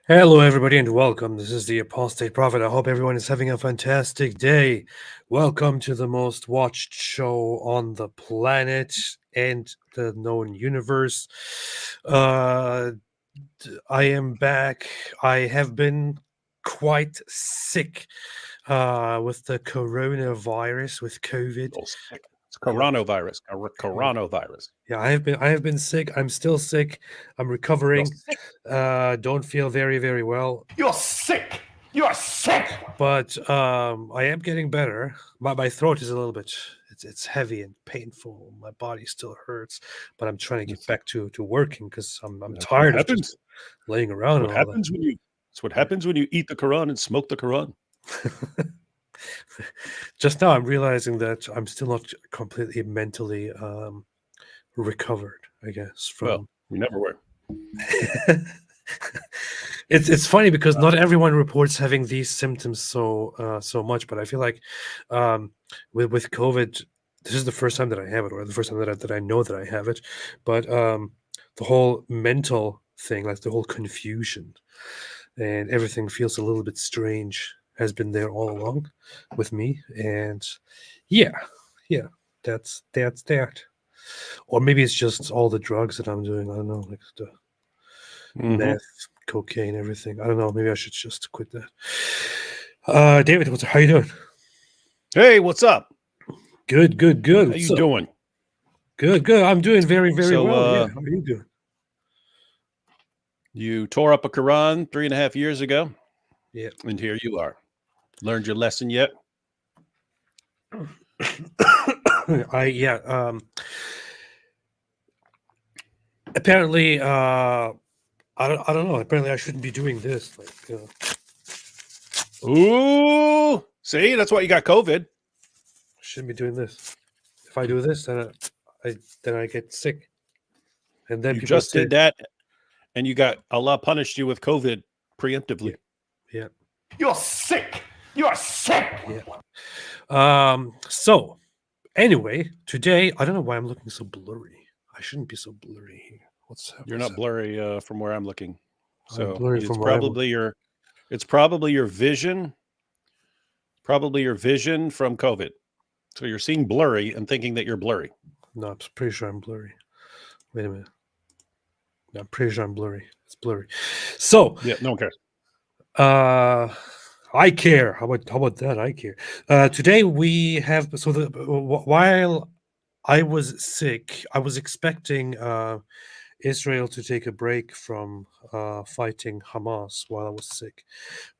Hello, everybody, and welcome. This is the Apostate Prophet. I hope everyone is having a fantastic day. Welcome to the most watched show on the planet and the known universe. Uh, I am back. I have been quite sick with the coronavirus, with COVID. Little sick. It's Yep. coronavirus. Yeah. Coronavirus. Yeah, I have been sick. I'm still sick. I'm You're recovering. sick. Don't feel very, very well. You're sick. You are sick. But I am getting better. My throat is a little bit it's heavy and painful. My body still hurts, but I'm trying to get That's, back to working because I'm that's what tired of just happens. laying That's around what and all happens when you. That's what happens when you eat the Quran and smoke the Quran. that. Just now, I'm realizing that I'm still not completely mentally recovered. I guess Well, from. you never were. It's funny because not everyone reports having these symptoms so much, but I feel like with COVID, this is the first time that I have it, or the first time that I know that I have it. But the whole mental thing, like the whole confusion and everything feels a little bit strange, has been there all along with me. And yeah, yeah, that's that. Or maybe it's just all the drugs that I'm doing. I don't know, like the Mm-hmm. meth, cocaine, everything. I don't know. Maybe I should just quit that. David, how you doing? Hey, what's up? Good, good, good. How What's you up? doing? Good, good. I'm doing very, very So, well. Yeah. How are you doing? you tore up a Quran 3.5 years ago, Yeah. and here you are. Learned your lesson yet? I yeah. Apparently, I don't know. Apparently, I shouldn't be doing this. Like, Ooh, see, that's why you got COVID. shouldn't be doing this. If I do this, then I get sick, and then You people just say, did that, and you got Allah punished you with COVID preemptively. yeah, You're sick. You are sick. yeah. So anyway, today I don't know why I'm looking so blurry. I shouldn't be so blurry here. You're What's not blurry from where I'm looking, I'm so blurry from where I'm. it's probably your vision, from COVID. So you're seeing blurry and thinking that you're blurry. No, I'm pretty sure I'm blurry. Wait a minute. No, I'm pretty sure I'm blurry. It's blurry. So, Yeah, no one cares. I care. How about that? I care. Today we have while I was sick, I was expecting Israel to take a break from fighting Hamas while I was sick,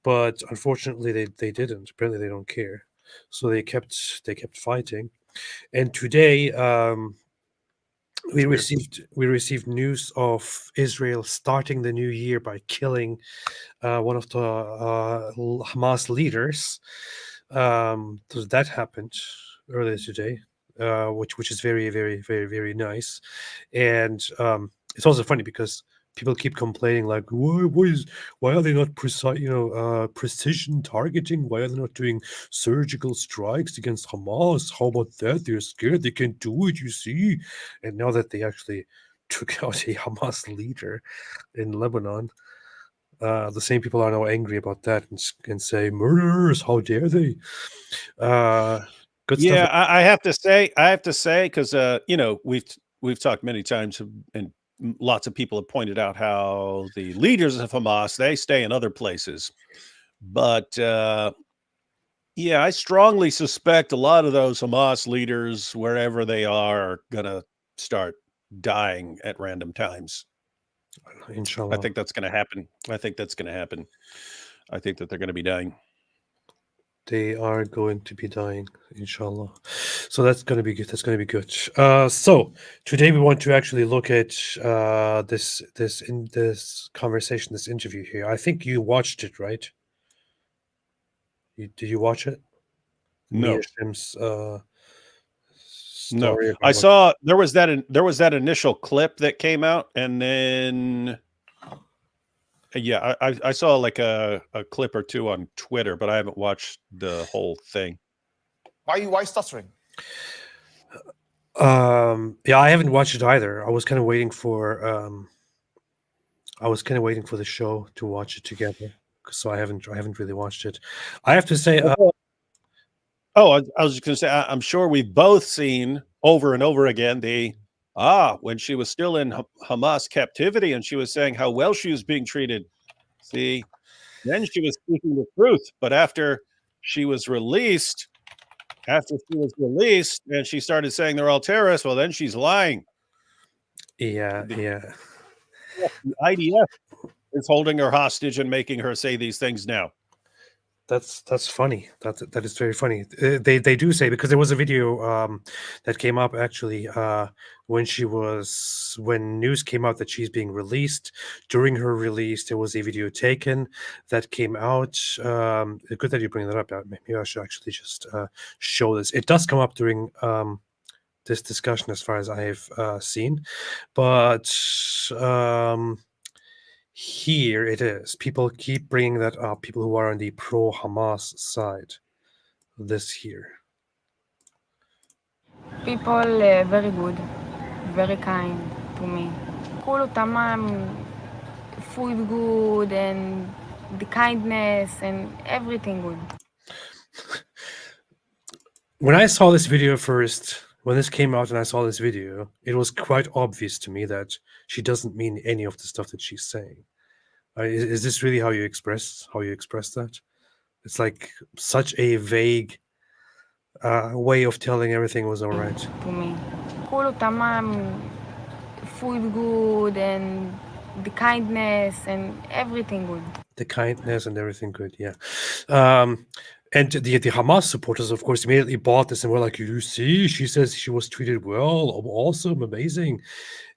but unfortunately they didn't. Apparently they don't care, so they kept fighting. And today we That's weird. received news of Israel starting the new year by killing one of the Hamas leaders. So that happened earlier today, which is very, very, very, very nice. And it's also funny because people keep complaining like, why are they not precise, precision targeting? Why are they not doing surgical strikes against Hamas? How about that? They're scared. They can't do it. You see. And now that they actually took out a Hamas leader in Lebanon, the same people are now angry about that and say murderers. How dare they? Uh, good stuff. Yeah, I have to say, because we've talked many times, and lots of people have pointed out how the leaders of Hamas, they stay in other places, but yeah, I strongly suspect a lot of those Hamas leaders, wherever they are gonna start dying at random times. I Inshallah, think that's going to happen. I think that's going to happen. I think that they're going to be dying. they are going to be dying. Inshallah. So that's going to be good. That's going to be good. So today we want to actually look at this conversation, this interview here. I think you watched it, right? Did you watch it? Mia No, Shim's no. story I about what. saw there was that initial clip that came out, and then yeah, I saw like a clip or two on Twitter, but I haven't watched the whole thing. Why stuttering? Yeah, I haven't watched it either. I was kind of waiting for I was kind of waiting for the show to watch it together, so I haven't really watched it. I have to say, I was just going to say, I'm sure we've both seen over and over again when she was still in Hamas captivity and she was saying how well she was being treated. See, then she was speaking the truth. But after she was released, and she started saying they're all terrorists, well, then she's lying. yeah. The IDF is holding her hostage and making her say these things now. That's funny. That is very funny. They do say, because there was a video that came up actually when news came out that she's being released. During her release, there was a video taken that came out. Good that you bring that up. Maybe I should actually just show this. It does come up during this discussion, as far as I have seen, but. Here it is. People keep bringing that up. People who are on the pro-Hamas side. This here. People very good, very kind to me. כולו תמם, food good and the kindness and everything good. When I saw this video first, when this came out and I saw this video, it was quite obvious to me that she doesn't mean any of the stuff that she's saying. Is this really how you express that? It's like such a vague way of telling everything was all right. To me, כולו תמם, food good and the kindness and everything good. The kindness and everything good, yeah. And the Hamas supporters, of course, immediately bought this and were like, you see, she says she was treated well, awesome, amazing.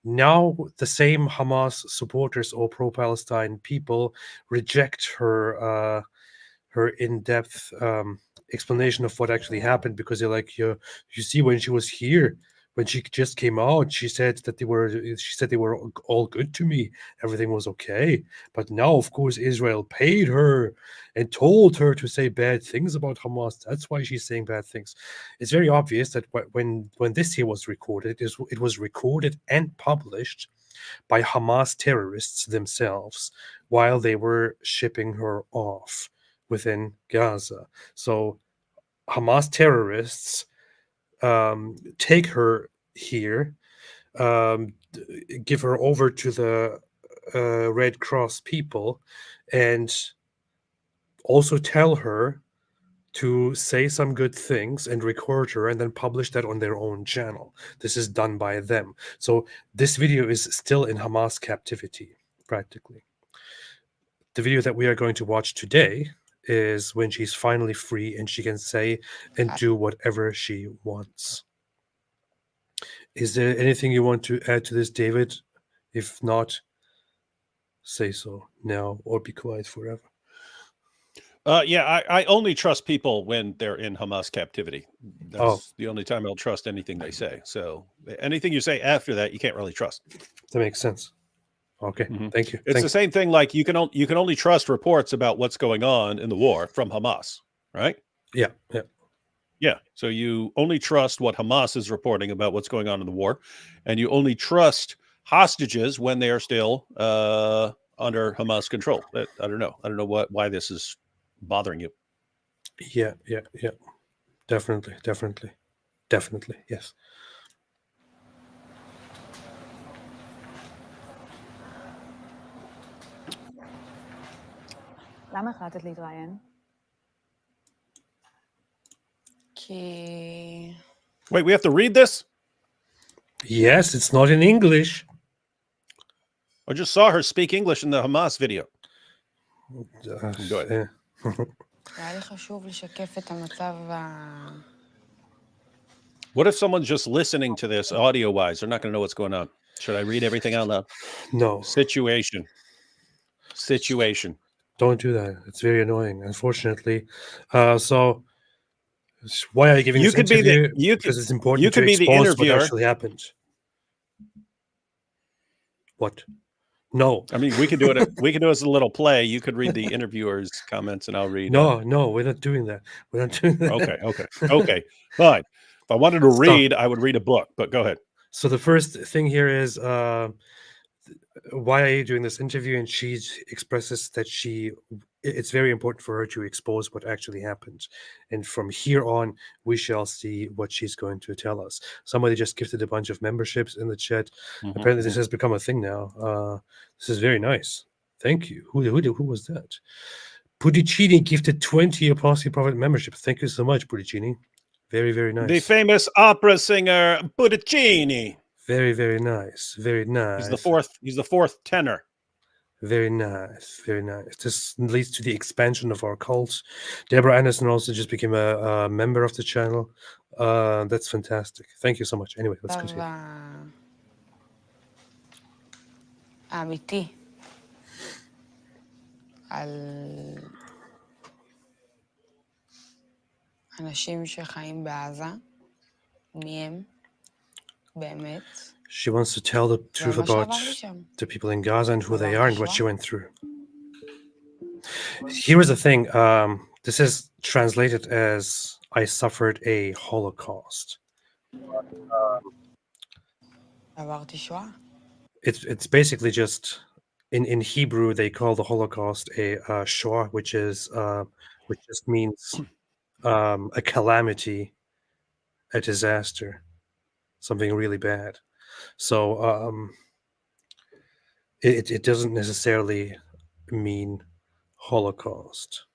Now the same Hamas supporters or pro-Palestine people reject her in-depth explanation of what actually happened, because they're like, you see, when she was here, when she just came out, she said they were all good to me, everything was okay. But now, of course, Israel paid her and told her to say bad things about Hamas. That's why she's saying bad things. It's very obvious that when this here was recorded, it was recorded and published by Hamas terrorists themselves while they were shipping her off within Gaza. So Hamas terrorists take her here, give her over to the Red Cross people, and also tell her to say some good things and record her and then publish that on their own channel. This is done by them. So this video is still in Hamas captivity, practically. The video that we are going to watch today is when she's finally free and she can say and do whatever she wants. Is there anything you want to add to this, David? If not, say so now or be quiet forever. I only trust people when they're in Hamas captivity. That's the only time I'll trust anything they say. So anything you say after that, you can't really trust. That makes sense. Okay, thank you. It's the same thing. Like you can only trust reports about what's going on in the war from Hamas, right? Yeah. So you only trust what Hamas is reporting about what's going on in the war, and you only trust hostages when they are still under Hamas control. I don't know why this is bothering you. Yeah. Definitely. Yes. למה החלטת להתראיין? כי... Wait, we have to read this? Yes, it's not in English. I just saw her speak English in the Hamas video. Go ahead. היה לי חשוב לשקף את המצב What if someone's just listening to this audio-wise? They're not going to know what's going on. Should I read everything out loud? No. Situation. Don't do that. It's very annoying, unfortunately. So why are you giving this interview? Because it's important to expose what actually happened. What? No. I mean, we can do it. We can do it as a little play. You could read the interviewer's comments, and I'll read. No, we're not doing that. Okay. Fine. If I wanted to read, I would read a book. But go ahead. So the first thing here is why are you doing this interview? And she expresses that it's very important for her to expose what actually happened. And from here on, we shall see what she's going to tell us. Somebody just gifted a bunch of memberships in the chat. Apparently, this has become a thing now. This is very nice. Thank you. Who was that? Pudicini gifted 20 Apostle Prophet membership. Thank you so much, Pudicini. Very, very nice. The famous opera singer Pudicini. Very, very nice. Very nice. He's the fourth tenor. Very nice. Very nice. This leads to the expansion of our cult. Deborah Anderson also just became a member of the channel. That's fantastic. Thank you so much. Anyway, let's continue. האמיתי על אנשים שחיים בעזה, מי הם באמת. She wants to tell the truth about the people in Gaza and who they are and what she went through. Here is the thing. This is translated as I suffered a Holocaust. עברתי שואה. It's basically just in Hebrew they call the Holocaust a Shoah, which just means a calamity, a disaster, something really bad. So it doesn't necessarily mean Holocaust.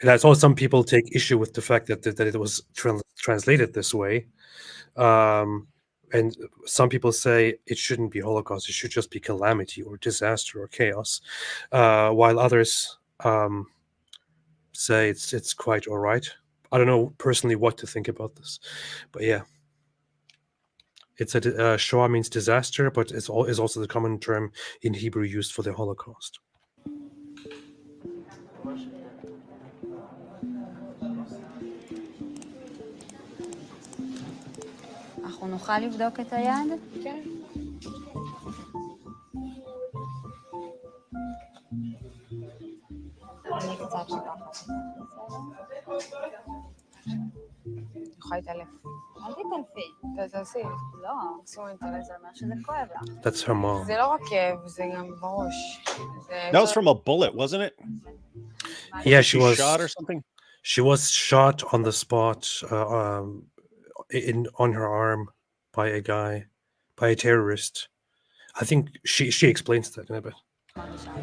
And I saw some people take issue with the fact that it was translated this way. And some people say it shouldn't be Holocaust, it should just be calamity or disaster or chaos, while others say it's quite all right. I don't know personally what to think about this, but yeah. It's a Shoah means disaster, but is also the common term in Hebrew used for the Holocaust. אנחנו נוכל לבדוק את היד? כן. אני קצת שכחת. אני יכולה להתעלף. אל תתעלפי. תעשי. לא, אסור להתעלף, זה אומר שזה כואב לך. That's her mom. זה לא רק כאב, זה גם בראש. That was from a bullet, wasn't it? Yeah, she was shot or something. She was shot on the spot on her arm by a terrorist. I think she explains that in a bit.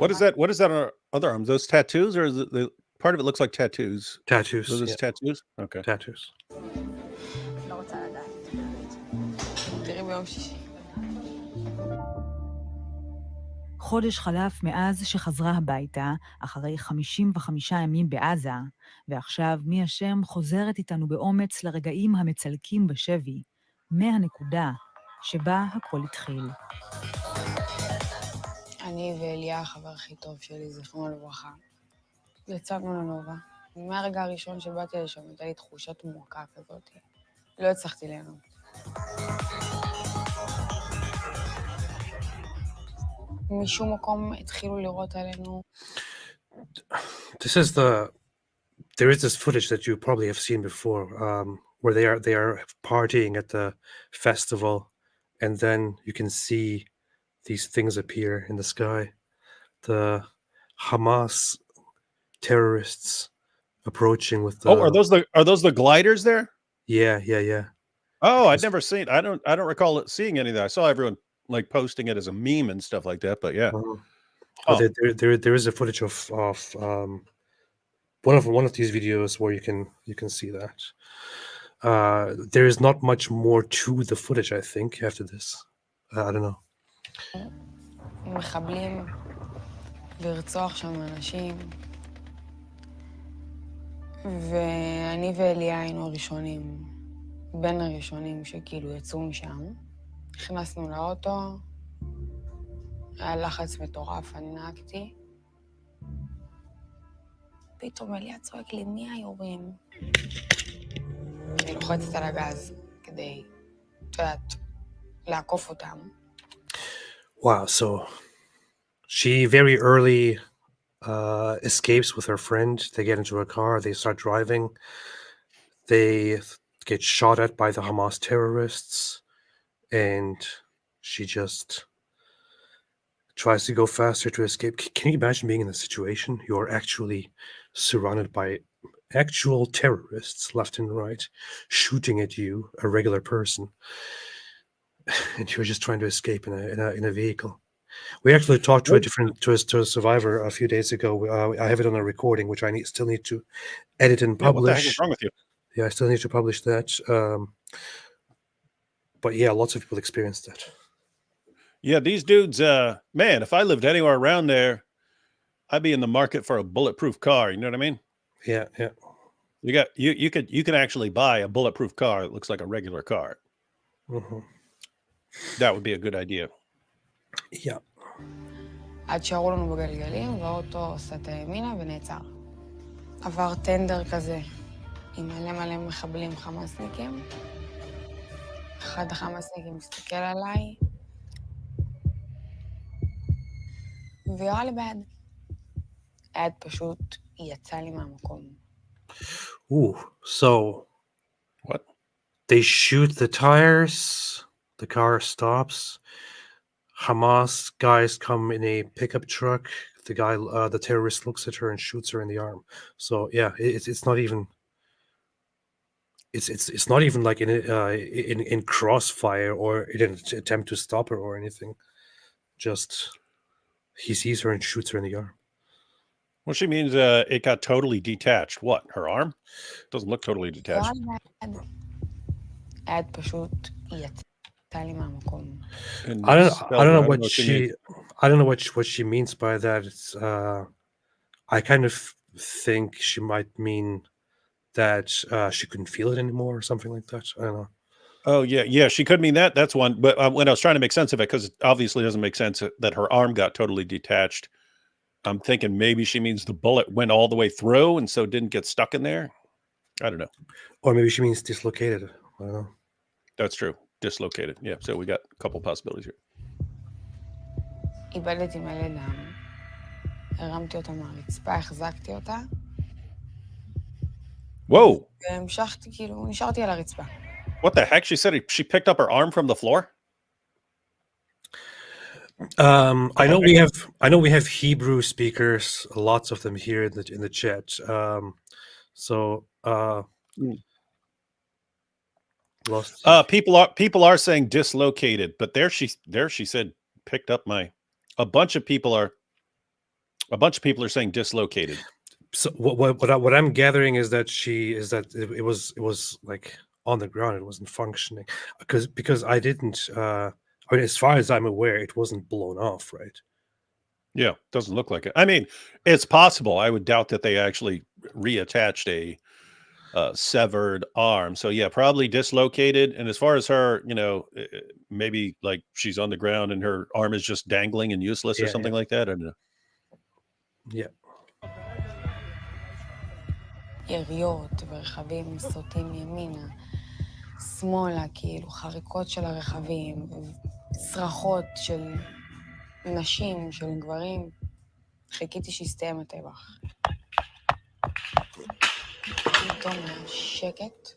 What is that? What is that on her other arm? Those tattoos, or is it the part of it looks like tattoos? Tattoos. Those yeah. tattoos? Okay. Tattoos. לא רוצה לדעת. תראי ביום שישי. חודש חלף מאז שחזרה הביתה, אחרי 55 ימים בעזה, ועכשיו מי השם חוזרת איתנו באומץ לרגעים המצלקים בשבי, מהנקודה שבה הכל התחיל. אני ואליה, החבר הכי טוב שלי, זכרונו לברכה, יצאנו לנובה. מהרגע הראשון שבאתי לשם, הייתה לי תחושת מורקה כזאת. לא הצלחתי ליהנות. משום מקום התחילו לירות עלינו. There is this footage that you probably have seen before, where they are partying at the festival, and then you can see these things appear in the sky. The Hamas terrorists approaching with the... Oh, are those the gliders there? Yeah. Oh, I'd never seen. I don't recall seeing any of that. I saw everyone like posting it as a meme and stuff like that. But yeah, there is a footage of one of these videos where you can see that. There is not much more to the footage, I think, after this. I don't know. מחבלים לרצוח שם אנשים, ואני ואליה היינו הראשונים, בין הראשונים שכאילו יצאו משם. נכנסנו לאוטו, היה לחץ מטורף, אני נהגתי. פתאום אליה צועק לי, מי היורים? אני לוחצת על הגז כדי, את יודעת, לעקוף אותם. Wow, so she very early escapes with her friend. They get into a car, they start driving. They get shot at by the Hamas terrorists, and she just tries to go faster to escape. Can you imagine being in a situation you're actually surrounded by actual terrorists left and right, shooting at you, a regular person, and you're just trying to escape in a vehicle? We actually talked to a survivor a few days ago. I have it on a recording, which I still need to edit and Yeah, what the heck is publish. wrong with you? Yeah, I still need to publish that. But yeah, lots of people experienced that. Yeah, these dudes, man, if I lived anywhere around there, I'd be in the market for a bulletproof car. You know what I mean? Yeah, yeah. You could actually buy a bulletproof car that looks like a regular car. Mhm. That would be a good idea. Yeah. עד שירו לנו בגלגלים, והאוטו סטה ימינה ונעצר. עבר טנדר כזה, עם מלא מלא מחבלים חמאסניקים. אחד החמאסניקים מסתכל עליי, וירה לי ביד. היד פשוט יצא לי מהמקום. Ooh, so What? they shoot the tires, the car stops. Hamas guys come in a pickup truck. The guy, the terrorist, looks at her and shoots her in the arm. So yeah, it's not even. It's not even like in crossfire or in an attempt to stop her or anything. Just he sees her and shoots her in the arm. Well, she means it got totally detached. What? Her arm? Doesn't look totally detached. וירה לי ביד. היד פשוט יצא לי מהמקום. And I don't spelled know out. what what she means. I don't know what she means by that. It's I kind of think she might mean that she couldn't feel it anymore or something like that. I don't know. Oh yeah, she could mean that. That's one. But when I was trying to make sense of it, because it obviously doesn't make sense that her arm got totally detached. I'm thinking maybe she means the bullet went all the way through and so didn't get stuck in there. I don't know. Or maybe she means dislocated. I don't know. That's true. Dislocated. Yeah. So we got a couple possibilities here. איבדתי מלא דם. הרמתי אותה מהרצפה, החזקתי אותה. Whoa. והמשכתי, כאילו, נשארתי על הרצפה. What the heck? She said she picked up her arm from the floor. I know we have Hebrew speakers, lots of them here in the chat. Lost. People are saying dislocated, but there she said picked up my. A bunch of people are saying dislocated. So what I'm gathering is that it was like on the ground. It wasn't functioning because I didn't. I mean, as far as I'm aware, it wasn't blown off, right? Yeah, doesn't look like it. I mean, it's possible. I would doubt that they actually reattached a severed arm. So yeah, probably dislocated. And as far as her, maybe like she's on the ground and her arm is just dangling and useless or something like that. I don't know. Yeah. יריות ורכבים סוטים ימינה, שמאלה, כאילו חריקות של הרכבים, צרחות של נשים, של גברים. חיכיתי שיסתיים הטבח. פתאום היה שקט.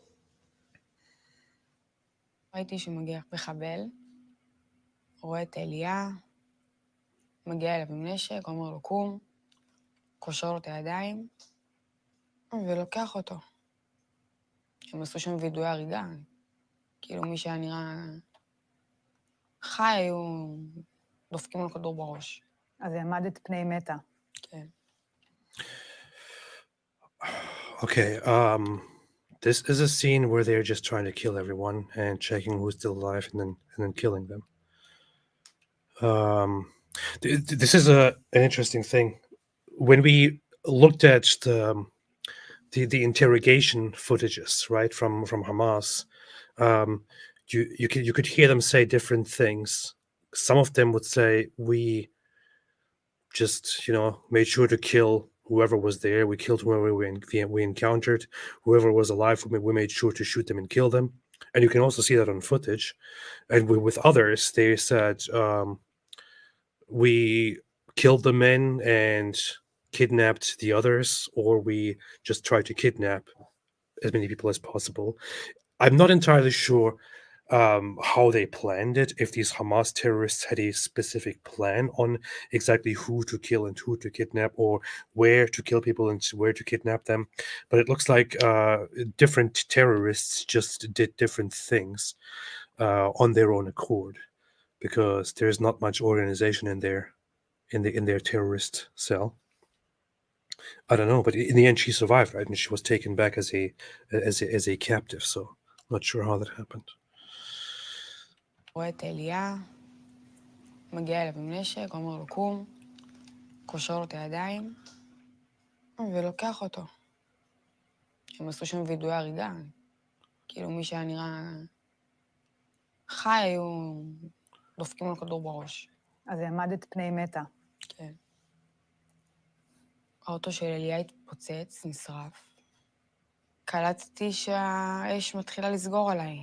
ראיתי שמגיע מחבל, רואה את אליה, מגיע אליו עם נשק, אומר לו קום, קושר לו את הידיים, ולוקח אותו. הם עשו שם וידואי הריגה. כאילו מי שהיה נראה חי, היו דופקים לו כדור בראש. אז העמדת פני מתה. כן. Okay, this is a scene where they're just trying to kill everyone and checking who's still alive and then killing them. This is an interesting thing. When we looked at the interrogation footages, right, from Hamas, you could hear them say different things. Some of them would say, we just made sure to kill whoever was there. We killed whoever we encountered. Whoever was alive, we made sure to shoot them and kill them. And you can also see that on footage. And with others, they said, we killed the men and kidnapped the others, or we just tried to kidnap as many people as possible. I'm not entirely sure how they planned it, if these Hamas terrorists had a specific plan on exactly who to kill and who to kidnap, or where to kill people and where to kidnap them. But it looks like different terrorists just did different things on their own accord, because there's not much organization in their terrorist cell. I don't know, but in the end, she survived, right? And she was taken back as a captive. So not sure how that happened. רואה את אליה, מגיע אליו עם נשק, אומר לו קום, קושר לו את הידיים, ולוקח אותו. הם עשו שם וידואי הריגה. כאילו מי שהיה נראה חי, היו דופקים לו כדור בראש. אז העמדת פני מתה. כן. האוטו של אליה התפוצץ, נשרף. קלטתי שהאש מתחילה לסגור עליי.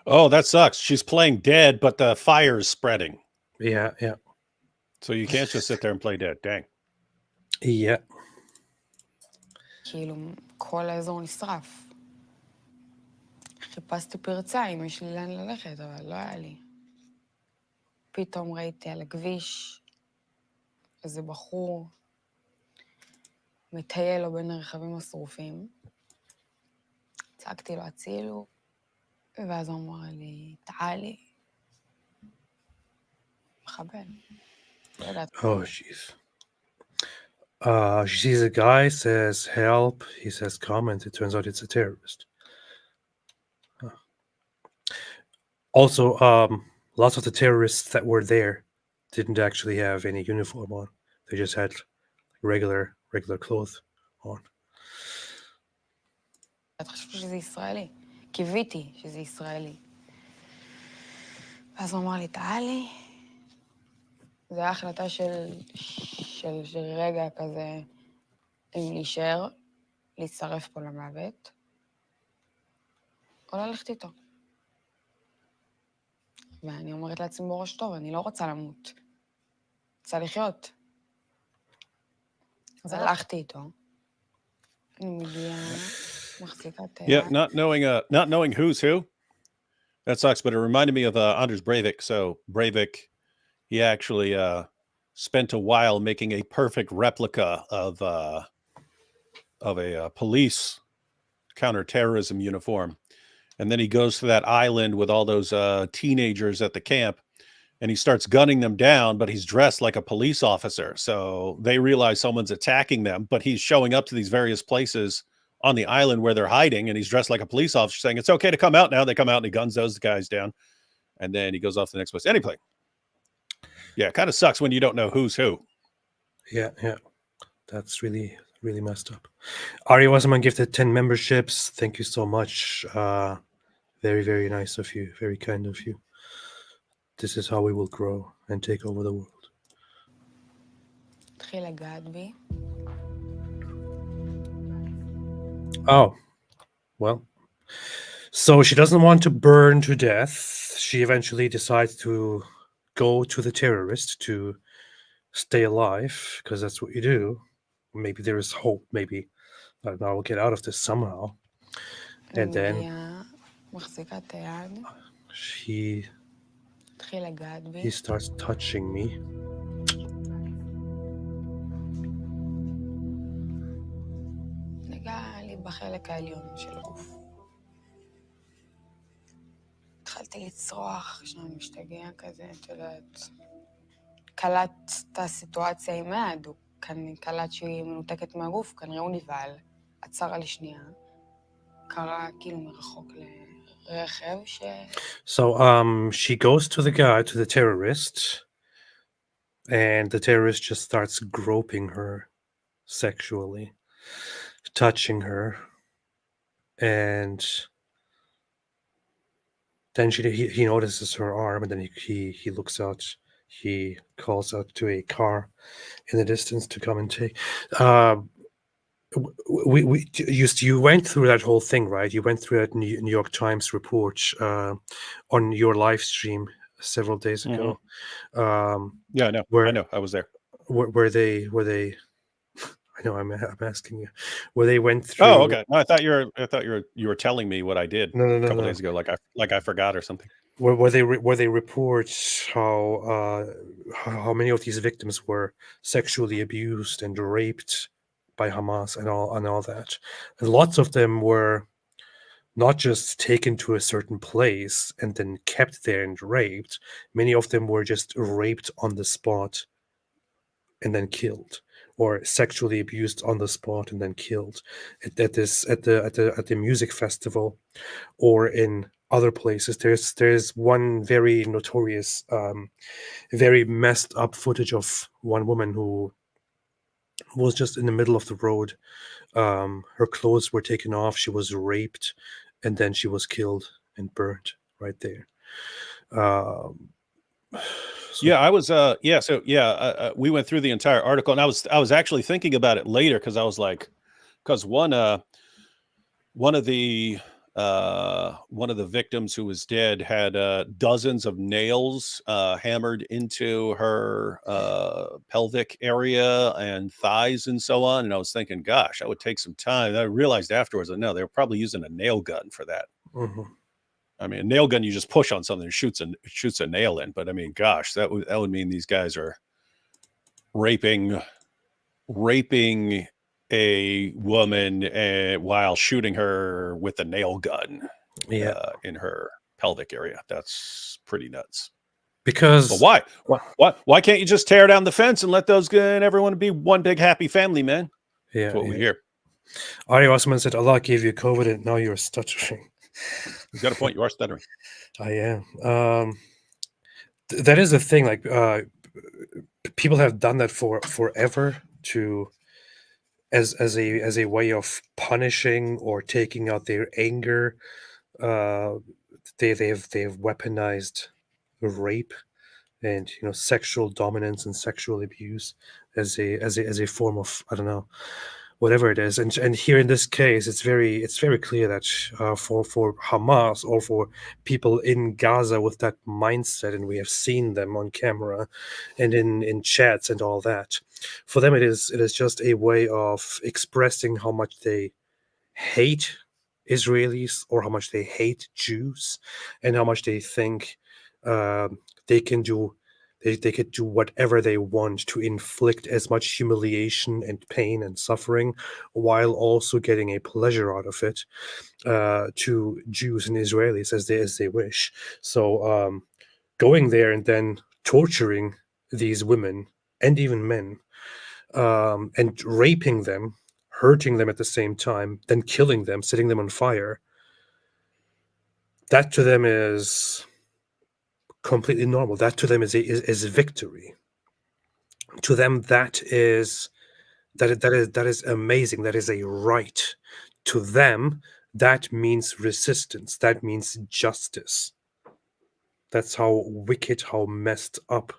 Oh, that sucks. She's playing dead, but the fire is spreading. Yeah. So you can't just sit there and play dead. Dang. Yeah. כאילו, כל האזור נשרף. חיפשתי פרצה אם יש לי לאן ללכת, אבל לא היה לי. פתאום ראיתי על הכביש איזה בחור מטייל לו בין הרכבים השרופים. צעקתי לו, הצילו, ואז הוא אמר לי, תעלי. מחבל. לא יודעת. Oh, jeez. She sees a guy, says help. He says come, and it turns out it's a terrorist. Also, lots of the terrorists that were there didn't actually have any uniform on. They just had regular clothes on. חשבתי שזה ישראלי. קיוויתי שזה ישראלי. ואז הוא אמר לי, תעלי. זו הייתה החלטה של רגע כזה, אם להישאר, להצטרף פה למוות, או ללכת איתו. ואני אומרת לעצמי בראש טוב, אני לא רוצה למות. רוצה לחיות. אז הלכתי איתו. אני מגיעה, מחזיקה את Yeah, not knowing who's who. That sucks, but it reminded me of Anders Breivik. So Breivik, he actually spent a while making a perfect replica of a police counterterrorism uniform. And then he goes to that island with all those teenagers at the camp, and he starts gunning them down, but he's dressed like a police officer. So they realize someone's attacking them, but he's showing up to these various places on the island where they're hiding, and he's dressed like a police officer saying, it's okay to come out now. They come out and he guns those guys down, and then he goes off to the next place. Anyway, yeah, it kind of sucks when you don't know who's who. Yeah. That's really messed up. Ari Wasserman gifted 10 memberships. Thank you so much. Very, very nice of you. Very kind of you. This is how we will grow and take over the world. התחיל לגעת בי. Oh, well. So she doesn't want to burn to death. She eventually decides to go to the terrorist to stay alive, because that's what you do. Maybe there is hope. Maybe I don't know, I'll get out of this somehow. And then מגיעה, מחזיקה את היד, he התחיל לגעת בי. starts touching me. נגע לי בחלק העליון של הגוף. התחלתי לצרוח כשאני משתגע כזה, את יודעת. קלט את הסיטואציה עם היד, הוא קלט שהיא מנותקת מהגוף, כנראה הוא נבהל, עצר לי שנייה, קרא כאילו מרחוק לרכב ש... So she goes to the guy, to the terrorist, and the terrorist just starts groping her sexually, touching her, and then he notices her arm, and then he looks out. He calls out to a car in the distance to come and take. You went through that whole thing, right? You went through that New York Times report on your live stream several days ago. Yeah, I know. Where- I know. I was there. Where they know. I'm asking you, where they went through. Oh, okay. No, I thought you were telling me what I did No, a couple days ago, like I forgot or something. Where they report how many of these victims were sexually abused and raped by Hamas and all that. And lots of them were not just taken to a certain place and then kept there and raped. Many of them were just raped on the spot and then killed, or sexually abused on the spot and then killed at the music festival or in other places. There's one very notorious, very messed up footage of one woman who was just in the middle of the road. Her clothes were taken off. She was raped, and then she was killed and burnt right there. Um, so- Yeah, I was. Yeah. So yeah, we went through the entire article, and I was actually thinking about it later because I was like, because one of the victims who was dead had dozens of nails hammered into her pelvic area and thighs and so on. And I was thinking, gosh, that would take some time. And I realized afterwards that no, they were probably using a nail gun for that. Mhm. I mean, a nail gun, you just push on something and shoots a nail in. But I mean, gosh, that would mean these guys are raping a woman while shooting her with a nail gun Yeah, in her pelvic area. That's pretty nuts. because But why can't you just tear down the fence and let those and everyone be one big happy family, man? yeah, That's what we yeah. hear. Ari Osman said, Allah gave you COVID and now you're stuttering. You've got a point. You are stuttering. I am. That is the thing. Like, people have done that for forever to as a way of punishing or taking out their anger. They've weaponized rape and sexual dominance and sexual abuse as a form of, I don't know, whatever it is. And here in this case, it's very clear that for Hamas or for people in Gaza with that mindset, and we have seen them on camera and in chats and all that, for them it is just a way of expressing how much they hate Israelis or how much they hate Jews and how much they think they can do. They could do whatever they want to inflict as much humiliation and pain and suffering while also getting a pleasure out of it to Jews and Israelis as they wish. So going there and then torturing these women and even men and raping them, hurting them at the same time, then killing them, setting them on fire, that to them is completely normal. That to them is victory. To them, that is amazing. That is a right. To them, that means resistance. That means justice. That's how wicked, how messed up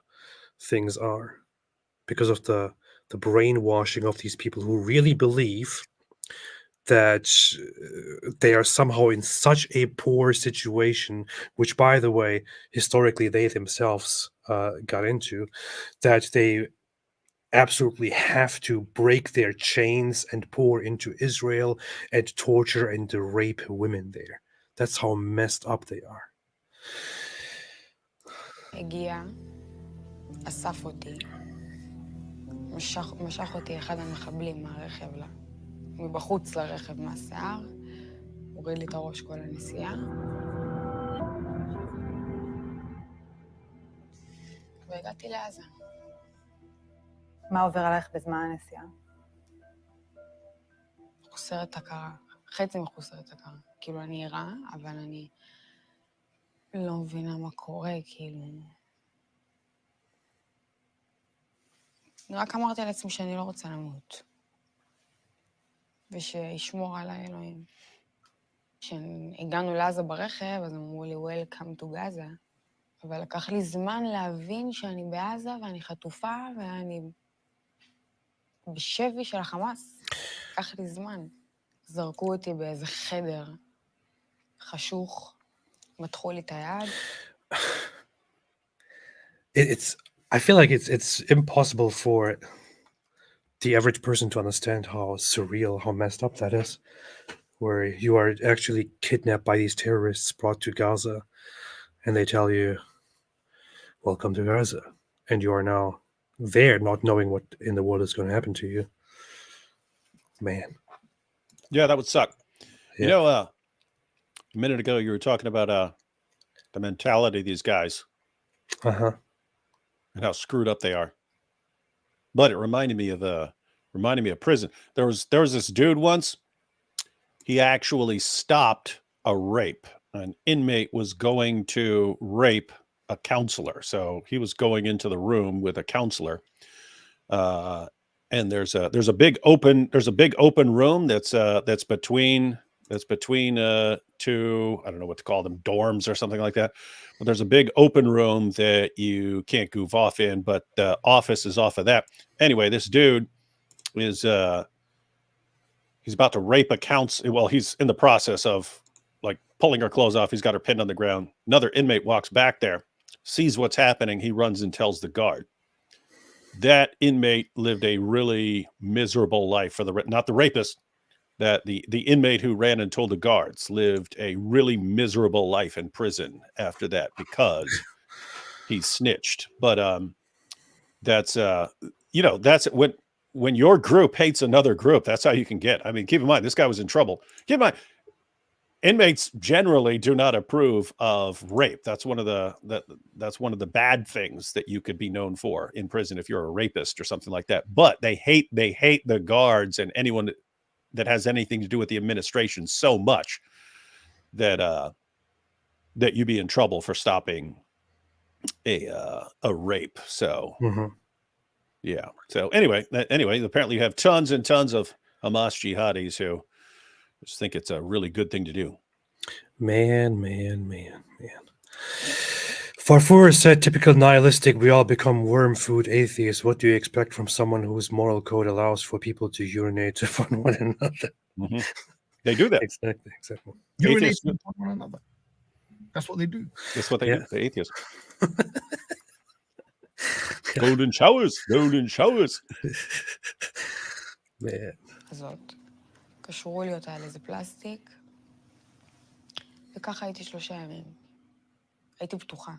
things are, because of the brainwashing of these people who really believe that they are somehow in such a poor situation, which, by the way, historically they themselves got into, that they absolutely have to break their chains and pour into Israel and torture and rape women there. That's how messed up they are. הגיע, אסף אותי, משך אותי אחד המחבלים מהרכב, מבחוץ לרכב מהשיער, הוריד לי את הראש כל הנסיעה. והגעתי לעזה. מה עובר עלייך בזמן הנסיעה? מחוסרת הכרה, חצי מחוסרת הכרה. כאילו אני ערה, אבל אני לא מבינה מה קורה, כאילו. אני רק אמרתי על עצמי שאני לא רוצה למות. ושישמור עליי אלוהים. כשהגענו לעזה ברכב, אז אמרו לי, Welcome to Gaza. אבל לקח לי זמן להבין שאני בעזה, ואני חטופה, ואני בשבי של החמאס. לקח לי זמן. זרקו אותי באיזה חדר חשוך, מתחו לי את היד. I feel like it's impossible for the average person to understand how surreal, how messed up that is, where you are actually kidnapped by these terrorists, brought to Gaza, and they tell you, welcome to Gaza. And you are now there, not knowing what in the world is going to happen to you. Man. Yeah, that would suck. You Yeah. know, a minute ago you were talking about the mentality of these guys Uh-huh. and how screwed up they are. But it reminded me of prison. There was this dude once. He actually stopped a rape. An inmate was going to rape a counselor, so he was going into the room with a counselor. And there's a big open room that's between two, I don't know what to call them, dorms or something like that. But there's a big open room that you can't goof off in, but the office is off of that. Anyway, this dude is he's about to rape a counselor. Well, he's in the process of like pulling her clothes off. He's got her pinned on the ground. Another inmate walks back there, sees what's happening. He runs and tells the guard. That inmate lived a really miserable life not the rapist, that the inmate who ran and told the guards lived a really miserable life in prison after that because he snitched. But that's that's when your group hates another group, that's how you can get. I mean, keep in mind this guy was in trouble. Keep in mind, inmates generally do not approve of rape. That's one of the bad things that you could be known for in prison if you're a rapist or something like that. But they hate the guards and anyone that has anything to do with the administration so much that that you'd be in trouble for stopping a rape. So yeah. So anyway, apparently you have tons and tons of Hamas jihadis who just think it's a really good thing to do. Man. Farfour said, typical nihilistic, we all become worm food atheists. What do you expect from someone whose moral code allows for people to urinate upon one another? Mm-hmm. They do that. Exactly. Urinate upon one another. That's what they do. That's what they do. The atheists. Golden showers. Man. הזאת. קשרו לי אותה על איזה פלסטיק, וככה הייתי 3 ימים. הייתי פתוחה.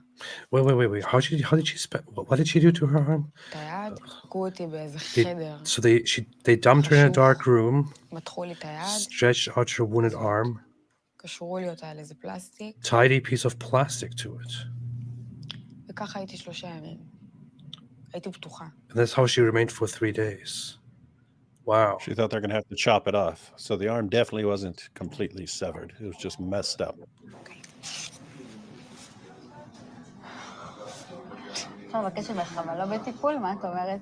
Wait. How did she spend? What did she do to her arm? את היד, פגעו אותי באיזה חדר. So they dumped her in a dark room, מתחו לי את היד, stretched out her wounded arm, קשרו לי אותה על איזה פלסטיק, tied a piece of plastic to it. וככה הייתי 3 ימים. הייתי פתוחה. And that's how she remained for 3 days. Wow. She thought they're going to have to chop it off. So the arm definitely wasn't completely severed. It was just messed up. אפשר לבקש ממך, אבל לא בטיפול, מה את אומרת?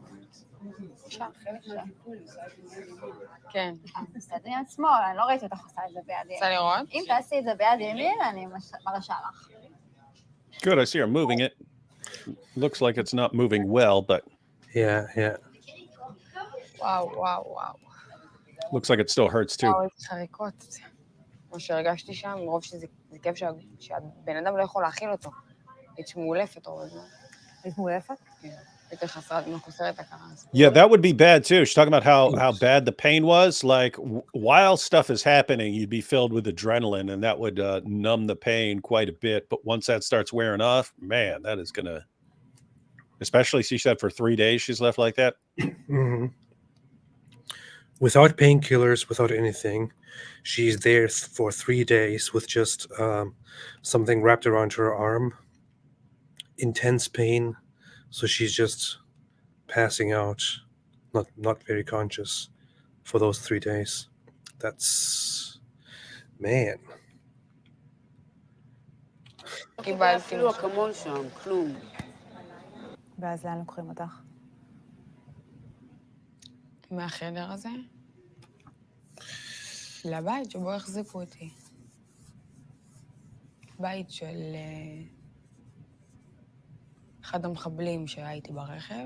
אפשר, חלק מהטיפול. כן. תעשי עם שמאל, אני לא ראיתי אותך עושה את זה ביד ימין. רוצה לראות? אם תעשי את זה ביד ימין, אני מרשה לך. Good. I see her moving it. Looks like it's not moving well, but Yeah. וואו. looks like it still hurts too. וואו, איזה חריקות. כמו שהרגשתי שם, מרוב שזה כאב שהבן אדם לא יכול להכיל אותו. הייתי מאולפת רוב הזמן. היית מאולפת? כן. הייתי מחוסרת הכרה. Yeah, that would be bad too. She's talking about how bad the pain was. Like while stuff is happening, you'd be filled with adrenaline, and that would numb the pain quite a bit. But once that starts wearing off, man, that is gonna. Especially, she said for 3 days she's left like that. Mm-hmm. Without painkillers, without anything, she's there for 3 days with just something wrapped around her arm. Intense pain, so she's just passing out, not very conscious for those 3 days. That's man. קיבלתי. אקמול שם, כלום. ואז לאן לוקחים אותך? מהחדר הזה לבית שבו החזיקו אותי. בית של אחד המחבלים שהיה איתי ברכב.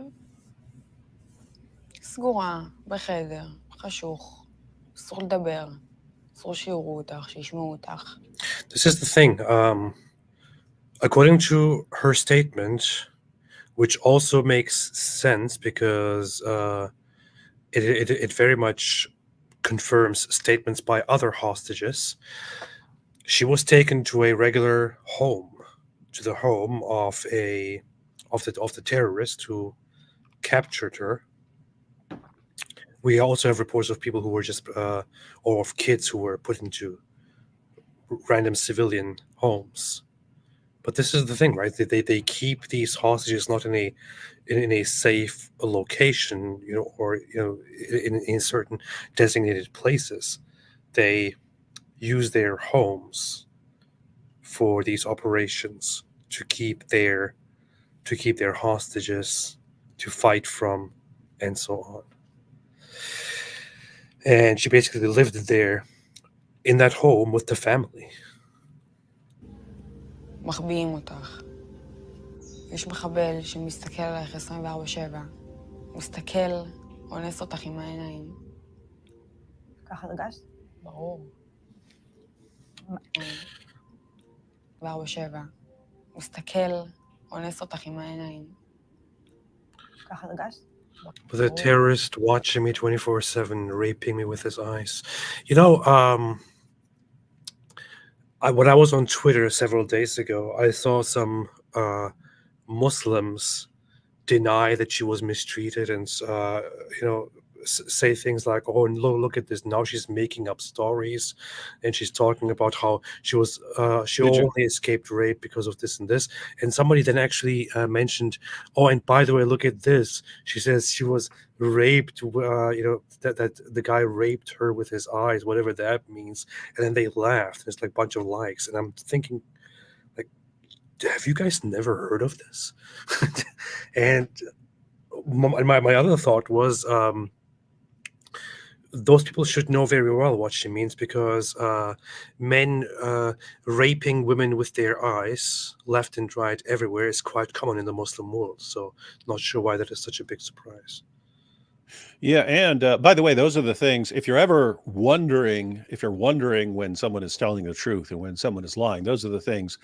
סגורה, בחדר, חשוך, אסור לדבר, אסור שיראו אותך, שישמעו אותך. This is the thing. According to her statement, which also makes sense because it very much confirms statements by other hostages. She was taken to a regular home, to the home of the terrorist who captured her. We also have reports of people who were just or of kids who were put into random civilian homes. But this is the thing, right? They keep these hostages not in a safe location, or in certain designated places. They use their homes for these operations to keep their hostages to fight from, and so on. And she basically lived there in that home with the family. מחביאים אותך. יש מחבל שמסתכל עלייך 24/7. מסתכל, אונס אותך עם העיניים. ככה הרגשת? ברור. 24/7. מסתכל, אונס אותך עם העיניים. ככה הרגשת? With a terrorist watching me 24/7, raping me with his eyes. When I was on Twitter several days ago, I saw some Muslims deny that she was mistreated and say things like, "Oh, look at this! Now she's making up stories, and she's talking about how she only escaped rape because of this and this." And somebody then actually mentioned, "Oh, and by the way, look at this. She says she was raped. That the guy raped her with his eyes, whatever that means." And then they laughed. It's like a bunch of likes, and I'm thinking, like, have you guys never heard of this? And my other thought was, those people should know very well what she means, because men raping women with their eyes left and right everywhere is quite common in the Muslim world. So not sure why that is such a big surprise. Yeah, and by the way, those are the things, if you're wondering when someone is telling the truth and when someone is lying, those are the things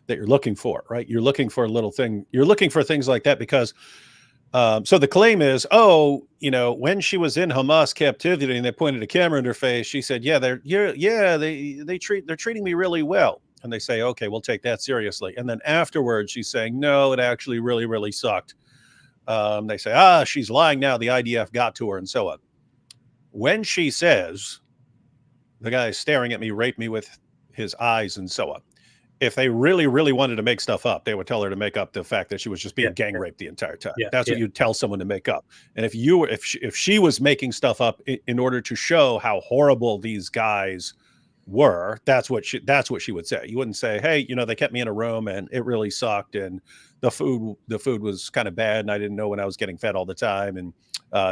that you're looking for, right? You're looking for things like that because so the claim is, when she was in Hamas captivity and they pointed a camera in her face, she said, they're treating me really well. And they say, okay, we'll take that seriously. And then afterwards, she's saying, no, it actually really, really sucked. They say, she's lying now. The IDF got to her and so on. When she says, the guy is staring at me, raped me with his eyes and so on, if they really, really wanted to make stuff up, they would tell her to make up the fact that she was just being gang raped the entire time. That's what you'd tell someone to make up. And if she was making stuff up in order to show how horrible these guys were, that's what she would say. You wouldn't say, hey, they kept me in a room and it really sucked and the food was kind of bad and I didn't know when I was getting fed all the time, and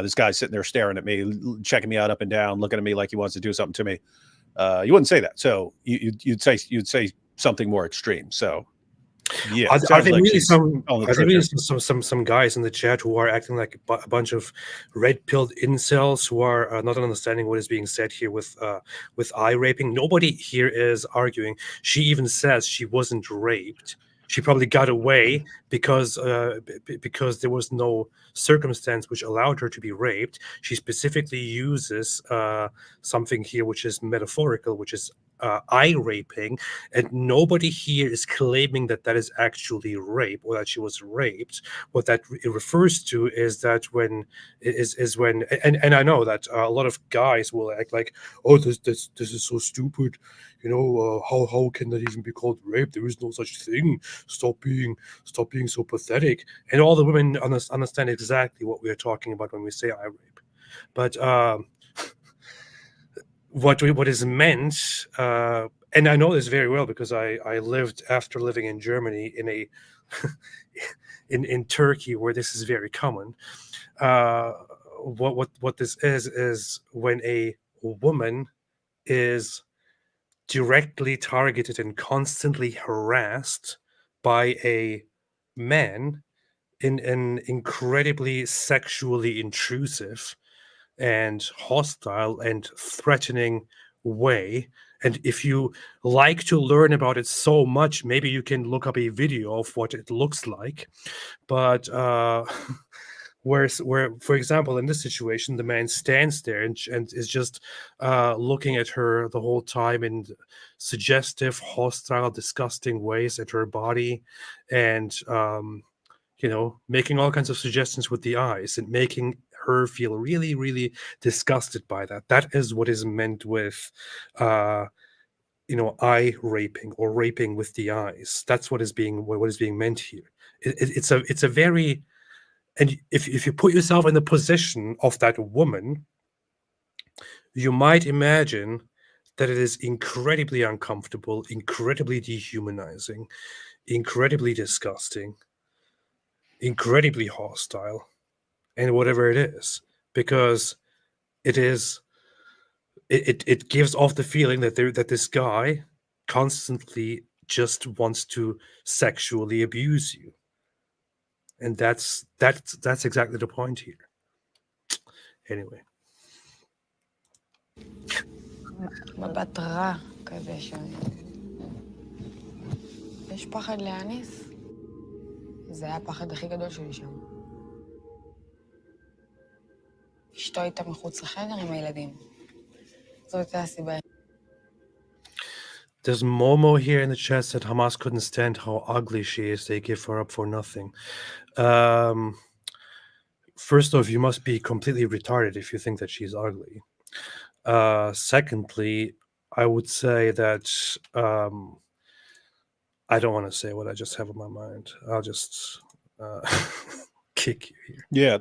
this guy's sitting there staring at me, checking me out up and down, looking at me like he wants to do something to me. You wouldn't say that. So you'd say something more extreme. So yeah, are there really some guys in the chat who are acting like a bunch of red-pilled incels who are not understanding what is being said here with eye raping? Nobody here is arguing. She even says she wasn't raped. She probably got away because there was no circumstance which allowed her to be raped. She specifically uses something here which is metaphorical, which is eye raping, and nobody here is claiming that is actually rape or that she was raped. What that refers to is that when and I know that a lot of guys will act like, oh, this is so stupid, how can that even be called rape? There is no such thing. Stop being so pathetic. And all the women understand exactly what we are talking about when we say eye rape. But what is meant, and I know this very well because I lived, after living in Germany, in Turkey, where this is very common. What this is when a woman is directly targeted and constantly harassed by a man in an incredibly sexually intrusive and hostile and threatening way. And if you like to learn about it so much, maybe you can look up a video of what it looks like. But where, for example, in this situation, the man stands there and is just looking at her the whole time in suggestive, hostile, disgusting ways at her body, and making all kinds of suggestions with the eyes and making her feel really, really disgusted by that. That is what is meant with eye raping or raping with the eyes. That's what is being meant here. It's a very, and if you put yourself in the position of that woman, you might imagine that it is incredibly uncomfortable, incredibly dehumanizing, incredibly disgusting, incredibly hostile, and whatever it is, because it gives off the feeling that this guy constantly just wants to sexually abuse you, and that's exactly the point here. Anyway, מבט רע כזה יש פחד להניס. זה היה הפחד הכי גדול שלי שם. אשתו הייתה מחוץ לחדר עם הילדים. זו הייתה הסיבה. There's Momo here in the chat said Hamas couldn't stand how ugly she is. They give her up for nothing. First off, you must be completely retarded if you think that she's ugly. Secondly, I would say that I don't want to say what I just have on my mind. I'll just kick you here. Yeah,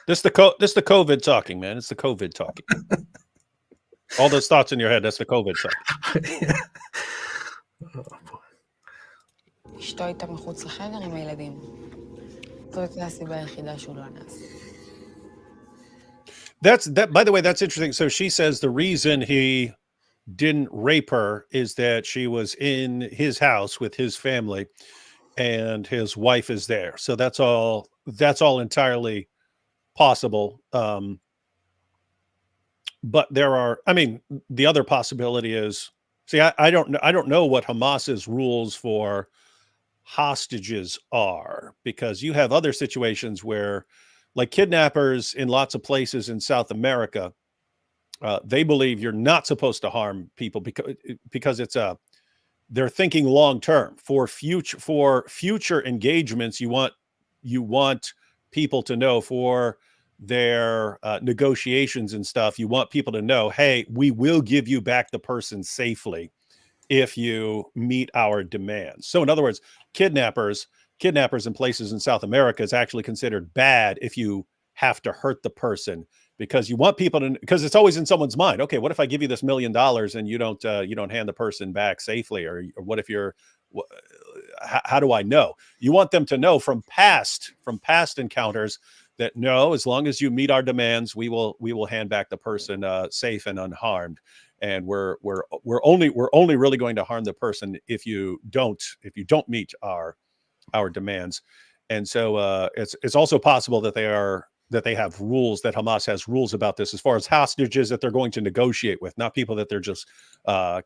this the COVID talking, man. It's the COVID talking. All those thoughts in your head, that's the COVID talking. אשתו הייתה מחוץ לחדר עם הילדים. זו הייתה הסיבה היחידה שהוא לא אנס. By the way, that's interesting. So she says the reason he didn't rape her is that she was in his house with his family and his wife is there. So that's all entirely possible. But the other possibility is, I don't know what Hamas's rules for hostages are, because you have other situations where, like kidnappers in lots of places in South America, they believe you're not supposed to harm people because it's they're thinking long term for future engagements. You want people to know for their negotiations and stuff. You want people to know, hey, we will give you back the person safely if you meet our demands. So in other words, kidnappers in places in South America is actually considered bad if you have to hurt the person, because you want people to, because it's always in someone's mind. Okay, what if I give you this $1 million and you don't hand the person back safely, or what if you're, how do I know? You want them to know from past encounters that no, as long as you meet our demands, we will hand back the person safe and unharmed. And we're only really going to harm the person if you don't meet our demands. And so it's also possible that they have rules, that Hamas has rules about this as far as hostages that they're going to negotiate with, not people that they're just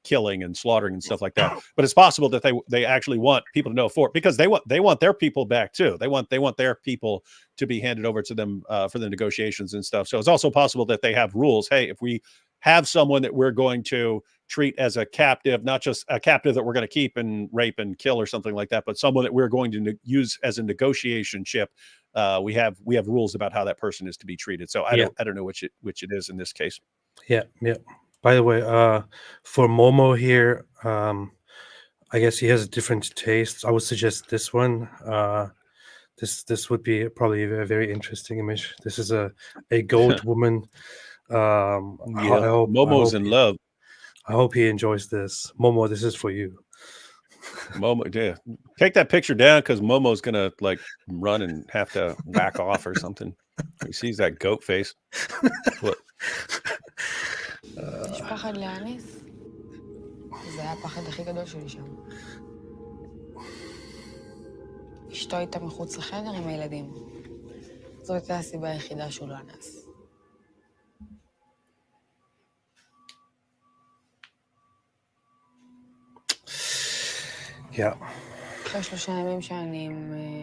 killing and slaughtering and stuff like that. But it's possible that they actually want people to know because they want their people back too. They want their people to be handed over to them for the negotiations and stuff. So it's also possible that they have rules. Hey, if we have someone that we're going to treat as a captive, not just a captive that we're going to keep and rape and kill or something like that, but someone that we're going to use as a negotiation chip. We have rules about how that person is to be treated. So I don't know which it is in this case. Yeah. By the way, for Momo here, I guess he has different tastes. I would suggest this one. This would be probably a very interesting image. This is a goat woman. Momo's in love. I hope he enjoys this. Momo, this is for you. Momo, yeah. Take that picture down, because Momo's gonna like run and have to whack off or something. He sees that goat face. What? יש פחד להניס. זה היה הפחד הכי גדול שלי שם. אשתו הייתה מחוץ לחדר עם הילדים. זו הייתה הסיבה היחידה שהוא לא אנס. Yeah. אחרי 3 ימים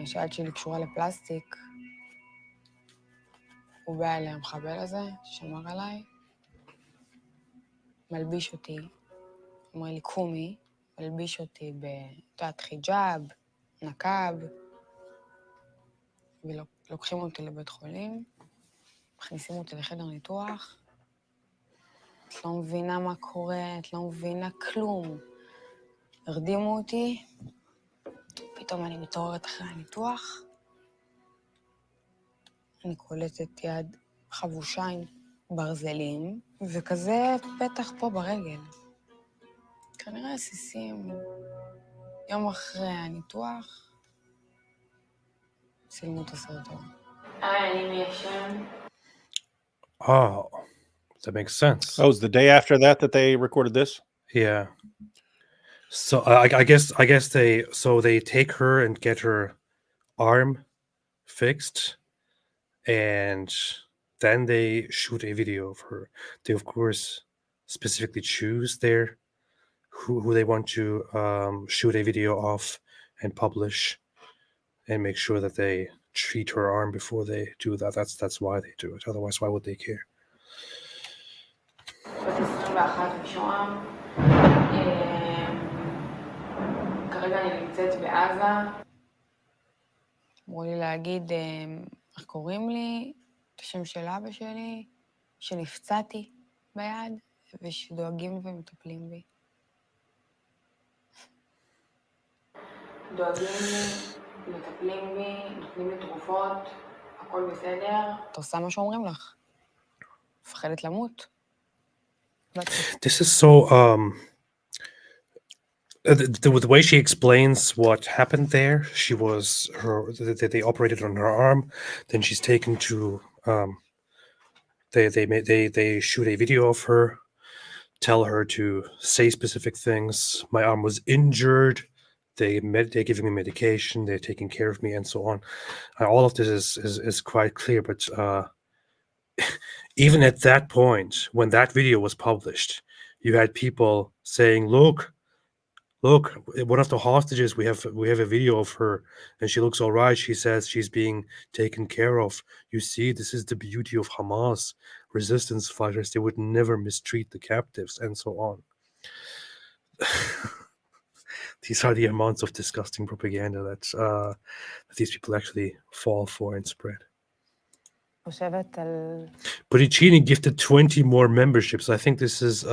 שהיד שלי קשורה לפלסטיק, הוא בא אליי, המחבל הזה, ששמר עליי, מלביש אותי, אומר לי קומי, מלביש אותי בתת חיג'אב, נקאב, ולוקחים אותי לבית חולים, מכניסים אותי לחדר ניתוח. את לא מבינה מה קורה, את לא מבינה כלום. הרדימו אותי, פתאום אני מתעוררת אחרי הניתוח, אני קולטת יד חבושה עם ברזלים, וכזה פתח פה ברגל. כנראה סיסים. יום אחרי הניתוח, צילמו את הסרטון. אני מי השם? Oh, that makes sense. Oh, it was the day after that they recorded this? Yeah. So I guess they take her and get her arm fixed, and then they shoot a video of her. They of course specifically choose who they want to shoot a video of and publish, and make sure that they treat her arm before they do that. That's why they do it. Otherwise, why would they care? בת 21 משוהם. כרגע אני נמצאת בעזה. אמרו לי להגיד איך קוראים לי, את השם של אבא שלי, שנפצעתי ביד, ושדואגים ומטפלים בי. דואגים לי, מטפלים בי, נותנים לי תרופות, הכל בסדר. אתה עושה מה שאומרים לך. מפחדת למות. This is so the way she explains what happened there. They operated on her arm, then she's taken to they shoot a video of her, tell her to say specific things. My arm was injured. They're giving me medication, they're taking care of me, and so on. All of this is quite clear, but even at that point, when that video was published, you had people saying, look, one of the hostages, we have a video of her, and she looks all right. She says she's being taken care of. You see, this is the beauty of Hamas. Resistance fighters, they would never mistreat the captives, and so on. These are the amounts of disgusting propaganda that these people actually fall for and spread. Puccini gifted 20 more memberships. I think this is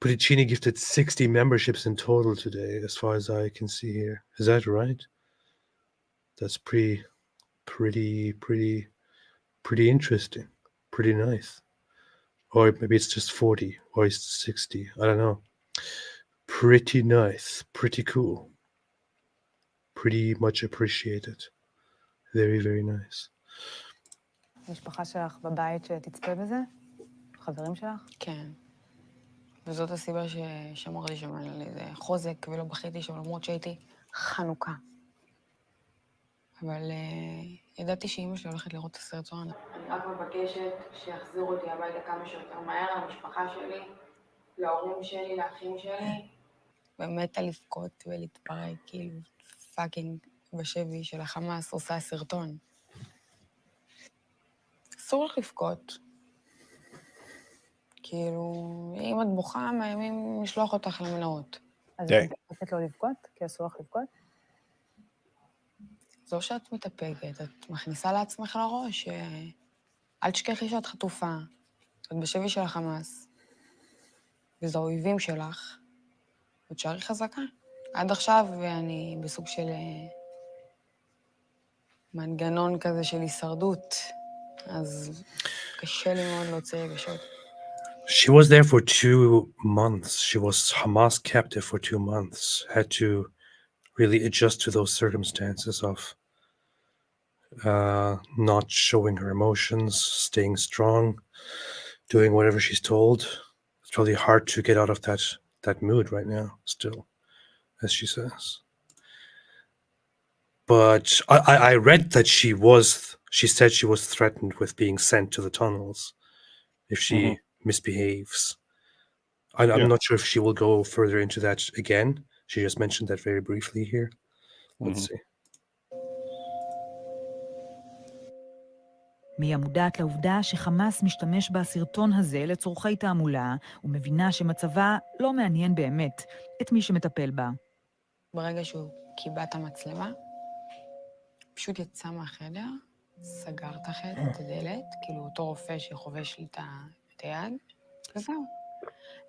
Puccini gifted 60 memberships in total today, as far as I can see here. Is that right? That's pretty interesting. Pretty nice. Or maybe it's just 40, or it's 60. I don't know. Pretty nice. Pretty cool. Pretty much appreciated. Very, very nice. המשפחה שלך בבית שתצפה בזה? חברים שלך? כן. וזאת הסיבה ששמרתי שם על איזה חוזק ולא בכיתי שם, למרות שהייתי חנוכה. אבל ידעתי שאמא שלי הולכת לראות את הסרטון. אני רק מבקשת שיחזירו אותי הביתה כמה שיותר מהר, למשפחה שלי, להורים שלי, לאחים שלי. באמת לבכות ולהתפרק, כאילו פאקינג בשבי של החמאס עושה סרטון. אסור לך לבכות. כאילו, אם את בוכה, מאיימים לשלוח אותך למנהרות. אז את מתאפקת לא לבכות? כי אסור לך לבכות? זו שאת מתאפקת, את מכניסה לעצמך לראש, אל תשכחי שאת חטופה, את בשבי של החמאס, וזה האויבים שלך, ותשארי חזקה. עד עכשיו אני בסוג של מנגנון כזה של הישרדות, אז קשה לי מאוד להוציא רגשות. She was there for 2 months. She was Hamas captive for 2 months. Had to really adjust to those circumstances of not showing her emotions, staying strong, doing whatever she's told. It's really hard to get out of that mood right now, still, as she says. But I read that she said she was threatened with being sent to the tunnels if she misbehaves. I'm not sure if she will go further into that again. She just mentioned that very briefly here. Let's see. מיה מודעת לעובדה שחמאס משתמש בסרטון הזה לצורכי תעמולה, ומבינה שמצבה לא מעניין באמת את מי שמטפל בה. ברגע שהוא קיבע את המצלמה, פשוט יצא מהחדר, סגר את הדלת, כאילו אותו רופא שחובש לי את היד, וזהו.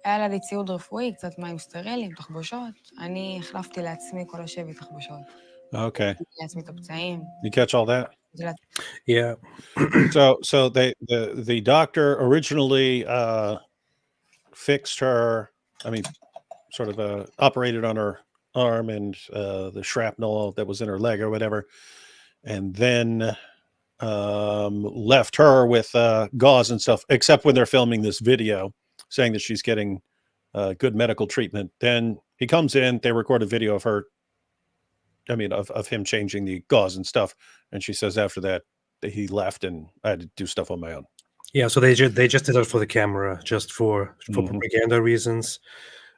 היה לה לי ציוד רפואי, קצת מים סטרילים, תחבושות. אני החלפתי לעצמי כל השבי תחבושות. Okay. לעצמי את הפצעים. You catch all that? Yeah. So the doctor originally fixed her, I mean, sort of operated on her arm and the shrapnel that was in her leg or whatever, and then left her with gauze and stuff, except when they're filming this video saying that she's getting good medical treatment. Then he comes in, they record a video of her, I mean, of him changing the gauze and stuff, and she says after that he left and I had to do stuff on my own. Yeah, so they just did that for the camera, just for propaganda reasons.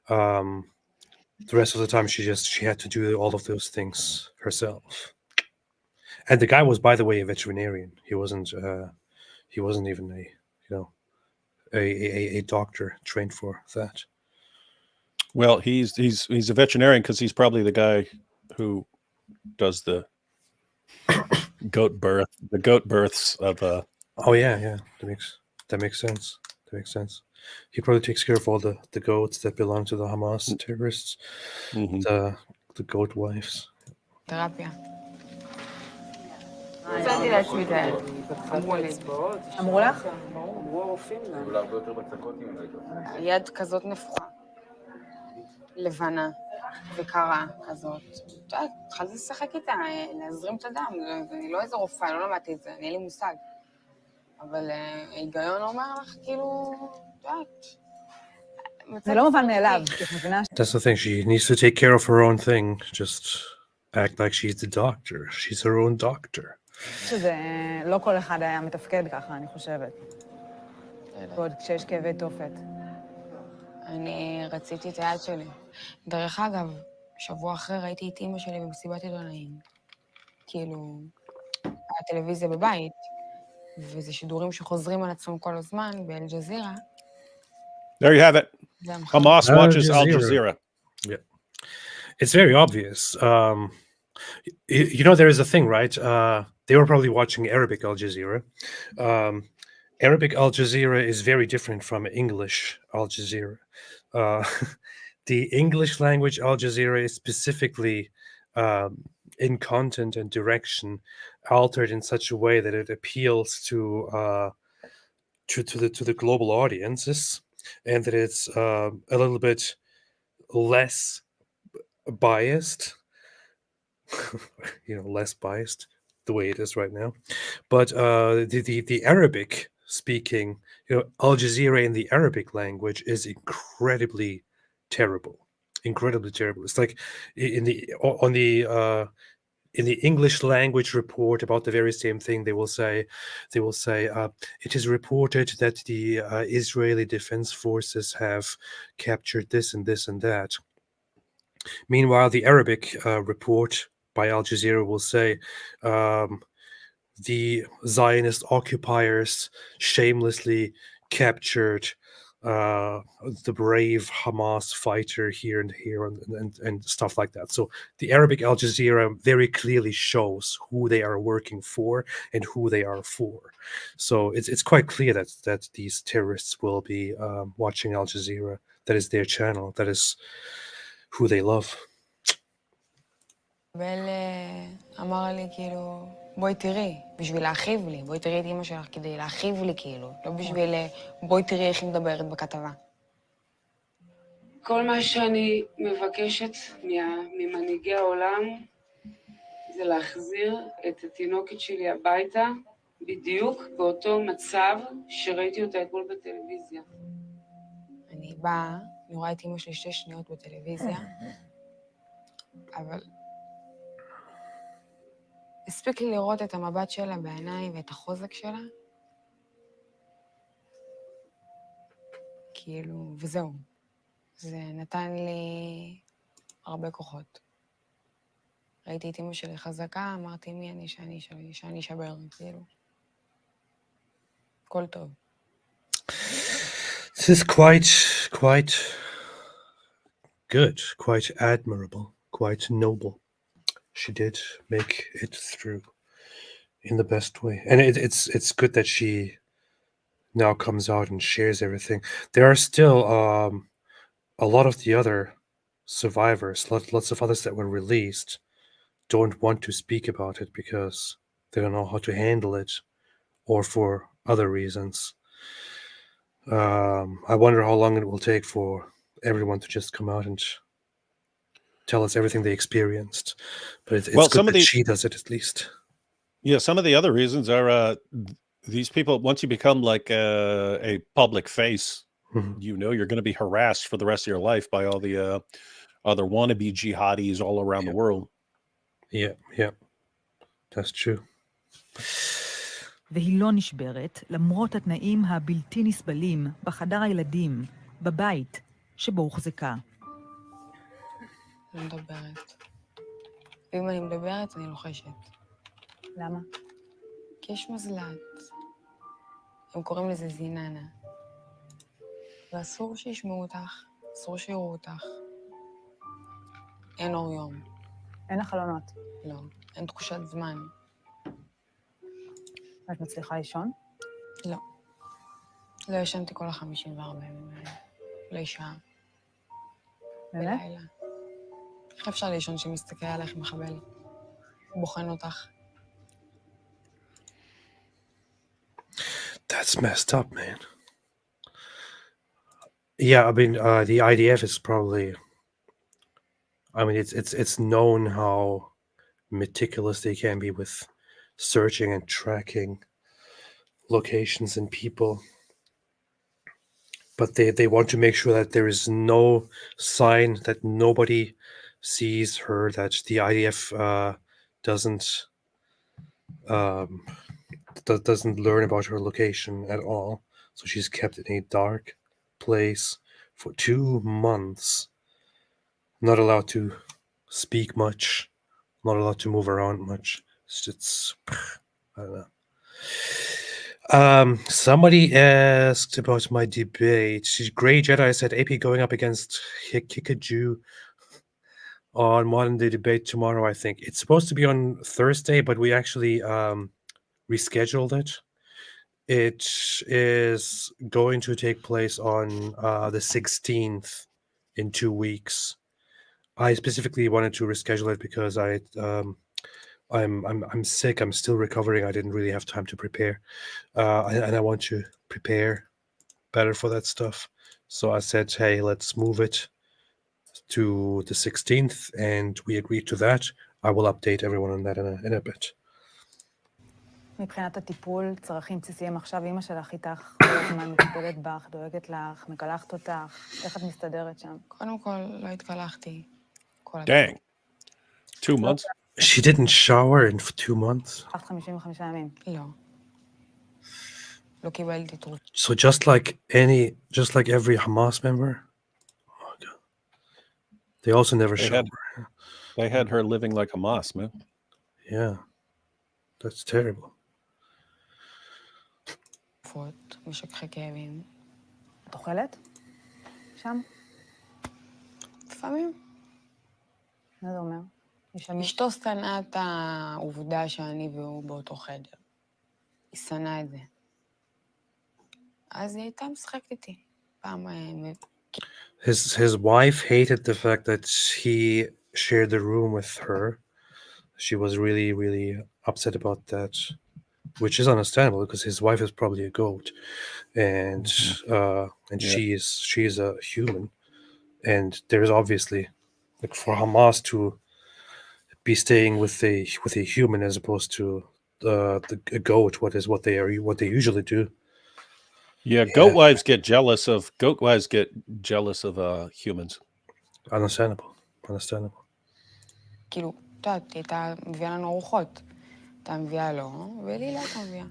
The rest of the time she had to do all of those things herself. And the guy was, by the way, a veterinarian. He wasn't even a doctor trained for that. Well, he's a veterinarian because he's probably the guy who does the goat births of Oh yeah, that makes sense. He probably takes care of all the goats that belong to the Hamas terrorists, the goat wives. תרפיה. מצאתי לעצמי את היד. אמרו לי. אמרו לך? היד כזאת נפוחה. לבנה וקרה כזאת. אתה יודע, התחלתי לשחק איתה, להזרים את הדם. אני לא איזה רופאה, לא למדתי את זה, אין לי מושג. אבל ההיגיון אומר לך, כאילו, אתה יודעת. זה לא מובן מאליו, כי את מבינה That's the thing. She needs to take care of her own thing. Just act like she's the doctor. She's her own doctor. שזה לא כל אחד היה מתפקד ככה, אני חושבת. ועוד כשיש כאבי תופת. אני רציתי את היד שלי. דרך אגב, שבוע אחרי ראיתי את אמא שלי במסיבת עיתונאים. כאילו, הטלוויזיה בבית, וזה שידורים שחוזרים על עצמם כל הזמן באל-ג'זירה. There you have it. Hamas watches Al Jazeera. Yeah. It's very obvious. There is a thing, right? They were probably watching Arabic Al Jazeera. Arabic Al Jazeera is very different from English Al Jazeera. The English language Al Jazeera is specifically in content and direction altered in such a way that it appeals to the global audiences, and that it's a little bit less biased. Less biased the way it is right now. But the Arabic speaking, Al Jazeera in the Arabic language is incredibly terrible. It's like in the English language report about the very same thing, they will say it is reported that the Israeli Defense Forces have captured this and this and that. Meanwhile, the Arabic report by Al Jazeera will say the Zionist occupiers shamelessly captured the brave Hamas fighter here and stuff like that. So the Arabic Al Jazeera very clearly shows who they are working for and who they are for. So it's quite clear that these terrorists will be watching Al Jazeera. That is their channel. That is who they love. בל אמר לי, כאילו, בואי תראי, בשביל להכאיב לי, בואי תראי את אמא שלך כדי להכאיב לי, כאילו, לא בשביל בואי תראי איך היא מדברת בכתבה. כל מה שאני מבקשת ממנהיגי העולם זה להחזיר את התינוקת שלי הביתה, בדיוק באותו מצב שראיתי אותה אתמול בטלוויזיה. אני באה, אני רואה את אמא שלי 6 שניות בטלוויזיה, אבל הספיק לי לראות את המבט שלה בעיניים ואת החוזק שלה, כאילו, וזהו. זה נתן לי הרבה כוחות. ראיתי את אמא שלי חזקה, אמרתי מי אני שאני אשבר, כאילו. הכל טוב. This is quite good, quite admirable, quite noble. She did make it through in the best way, and it's good that she now comes out and shares everything. There are still a lot of the other survivors, lots of others that were released, don't want to speak about it because they don't know how to handle it, or for other reasons. I wonder how long it will take for everyone to just come out and tell us everything they experienced. But it's Well, good some of that the she does it at least. yeah, some of the other reasons are these people. Once you become like a public face, Mhm. you know you're going to be harassed for the rest of your life by all the other wannabe jihadis all around the world. Yeah, that's true. והיא לא נשברת, למרות התנאים הבלתי נסבלים בחדר הילדים, בבית, שבו הוחזקה. לא מדברת. ואם אני מדברת, אני לוחשת. למה? כי יש מזל"ט. הם קוראים לזה זיננה. ואסור שישמעו אותך, אסור שיראו אותך. אין אור יום. אין לך חלונות. לא. אין תחושת זמן. את מצליחה לישון? לא. לא ישנתי כל 54 ימים האלה. לא שעה. באמת? בלילה. איך אפשר לישון שמסתכל עליך מחבל? בוחן אותך. That's messed up, man. Yeah, I mean, the IDF is probably. I mean, it's known how meticulous they can be with searching and tracking locations and people, but they want to make sure that there is no sign, that nobody sees her, that the IDF doesn't learn about her location at all. So she's kept in a dark place for 2 months, not allowed to speak much, not allowed to move around much. It's I don't know. Somebody asked about my debate. Grey Jedi said AP going up against Kikaju on Modern Day Debate tomorrow, I think. It's supposed to be on Thursday, but we actually rescheduled it. It is going to take place on the 16th in 2 weeks. I specifically wanted to reschedule it because I'm sick. I'm still recovering. I didn't really have time to prepare, and I want to prepare better for that stuff. So I said, hey, let's move it to the 16th, and we agreed to that. I will update everyone on that in a bit. מבחינת הטיפול, צרכים בסיסיים עכשיו, אמא שלך איתך, כל הזמן מטפלת בך, דואגת לך, מקלחת אותך, איך את מסתדרת שם? קודם כל, לא התקלחתי. כל Dang. 2 months? She didn't shower in 2 months. 55 ימים. לא. לא קיבלתי תרופה. So just like every Hamas member. Oh God. They also never shower. They had her living like Hamas, man. Yeah. That's terrible. תרופות, משככי כאבים. את אוכלת? שם? לפעמים. מה זה אומר? אשתו שנאה את העובדה שאני והוא באותו חדר. היא שנאה את זה. אז היא הייתה משחקת איתי. פעם... His wife hated the fact that he shared the room with her. She was really, really upset about that, which is understandable because his wife is probably a goat, and Yeah. she is a human, and there's obviously, like, for Hamas to be staying with a human as opposed to a goat, what they usually do. Yeah, goat wives get jealous of humans. Understandable. כאילו, את יודעת, היא הייתה מביאה לנו ארוחות. הייתה מביאה לו, ולי לא הייתה מביאה.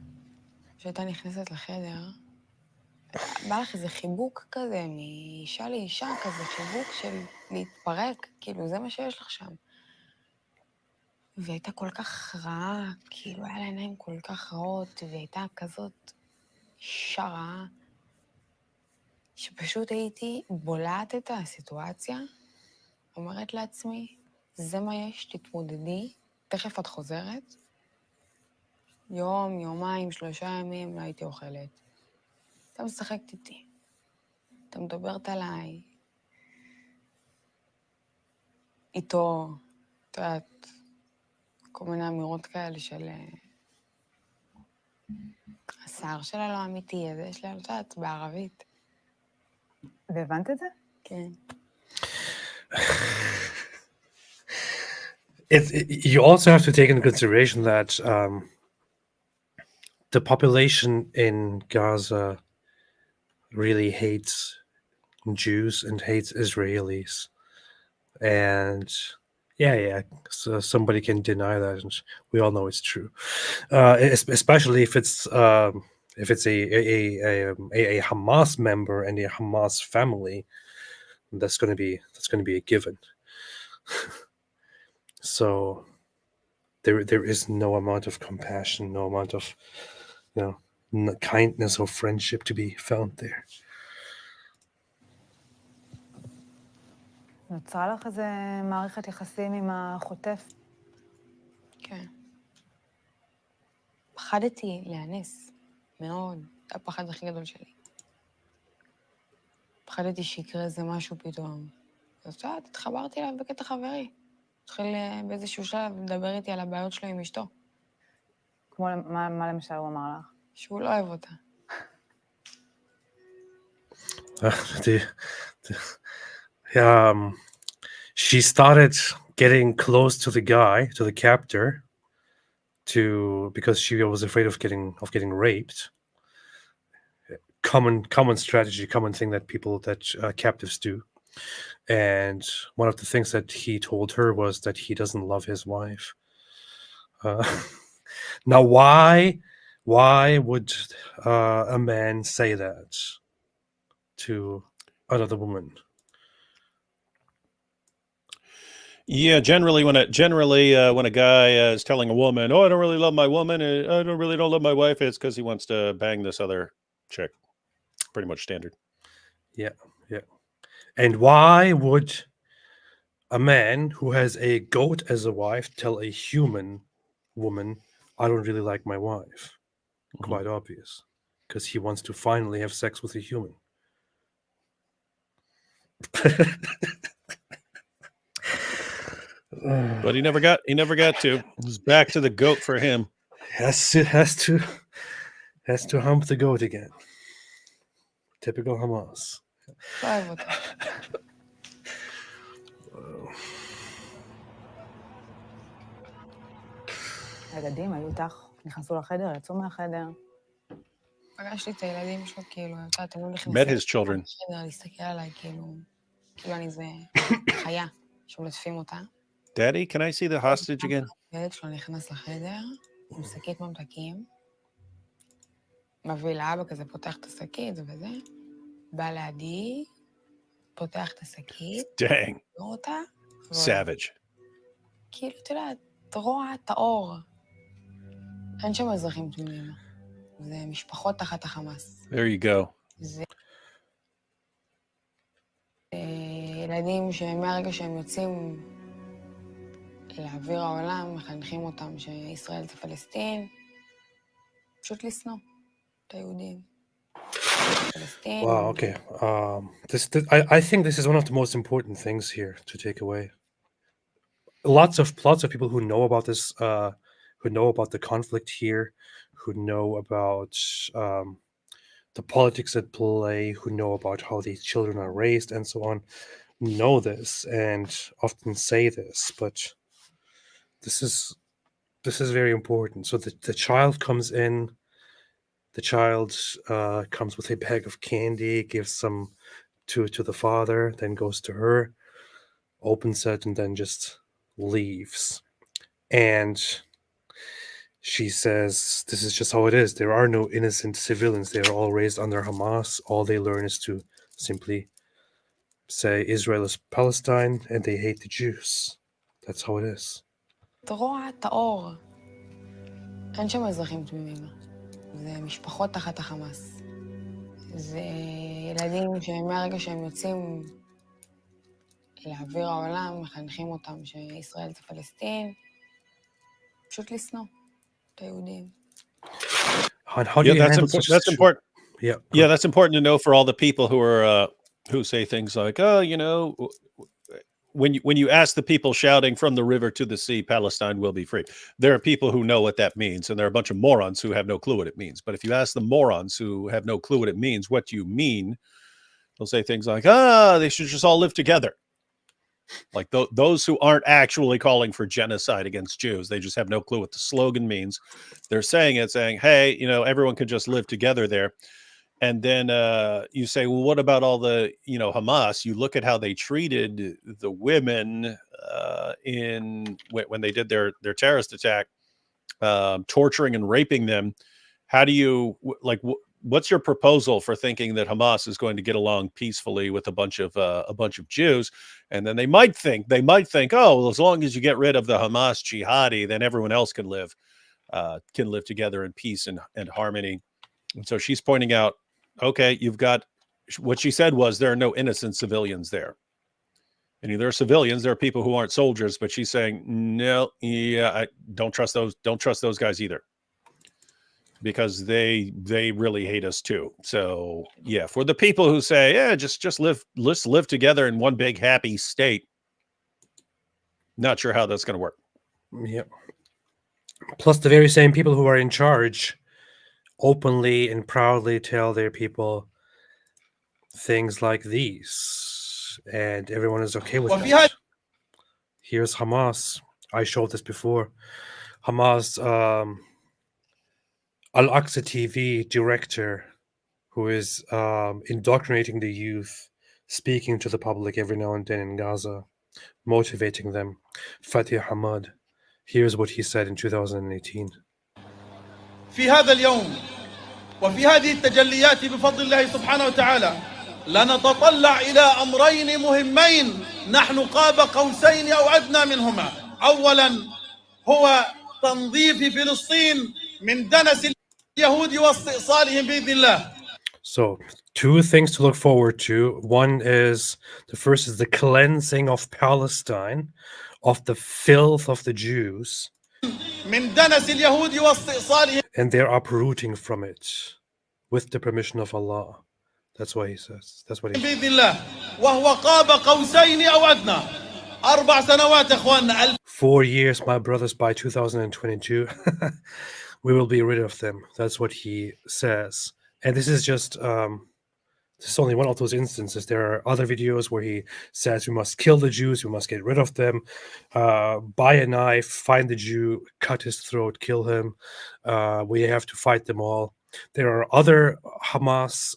כשהייתה נכנסת לחדר, בא לך איזה חיבוק כזה, מאישה לאישה כזה, חיבוק של להתפרק, כאילו, זה מה שיש לך שם. והיא הייתה כל כך רעה, כאילו, היה לה עיניים כל כך רעות, והיא הייתה כזאת שרה, שפשוט הייתי בולעת את הסיטואציה, אומרת לעצמי, זה מה יש, תתמודדי, תכף את חוזרת. יום, יומיים, 3 ימים לא הייתי אוכלת. אתה משחקת איתי, אתה מדברת עליי, איתו, את יודעת, כל מיני אמירות כאלה של השיער שלה לא אמיתי, אז יש לה, את יודעת, בערבית. והבנת את זה? כן. You also have to take into consideration that the population in Gaza really hates Jews and hates Israelis. And yeah, so somebody can deny that, and we all know it's true. Especially if it's a Hamas member and a Hamas family, that's going to be a given. So there is no amount of compassion, no amount of kindness or friendship to be found there. נוצרה לך איזה מערכת יחסים עם החוטף? כן. פחדתי להיאנס, מאוד. זה הפחד הכי גדול שלי. פחדתי שיקרה איזה משהו פתאום. אז את יודעת, התחברתי אליו בקטע חברי. התחיל באיזשהו שלב לדבר איתי על הבעיות שלו עם אשתו. כמו מה למשל הוא אמר לך? שהוא לא אוהב אותה. She started getting close to the guy, to the captor, because she was afraid of getting raped. Common strategy, common thing that captives do. And one of the things that he told her was that he doesn't love his wife. Now, why would a man say that to another woman? Yeah, generally when a guy is telling a woman, "Oh, I don't really love my woman, I don't love my wife," it's because he wants to bang this other chick. Pretty much standard. Yeah. And why would a man who has a goat as a wife tell a human woman, "I don't really like my wife"? Quite obvious, because he wants to finally have sex with a human. But he never got to. It was back to the goat for him. Has to hump the goat again. Typical Hamas. לא אוהב אותה. הילדים היו איתך, נכנסו לחדר, יצאו מהחדר. פגשתי את הילדים שלו, כאילו, אתם לא נכנסים. Met his children. לחדר, להסתכל עליי, כאילו אני איזה חיה, שמלטפים אותה. Daddy, can I see the hostage again? הילד שלו נכנס לחדר, עם שקית ממתקים, מביא לאבא כזה, פותח את השקית וזה, בא לידי, פותח את השקית, Dang. רואה אותה, Savage. כאילו, אתה יודע, רוע טהור. אין שם אזרחים תמימים. זה משפחות תחת החמאס. There you go. זה ילדים שמהרגע שהם יוצאים לאוויר העולם, מחנכים אותם שישראל זה פלסטין, פשוט לשנוא את היהודים. Wow, okay. I think this is one of the most important things here to take away. Lots of people who know about this, who know about the conflict here, who know about the politics at play, who know about how these children are raised and so on, know this and often say this, but this is very important. So the child comes in, the child comes with a bag of candy, gives some to the father, then goes to her, opens it, and then just leaves. And she says, this is just how it is. There are no innocent civilians. They are all raised under Hamas. All they learn is to simply say Israel is Palestine and they hate the Jews. That's how it is. רוע טהור. אין שם אזרחים תמימים. זה משפחות תחת החמאס. זה ילדים שמהרגע שהם יוצאים לאוויר העולם, מחנכים אותם שישראל זה פלסטין, פשוט לשנוא את היהודים. And how do Yeah, you handle such a that's situation? important. Yeah. Yeah, that's important to know for all the people who are who say things like, "Oh, you know, when you ask the people shouting from the river to the sea, Palestine will be free." There are people who know what that means, and there are a bunch of morons who have no clue what it means. But if you ask the morons who have no clue what it means, what do you mean? They'll say things like, they should just all live together. Like those who aren't actually calling for genocide against Jews, they just have no clue what the slogan means. They're saying, hey, you know, everyone could just live together there. And then you say, well, what about all the, you know, Hamas? You look at how they treated the women when they did their terrorist attack, torturing and raping them. How do you what's your proposal for thinking that Hamas is going to get along peacefully with a bunch of Jews? And then they might think, oh, well, as long as you get rid of the Hamas jihadi, then everyone else can live together in peace and harmony. And so she's pointing out, okay, you've got what she said was there are no innocent civilians there. And there are civilians, there are people who aren't soldiers, but she's saying, no, I don't trust those guys either. Because they really hate us too. So yeah, for the people who say, yeah, let's live together in one big happy state. Not sure how that's going to work. Yeah. Plus, the very same people who are in charge openly and proudly tell their people things like these, and everyone is okay with that. Here's Hamas. I showed this before. Hamas, Al-Aqsa TV director, who is indoctrinating the youth, speaking to the public every now and then in Gaza, motivating them. Fatih Hamad. Here's what he said in 2018. في هذا اليوم وفي هذه التجليات بفضل الله سبحانه وتعالى لنتطلع إلى أمرين مهمين نحن قاب قوسين أو أدنى منهما. أولا هو تنظيف فلسطين من دنس اليهود واستئصالهم بإذن الله. So, two things to look forward to. One is, the first is the cleansing of Palestine, of the filth of the Jews, من دنس اليهود واستئصالهم and their uprooting from it, with the permission of Allah. That's what he says. That's what he says. بإذن الله وهو قاب قوسين أو أدنى. 4 سنوات إخواننا. 4 years, my brothers, by 2022, we will be rid of them. That's what he says. And this is just, this is only one of those instances. There are other videos where he says we must kill the Jews, we must get rid of them, buy a knife, find the Jew, cut his throat, kill him. We have to fight them all. There are other Hamas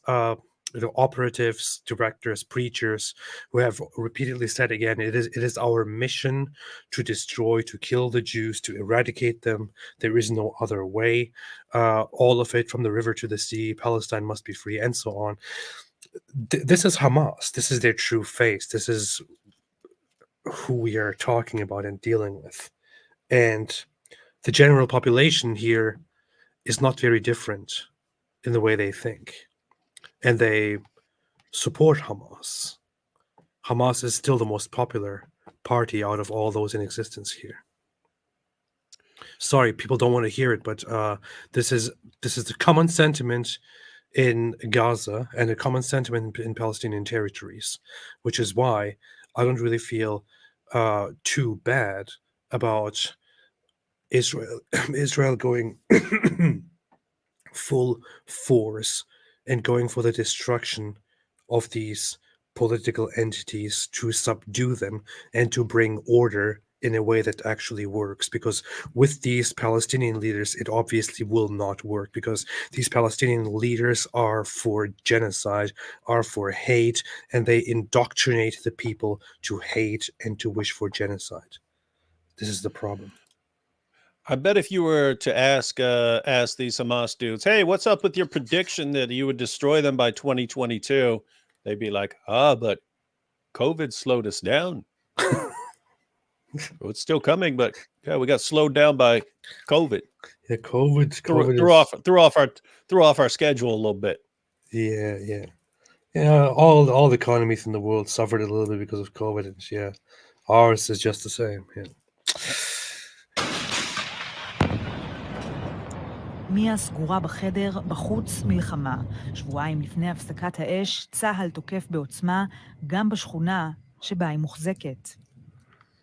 operatives, directors, preachers who have repeatedly said again, it is our mission to destroy, to kill the Jews, to eradicate them. There is no other way. All of it, from the river to the sea, Palestine must be free, and so on. This is Hamas. This is their true face. This is who we are talking about and dealing with. And the general population here is not very different in the way they think. And they support Hamas. Hamas is still the most popular party out of all those in existence here. Sorry, people don't want to hear it, but this is the common sentiment in Gaza and a common sentiment in Palestinian territories, which is why I don't really feel too bad about Israel going full force and going for the destruction of these political entities to subdue them and to bring order in a way that actually works. Because with these Palestinian leaders, it obviously will not work, because these Palestinian leaders are for genocide, are for hate, and they indoctrinate the people to hate and to wish for genocide. This is the problem. I bet if you were to ask these Hamas dudes, hey, what's up with your prediction that you would destroy them by 2022? They'd be like, but COVID slowed us down. Well, it's still coming, but yeah, we got slowed down by COVID. Yeah, COVID Threw off our schedule a little bit. Yeah. All the economies in the world suffered a little bit because of COVID, and yeah, ours is just the same. Yeah. מיה סגורה בחדר, בחוץ מלחמה. שבועיים לפני הפסקת האש, צהל תוקף בעוצמה, גם בשכונה שבה היא מוחזקת.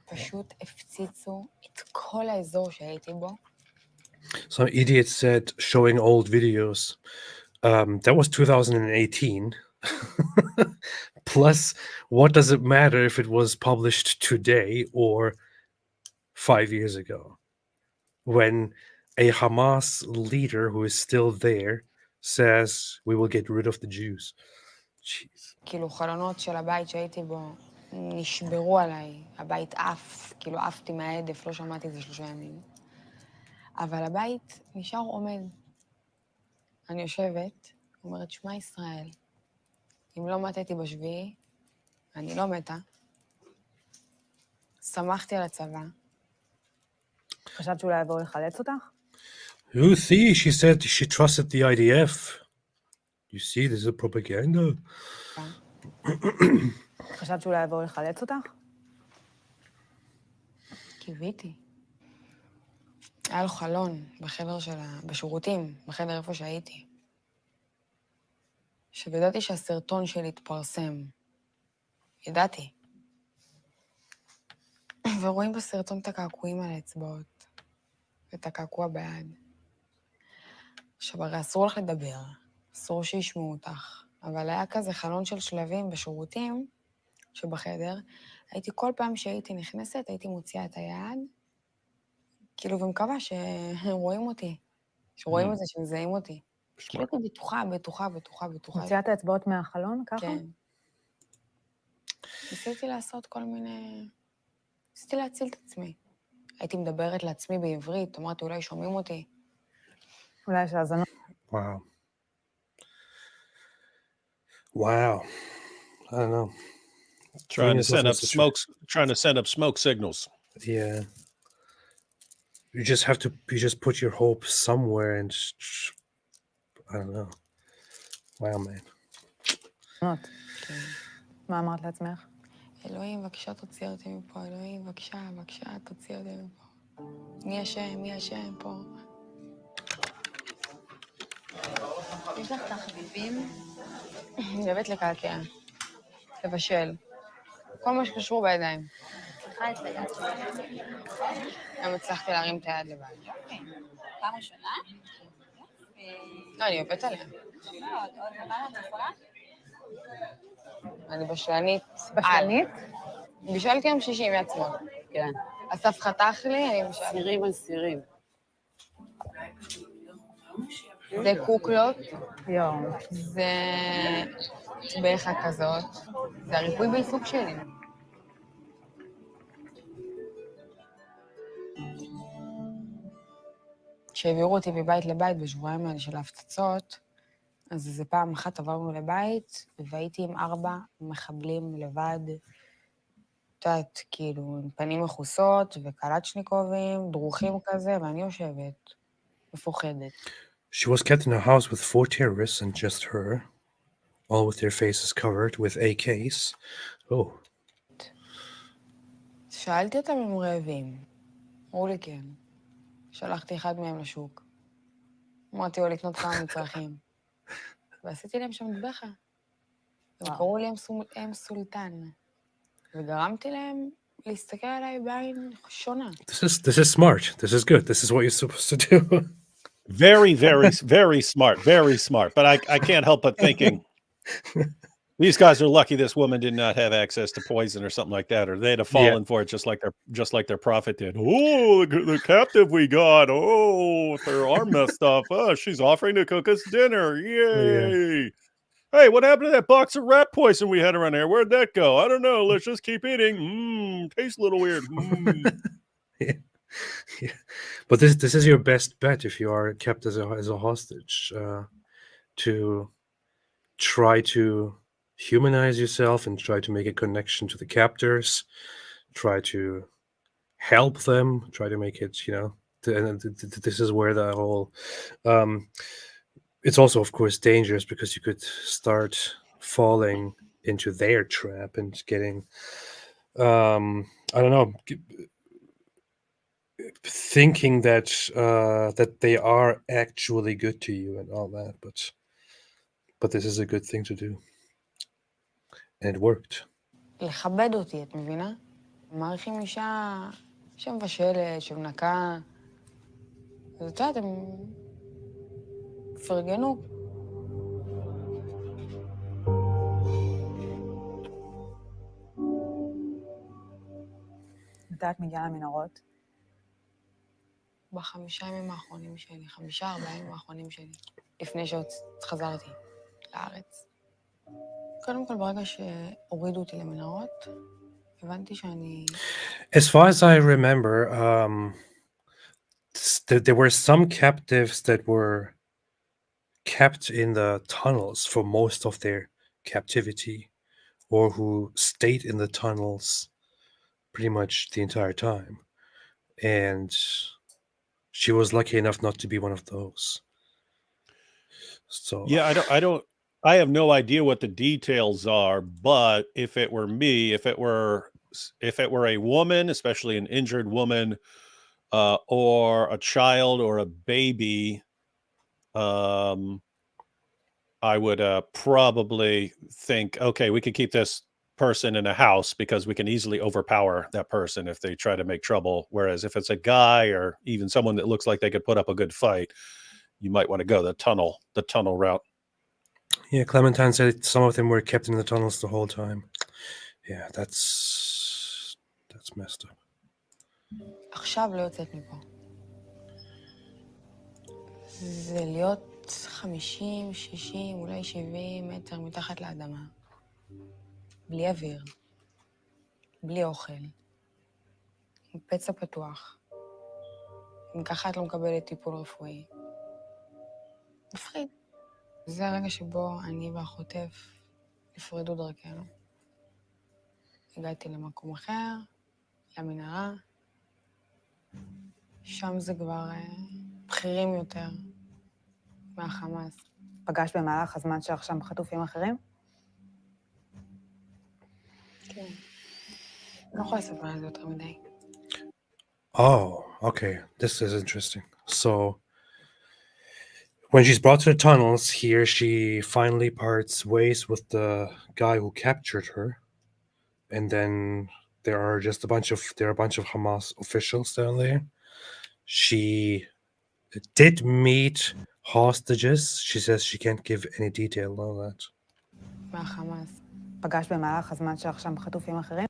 פשוט הפציצו את כל האזור שהייתי בו. Some idiot said showing old videos. That was 2018. Plus, what does it matter if it was published today or 5 years ago? When a Hamas leader who is still there says we will get rid of the Jews. Jeez. כאילו חלונות של הבית שהייתי בו נשברו עליי, הבית עף, כאילו עפתי מההדף, לא שמעתי את זה 3 ימים. אבל הבית נשאר עומד. אני יושבת, אומרת, שמע ישראל, אם לא מתתי בשביעי, אני לא מתה. שמחתי על הצבא. חשבת שאולי יבואו לחלץ אותך? You see, she said she trusted the IDF. You see, this is propaganda. חשבת שאולי יבואו לחלץ אותך? קיוויתי. היה לו חלון בחדר בשירותים, בחדר איפה שהייתי. וידעתי שהסרטון שלי התפרסם. ידעתי. ורואים בסרטון את הקעקועים על האצבעות, ואת הקעקוע ביד. עכשיו, הרי אסור לך לדבר, אסור שישמעו אותך, אבל היה כזה חלון של שלבים בשירותים שבחדר, הייתי כל פעם שהייתי נכנסת, הייתי מוציאה את היד, כאילו, ומקווה שרואים אותי, שרואים את זה, שמזהים אותי. כאילו, הייתי בטוחה. מוציאה את האצבעות מהחלון, ככה? כן. ניסיתי לעשות כל מיני... ניסיתי להציל את עצמי. הייתי מדברת לעצמי בעברית, אמרתי, אולי שומעים אותי. אולי יש האזנות. Wow. I don't know. Trying to send up smoke signals. Yeah. You just put your hope somewhere and I don't know. Wow, man. מה אמרת לעצמך? אלוהים, בבקשה תוציא אותי מפה, אלוהים, בבקשה, תוציא אותי מפה. מי השם פה? יש לך תחביבים? אני אוהבת לקעקע, לבשל, כל מה שקשור בידיים. צריכה את היד שלך. גם הצלחתי להרים את היד לבד. פעם ראשונה? לא, אני עובדת עליה. עוד לבד את יכולה? אני בשלנית. בשלנית? בישלתי יום שישי מעצמו. כן. אסף חתך לי, אני בישלתי. סירים על סירים. זה קוקלות, יואו. זה טבחה כזאת, זה הריפוי בעיסוק שלי. כשהעבירו אותי מבית לבית בשבועיים האלה של ההפצצות, אז איזה פעם אחת עברנו לבית, והייתי עם 4 מחבלים לבד, את יודעת, כאילו, עם פנים מכוסות וקלצ'ניקובים, דרוכים כזה, ואני יושבת, מפוחדת. She was kept in a house with 4 terrorists and just her, all with their faces covered with AKs. Oh. שאלתי אותם אם הם רעבים. אמרו לי כן. שלחתי אחד מהם לשוק. אמרתי לו לקנות כמה מצרכים. ועשיתי להם שם טבחה. הם קראו לי אם סולטן. וגרמתי להם להסתכל עליי בעין שונה. This is smart. This is good. This is what you're supposed to do. Very, very, very smart. Very smart. But I can't help but thinking, these guys are lucky this woman did not have access to poison or something like that, or they'd have fallen for it just like their prophet did. Oh, the captive we got. Oh, her arm messed up. Oh, she's offering to cook us dinner. Yay. Yeah. Hey, what happened to that box of rat poison we had around here? Where'd that go? I don't know. Let's just keep eating. Tastes a little weird. Yeah. But this is your best bet if you are kept as a hostage, to try to humanize yourself and try to make a connection to the captors, try to help them, try to make it, and this is where the whole it's also of course dangerous because you could start falling into their trap and getting I don't know, thinking that that they are actually good to you and all that, but this is a good thing to do, and it worked. לכבד אותי, את מבינה? מעריכים אישה שמבשלת, שמנקה. אז את יודעת, הם פרגנו. מתי את מגיעה למנהרות? ב5 ימים האחרונים שלי, 5-4 ימים האחרונים שלי, לפני שחזרתי לארץ. קודם כל, ברגע שהורידו אותי למנהרות, הבנתי שאני... As far as I remember, there were some captives that were kept in the tunnels for most of their captivity, or who stayed in the tunnels pretty much the entire time. And she was lucky enough not to be one of those. So Yeah, I have no idea what the details are, but if it were me, if it were a woman, especially an injured woman, or a child or a baby, I would probably think, okay, we could keep this person in a house because we can easily overpower that person if they try to make trouble. Whereas if it's a guy or even someone that looks like they could put up a good fight, you might want to go the tunnel route. yeah, Clementine said some of them were kept in the tunnels the whole time. Yeah, that's messed up. עכשיו לא יוצאת מפה. זה להיות 50, 60, אולי 70 מטר מתחת לאדמה. בלי אוויר. בלי אוכל. עם פצע פתוח. אם ככה את לא מקבלת טיפול רפואי. מפחיד. זה הרגע שבו אני והחוטף נפרדו דרכנו. הגעתי למקום אחר, למנהרה. שם זה כבר בכירים יותר מהחמאס. פגשת במהלך הזמן שלך שם חטופים אחרים? כן. לא יכולה לספר על זה יותר מדי. Oh, okay. This is interesting. So when she's brought to the tunnels here, she finally parts ways with the guy who captured her. And then there are a bunch of Hamas officials down there. She did meet hostages. She says she can't give any detail on that. מהחמאס. פגשת במהלך הזמן שלך שם חטופים אחרים?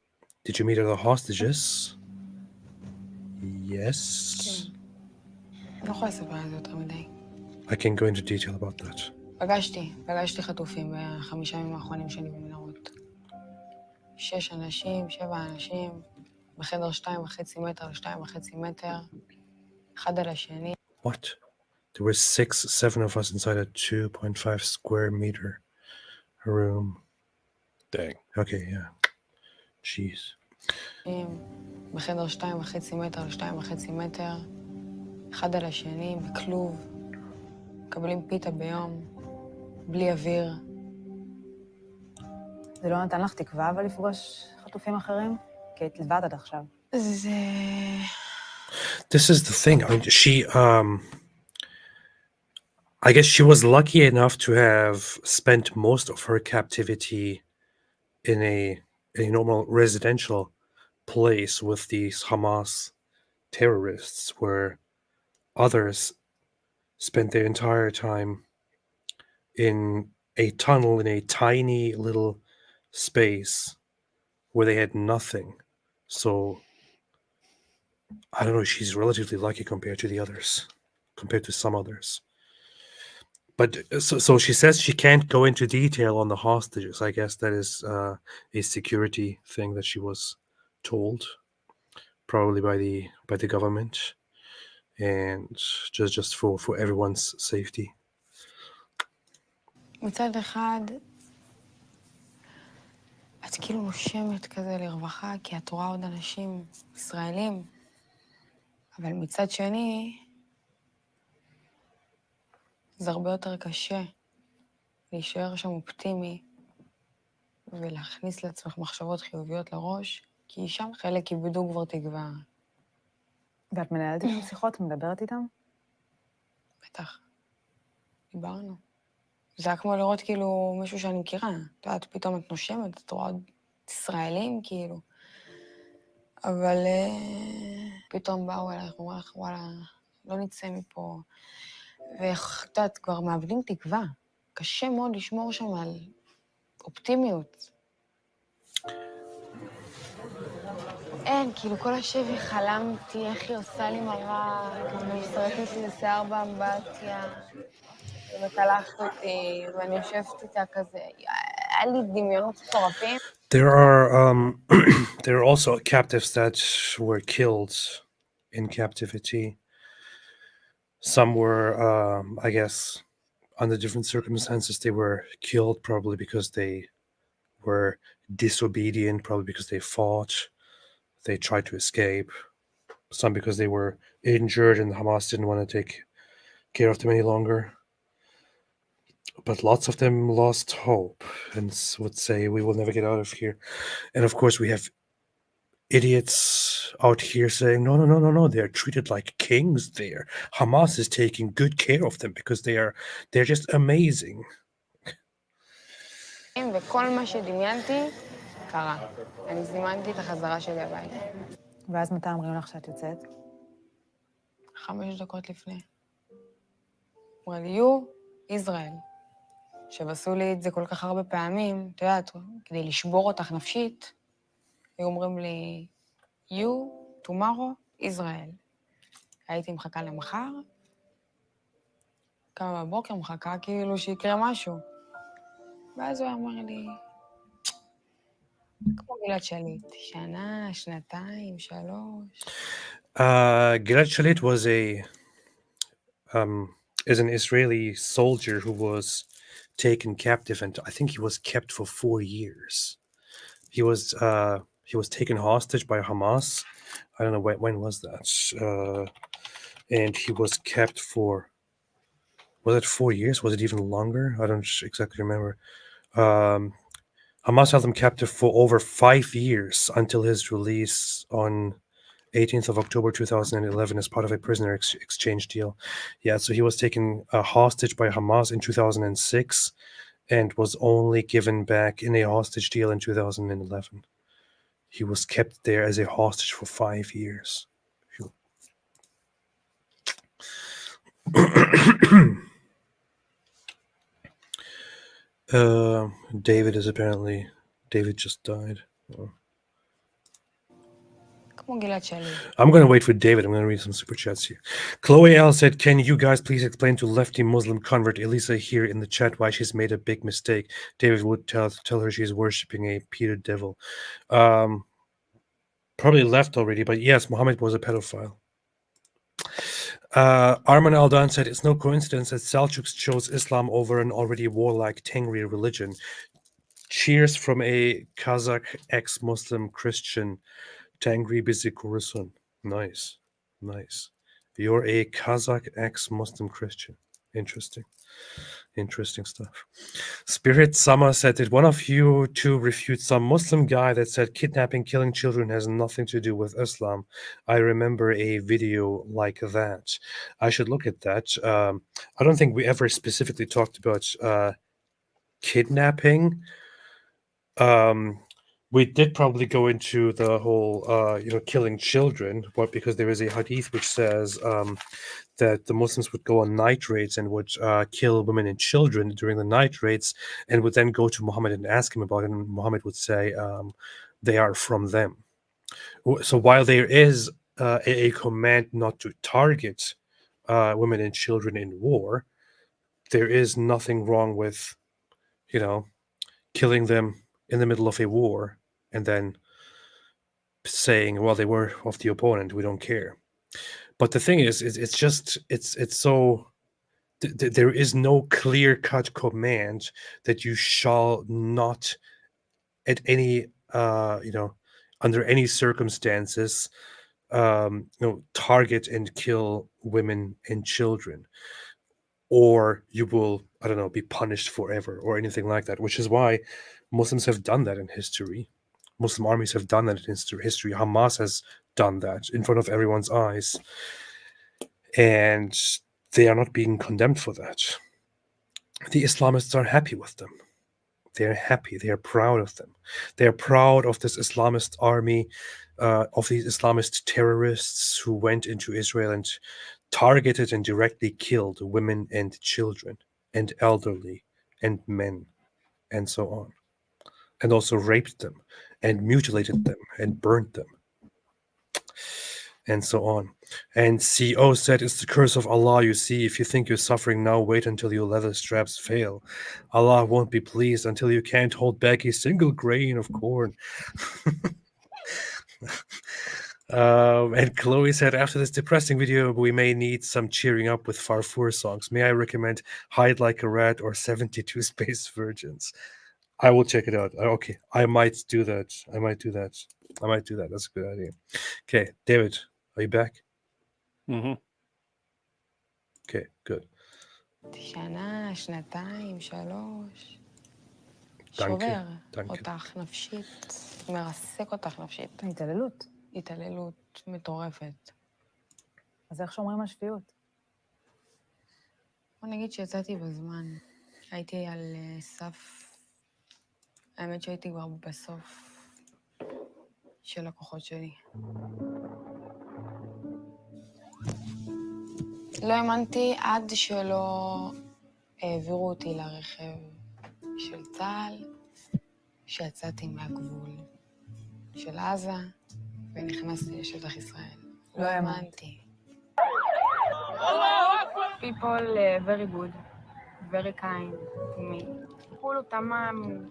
Did you meet other hostages? Yes. כן. לא יכולה לספר על זה יותר מדי. I can go into detail about that. פגשתי חטופים ב5 ימים האחרונים שלי במנהרות. 6 אנשים, 7 אנשים, בחדר 2.5 מטר ל2.5 מטר, אחד על השני. What? There were 6-7 of us inside a 2.5 square meter room. Dang. Okay, yeah. Jeez. בחדר 2.5 מטר ל2.5 מטר, אחד על השני, בכלוב, מקבלים פיתה ביום, בלי אוויר. זה לא נתן לך תקווה אבל לפגוש חטופים אחרים? כי היית לבד עד עכשיו. זה... This is the thing. I mean, I guess she was lucky enough to have spent most of her captivity in a normal residential place with these Hamas terrorists, where others spent their entire time in a tunnel in a tiny little space where they had nothing. So I don't know, she's relatively lucky compared to the others, compared to some others. But so she says she can't go into detail on the hostages. I guess that is a security thing that she was told, probably by the government, and just for everyone's safety. מצד אחד, את כאילו נושמת כזה לרווחה, כי את רואה עוד אנשים ישראלים אבל מצד שני, זה הרבה יותר קשה להישאר שם אופטימי ולהכניס לעצמך מחשבות חיוביות לראש, כי שם חלק איבדו כבר תקווה. ואת מנהלת איתם שיחות, מדברת איתם? בטח. דיברנו. זה היה כמו לראות כאילו מישהו שאני מכירה. את יודעת, פתאום את נושמת, את רואה עוד ישראלים כאילו. אבל פתאום באו אלייך, אמרו לך, וואלה, לא נצא מפה. ואת יודעת, כבר מאבדים תקווה. קשה מאוד לשמור שם על אופטימיות. אין, כאילו כל השבי חלמתי איך היא עושה לי מראה, ומסתרקת לי לשיער באמבטיה, ומקלחת אותי, ואני יושבת איתה כזה, היה לי דמיונות מטורפים. There are there are also captives that were killed in captivity. Some were, I guess, under different circumstances, they were killed probably because they were disobedient, probably because they fought, they tried to escape. Some because they were injured and Hamas didn't want to take care of them any longer. But lots of them lost hope and would say, we will never get out of here. And of course, we have idiots out here saying, no, they're treated like kings there. Hamas is taking good care of them because they're just amazing. וכל מה שדמיינתי קרה. אני זימנתי את החזרה שלי הביתה. ואז מתי אומרים לך שאת יוצאת? 5 דקות לפני. אמרה לי, you, ישראל. עכשיו עשו לי את זה כל כך הרבה פעמים, את יודעת, כדי לשבור אותך נפשית, היו אומרים לי, you, tomorrow, ישראל. הייתי מחכה למחר, קמה בבוקר, מחכה כאילו שיקרה משהו. ואז הוא אמר לי, כמו גלעד שליט, שנה, שנתיים, 3. Gilad Shalit is an Israeli soldier who was taken captive, and I think he was kept for 4 years. He was taken hostage by Hamas. I don't know when was that, and he was kept for, was it 4 years? Was it even longer? I don't exactly remember. Hamas held him captive for over 5 years until his release on 18th of October 2011 as part of a prisoner exchange deal. Yeah, so he was taken hostage by Hamas in 2006 and was only given back in a hostage deal in 2011. He was kept there as a hostage for 5 years. David just died. Oh. I'm going to wait for David. I'm going to read some super chats here. Chloe L said, can you guys please explain to lefty Muslim convert Elisa here in the chat why she's made a big mistake? David would tell her she's worshipping a Peter devil. Probably left already, but yes, Muhammad was a pedophile. Arman Aldan said, it's no coincidence that Seljuks chose Islam over an already warlike Tengri religion. Cheers from a Kazakh ex-Muslim Christian. Tengri bizi korusun. Nice. You're a Kazakh ex-Muslim Christian. Interesting stuff. Spirit Summer said, did one of you two refute some Muslim guy that said kidnapping, killing children has nothing to do with Islam? I remember a video like that. I should look at that. I don't think we ever specifically talked about kidnapping. We did probably go into the whole, killing children, but because there is a hadith which says that the Muslims would go on night raids and would kill women and children during the night raids, and would then go to Muhammad and ask him about it, and Muhammad would say they are from them. So while there is a command not to target women and children in war, there is nothing wrong with, killing them in the middle of a war and then saying, well, they were of the opponent, we don't care. But the thing is, it's so there is no clear-cut command that you shall not at any under any circumstances target and kill women and children, or you will, I don't know, be punished forever or anything like that, which is why Muslims have done that in history. Muslim armies have done that in history. Hamas has done that in front of everyone's eyes, and they are not being condemned for that. The Islamists are happy with them. They're happy. They are proud of them. They are proud of this Islamist army, of these Islamist terrorists who went into Israel and targeted and directly killed women and children and elderly and men and so on, and also raped them and mutilated them and burnt them and so on. And CO said, it's the curse of Allah. You see, if you think you're suffering now, wait until your leather straps fail. Allah won't be pleased until you can't hold back a single grain of corn. And Chloe said, after this depressing video, we may need some cheering up with Farfour songs. May I recommend Hide Like a Rat or 72 Space Virgins? I will check it out. Okay, I might do that. I might do that. That's a good idea. Okay, David, are you back? Mm-hmm. Okay, good. שנה, שנתיים, 3. Danke, שובר danke. אותך נפשית, מרסק אותך נפשית. התעללות. התעללות מטורפת. אז איך שומרים על שפיות? בוא נגיד שיצאתי בזמן. הייתי על סף... האמת שהייתי כבר בסוף של הכוחות שלי. לא האמנתי עד שלא העבירו אותי לרכב של צה"ל, שיצאתי מהגבול של עזה ונכנסתי לשטח ישראל. לא האמנתי. People very good, very kind to me. כולו תמם.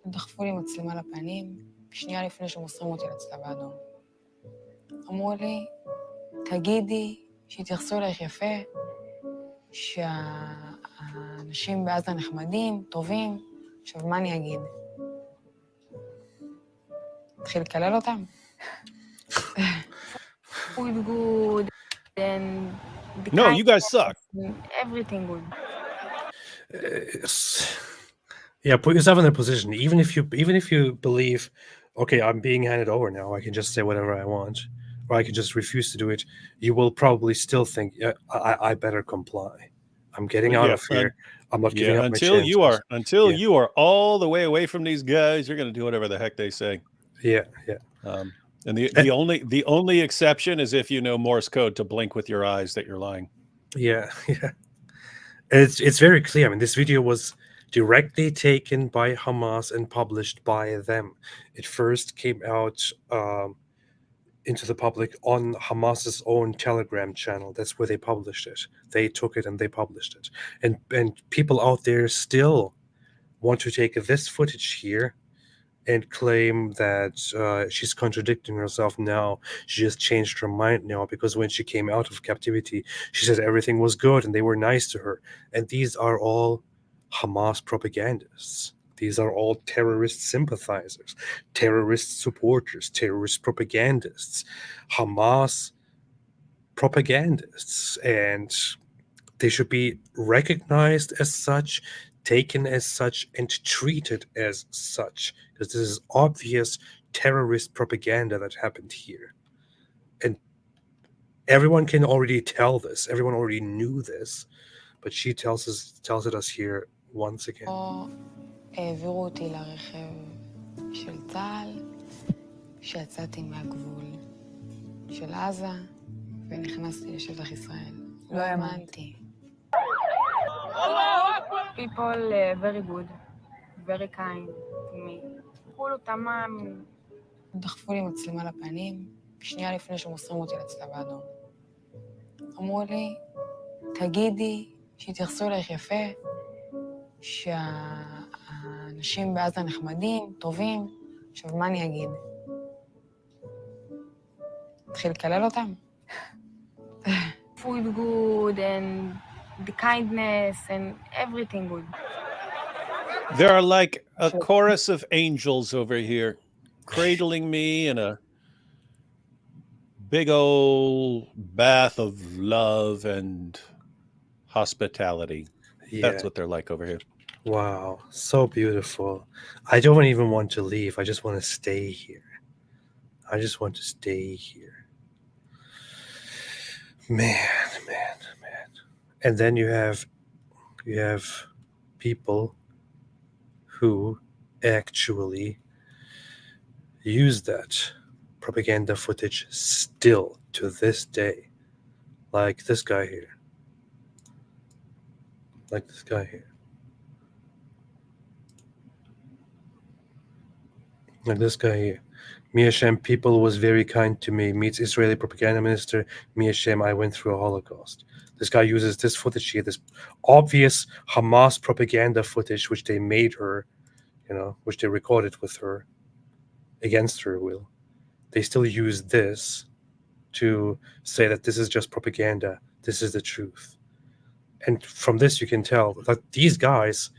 דחפו לי מצלמה לפנים, שנייה לפני שמוסרים אותי לצלב האדום. אמרו לי, תגידי, שהתייחסו אלייך יפה, שהאנשים בעזה נחמדים, טובים. עכשיו, מה אני אגיד? התחיל לקלל אותם? Food good, and the No, you guys suck. everything good. Yeah, put yourself in a position. Even if you believe, okay, I'm being handed over now, I can just say whatever I want, or I can just refuse to do it. You will probably still think, yeah, I better comply. I'm getting out of here. I'm not giving up my chances. Until you are all the way away from these guys, you're going to do whatever the heck they say. Yeah. And the only exception is if you know Morse code to blink with your eyes that you're lying. Yeah. It's very clear. I mean, this video was directly taken by Hamas and published by them. It first came out into the public on Hamas's own Telegram channel. That's where they published it. They took it and they published it. And people out there still want to take this footage here and claim that she's contradicting herself now. She just changed her mind now because when she came out of captivity, she said everything was good and they were nice to her. And these are all Hamas propagandists. These are all terrorist sympathizers, terrorist supporters, terrorist propagandists, Hamas propagandists. And they should be recognized as such, taken as such, and treated as such, because this is obvious terrorist propaganda that happened here. And everyone can already tell this. Everyone already knew this, but she tells it us here once again. העבירו אותי לרכב של צה"ל, שיצאתי מהגבול של עזה ונכנסתי לשטח ישראל. לא האמנתי. People very good, very kind to me. כולו תמם. דחפו לי מצלמה לפנים, שנייה לפני שמוסרים אותי לצלב האדום. אמרו לי, תגידי, שהתייחסו אלייך יפה, שהאנשים בעזה נחמדים, טובים. עכשיו, מה אני אגיד? התחיל לקלל אותם? Food good and the kindness and everything good. There are like a chorus of angels over here, cradling me in a big old bath of love and hospitality. Yeah. That's what they're like over here. Wow. So beautiful. I don't even want to leave. I just want to stay here. I just want to stay here. Man. And then you have people who actually use that propaganda footage still to this day. Like this guy here. Like this guy here. Like this guy here. Mia Shem, people was very kind to me. Meets Israeli propaganda minister. Mia Shem, I went through a Holocaust. This guy uses this footage here, this obvious Hamas propaganda footage, which they made her, which they recorded with her against her will. They still use this to say that this is just propaganda. This is the truth. And from this, you can tell that these guys,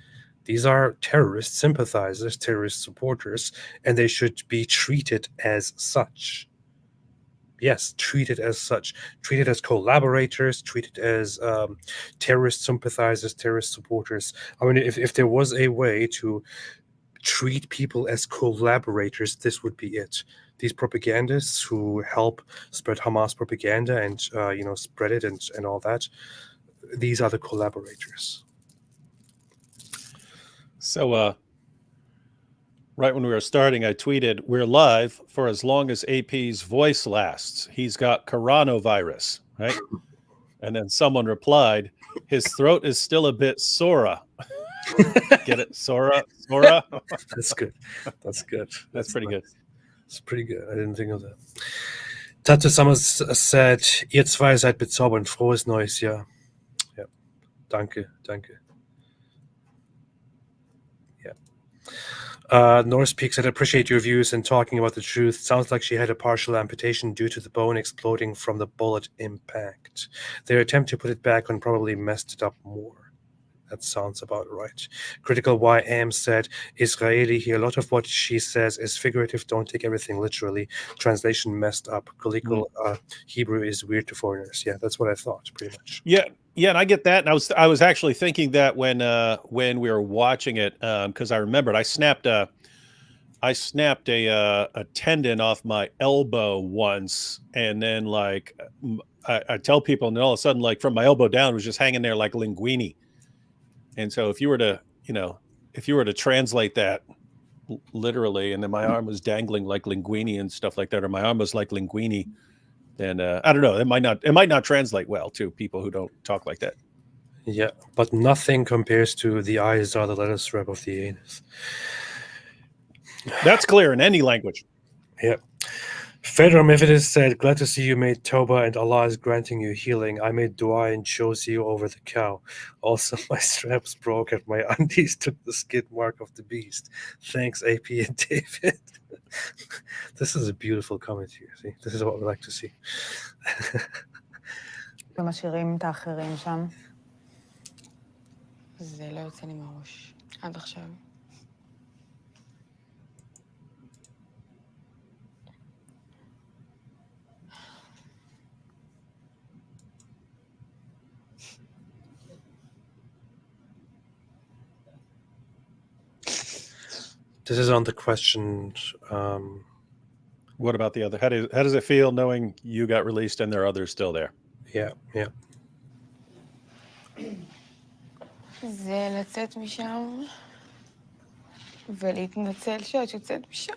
these are terrorist sympathizers, terrorist supporters, and they should be treated as such. Yes, treated as such. Treated as collaborators, treated as terrorist sympathizers, terrorist supporters. I mean, if there was a way to treat people as collaborators, this would be it. These propagandists who help spread Hamas propaganda and spread it and all that, these are the collaborators. So right when we were starting, I tweeted, "We're live for as long as AP's voice lasts. He's got coronavirus," right? And then someone replied, "His throat is still a bit sore." Get it? Sora? That's good. That's pretty good. It's pretty good. I didn't think of that. Tante Summers said, ihr zwei seid bezaubernd. Frohes neues Jahr. Ja. Danke. Yeah. Norse Peak said, appreciate your views and talking about the truth. Sounds like she had a partial amputation due to the bone exploding from the bullet impact. Their attempt to put it back on probably messed it up more. That sounds about right. Critical YM said, Israeli here. A lot of what she says is figurative. Don't take everything literally. Translation messed up. Colloquial Hebrew is weird to foreigners. Yeah, that's what I thought, pretty much. Yeah, and I get that. And I was actually thinking that when we were watching it, because I remembered I snapped a tendon off my elbow once, and then like I tell people, and then all of a sudden, like from my elbow down, it was just hanging there like linguine. And so if you were to translate that literally, and then my arm was dangling like linguine and stuff like that, or my arm was like linguine, then I don't know. It might not translate well to people who don't talk like that. Yeah, but nothing compares to the eyes are the letter strap of the anus. That's clear in any language. Yeah. Fedor Mephitis said, glad to see you made Toba and Allah is granting you healing. I made dua and chose you over the cow. Also, my straps broke and my undies took the skid mark of the beast. Thanks, AP and David. This is a beautiful comment here. See, this is what we like to see. ומשאירים את האחרים שם. זה לא יוצא לי מהראש. עד עכשיו. This is on the question. What about the other? How does it feel knowing you got released and there are others still there? Yeah. זה לצאת משם ולהתנצל שאת יוצאת משם.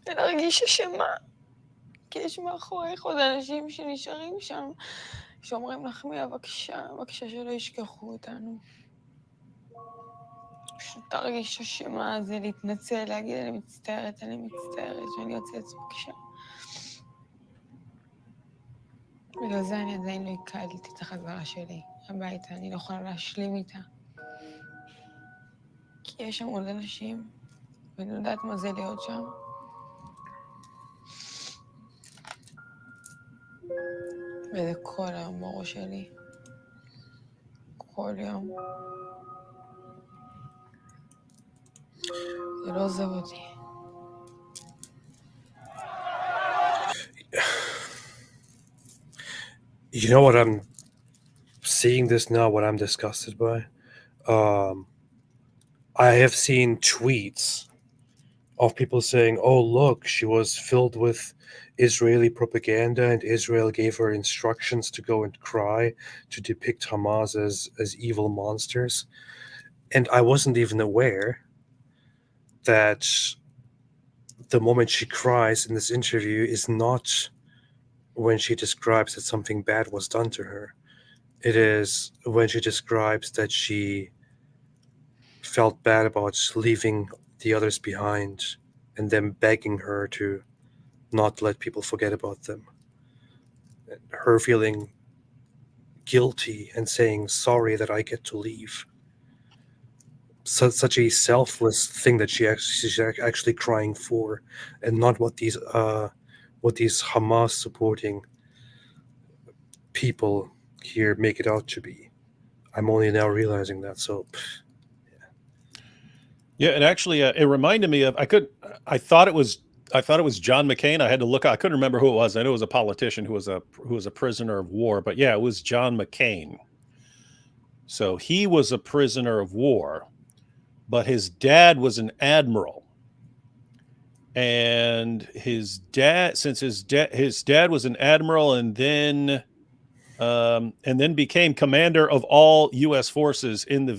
ולהרגיש אשמה. כי יש מאחורייך עוד אנשים שנשארים שם, שאומרים לך מיה, בבקשה שלא ישכחו אותנו. פשוט תרגיש אשמה, זה להתנצל, להגיד אני מצטערת שאני יוצאת, בבקשה. בגלל זה אני עדיין לא הקלתי את החזרה שלי הביתה, אני לא יכולה להשלים איתה. כי יש שם עוד אנשים, ואני יודעת מה זה להיות שם. וזה כל היום בראש שלי. כל יום. זה לא עוזב אותי. You know what I'm seeing this now, what I'm disgusted by? I have seen tweets of people saying, oh, look, she was filled with Israeli propaganda and Israel gave her instructions to go and cry, to depict Hamas as evil monsters. And I wasn't even aware that the moment she cries in this interview is not when she describes that something bad was done to her. It is when she describes that she felt bad about leaving the others behind and them begging her to not let people forget about them. Her feeling guilty and saying sorry that I get to leave. Such a selfless thing that she's actually crying for, and not what these Hamas supporting people here make it out to be. I'm only now realizing that. So Yeah, and actually, it reminded me of I thought it was John McCain. I had to look. I couldn't remember who it was. I know it was a politician who was a prisoner of war. But yeah, it was John McCain. So he was a prisoner of war, but his dad was an admiral, and his dad was an admiral, and then became commander of all U.S. forces in the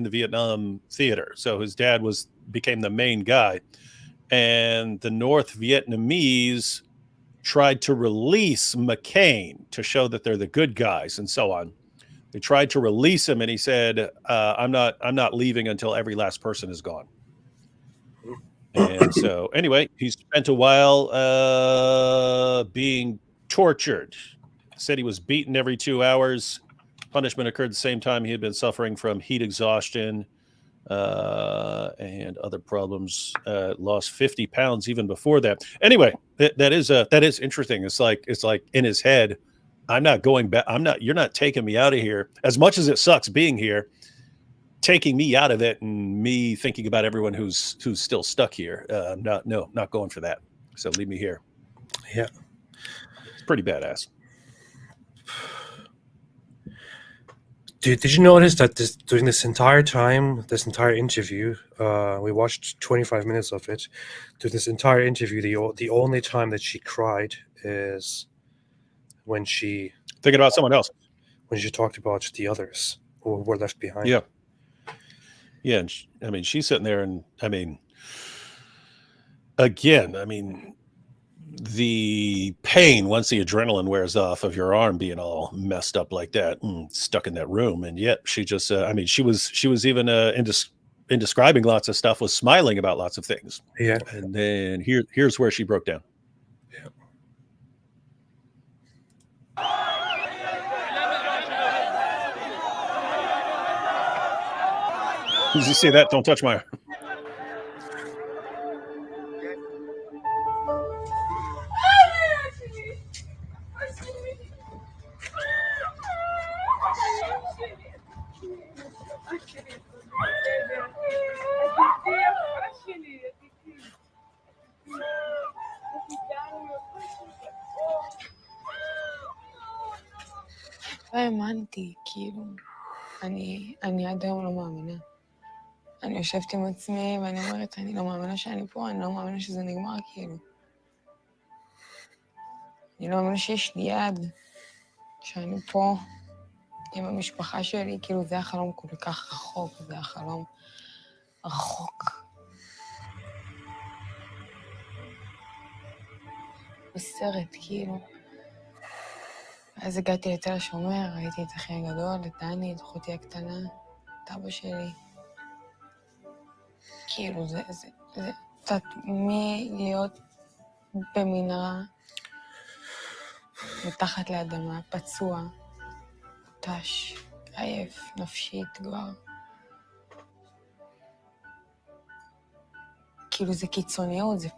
Vietnam theater. So his dad became the main guy, and the North Vietnamese tried to release McCain to show that they're the good guys and so on. They tried to release him, and he said, "I'm not leaving until every last person is gone." And so, anyway, he spent a while being tortured. Said he was beaten every 2 hours. Punishment occurred the same time he had been suffering from heat exhaustion and other problems. Lost 50 pounds even before that. Anyway, that is interesting. It's like in his head, I'm not going back. You're not taking me out of here. As much as it sucks being here, taking me out of it and me thinking about everyone who's still stuck here. Not going for that. So leave me here. yeah. It's pretty badass. Did you notice that during this entire interview, we watched 25 minutes of it. During this entire interview, the only time that she cried is when she Thinking about someone else. When she talked about the others who were left behind. Yeah. Yeah. And she's sitting there, and again, the pain once the adrenaline wears off of your arm being all messed up like that, stuck in that room, and yet she just she was even in describing lots of stuff, was smiling about lots of things. Yeah. And then here's where she broke down. Yeah. Did you see that? Don't touch my arm. לא האמנתי, כאילו, אני עד היום לא מאמינה. אני יושבת עם עצמי ואני אומרת, אני לא מאמינה שאני פה, אני לא מאמינה שזה נגמר, כאילו. אני לא מאמינה שיש לי יד, שאני פה עם המשפחה שלי, כאילו זה החלום כל כך רחוק, זה החלום רחוק. בסרט, כאילו. אז הגעתי לתל השומר, ראיתי את אחי הגדול, את דני, את אחותי הקטנה, את אבא שלי. כאילו, זה קצת מלהיות במנהרה, מתחת לאדמה, פצוע, מותש, עייף, נפשית כבר. כאילו, זה קיצוניות, זה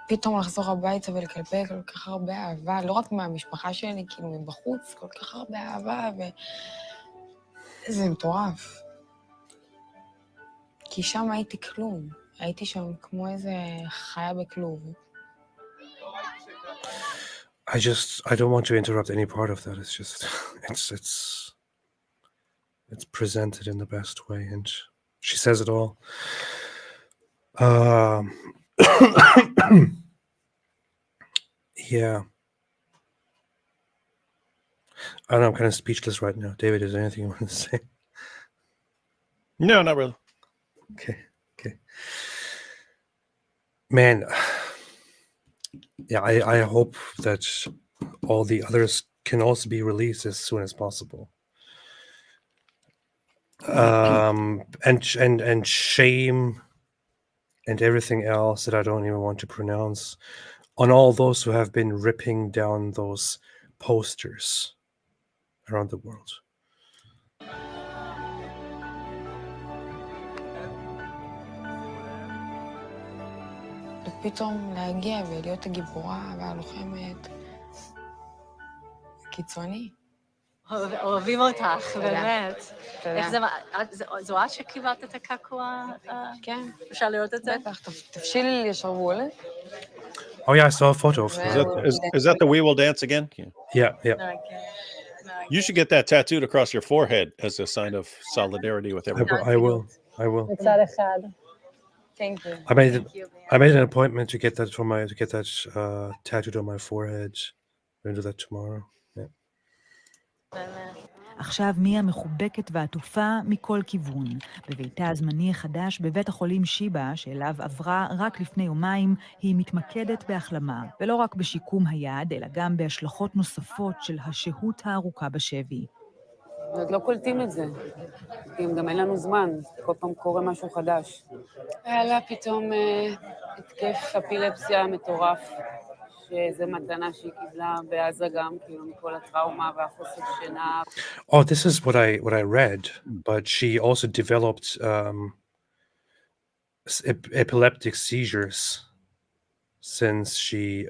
פתאום לחזור הביתה ולקבל כל כך הרבה אהבה, לא רק מהמשפחה שלי, כאילו מבחוץ, כל כך הרבה אהבה, זה מטורף. כי שם הייתי כלום, הייתי שם כמו איזה חיה בכלוב. I don't want to interrupt any part of that. It's just, it's presented in the best way, and she says it all. Yeah. I don't know, I'm kind of speechless right now. David, is there anything you want to say? No, not really. Okay. Man, yeah, I hope that all the others can also be released as soon as possible. And shame and everything else that I don't even want to pronounce on all those who have been ripping down those posters around the world. ופתאום להגיע ולהיות הגיבורה והלוחמת. קיצוני. אוהבים אותך, תודה. באמת. תודה. איך זה, זו את שקיבלת את הקעקוע? כן. אפשר לראות את זה? בטח, תפשילי לי שרוול. Oh yeah, I saw a photo of Is that. that the We Will Dance again? Yeah. You should get that tattooed across your forehead as a sign of solidarity with everyone. I will. בצד אחד. Thank you. I made an appointment to get that tattooed on my forehead. I'm gonna do that tomorrow. Yeah. עכשיו מיה מחובקת ועטופה מכל כיוון. בביתה הזמני החדש בבית החולים שיבא, שאליו עברה רק לפני יומיים, היא מתמקדת בהחלמה, ולא רק בשיקום היד, אלא גם בהשלכות נוספות של השהות הארוכה בשבי. עוד לא קולטים את זה, כי גם אין לנו זמן, כל פעם קורה משהו חדש. היה לה פתאום התקף אפילפסיה מטורף, שזה מתנה שהיא קיבלה בעזה גם, כאילו מכל הטראומה והחוסר שינה. Oh, this is what I read, but she also developed epileptic seizures since she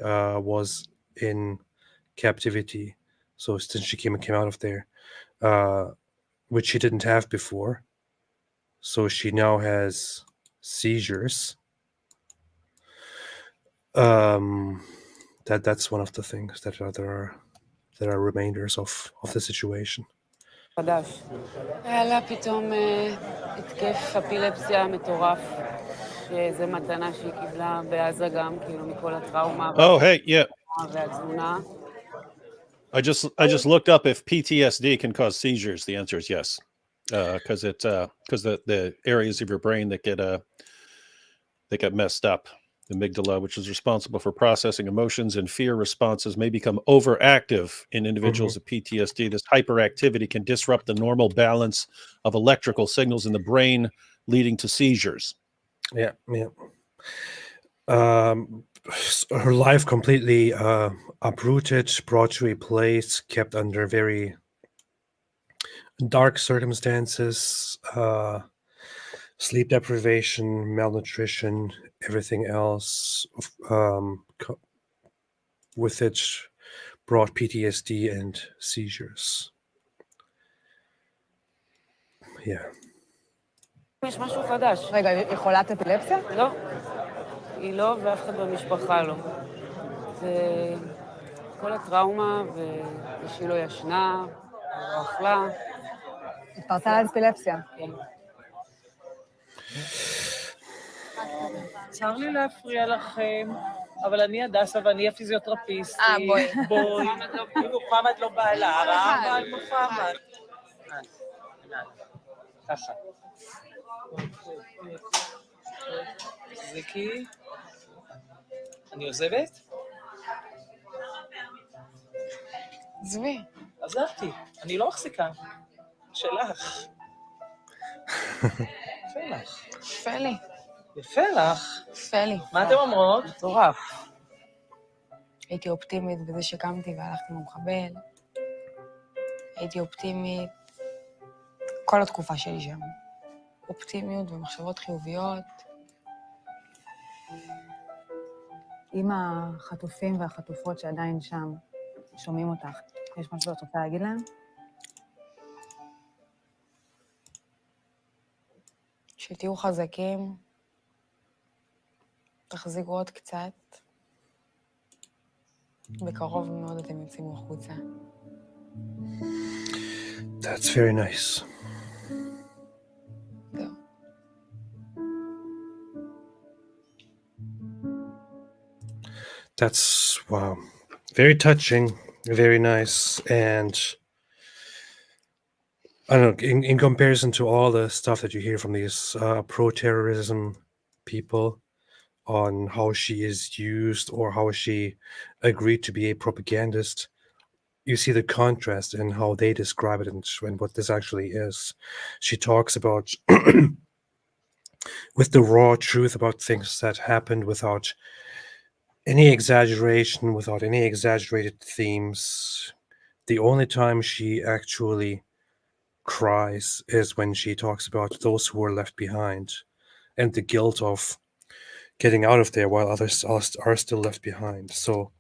was in captivity. So since she came out of there, which she didn't have before. So she now has seizures. That's one of the things that are remainders of the situation. חדש. היה לה פתאום התקף אפילפסיה מטורף, שזה מתנה שהיא קיבלה בעזה גם, כאילו מכל הטראומה והתזונה. I just looked up if PTSD can cause seizures. The answer is yes, because the areas of your brain that get messed up, the amygdala, which is responsible for processing emotions and fear responses, may become overactive in individuals with PTSD. This hyperactivity can disrupt the normal balance of electrical signals in the brain, leading to seizures. Yeah. Her life completely uprooted, brought to a place, kept under very dark circumstances, sleep deprivation, malnutrition, everything else. With it brought PTSD and seizures. Yeah. יש משהו חדש. רגע, היא חולת אפילפסיה? לא. היא לא, ואף אחד במשפחה לא. זה כל הטראומה, ושהיא לא ישנה, לא אכלה. התפרצה לה אפילפסיה. כן. צר לי להפריע לכם, אבל אני הדסה ואני הפיזיותרפיסטית. בואי. מוחמד לא בעלה, ראה בעל מוחמד. ככה. זיקי, אני עוזבת? עזבי. עזבתי, אני לא מחזיקה. שלך. יפה לך. יפה לי. יפה לך. יפה לי. מה אתם אומרות? מטורף. הייתי אופטימית בזה שקמתי והלכתי למחבל. הייתי אופטימית כל התקופה שלי שם. אופטימיות ומחשבות חיוביות. עם החטופים והחטופות שעדיין שם, שומעים אותך. יש משהו שאת רוצה להגיד להם? שתהיו חזקים, תחזיקו עוד קצת. בקרוב מאוד אתם יוצאים החוצה. That's very nice. זהו. That's wow. Very touching, very nice, and I don't know, in comparison to all the stuff that you hear from these pro-terrorism people on how she is used or how she agreed to be a propagandist, you see the contrast in how they describe it and what this actually is. She talks about with the raw truth about things that happened without any exaggeration, without any exaggerated themes. The only time she actually cries is when she talks about those who were left behind and the guilt of getting out of there while others are still left behind. So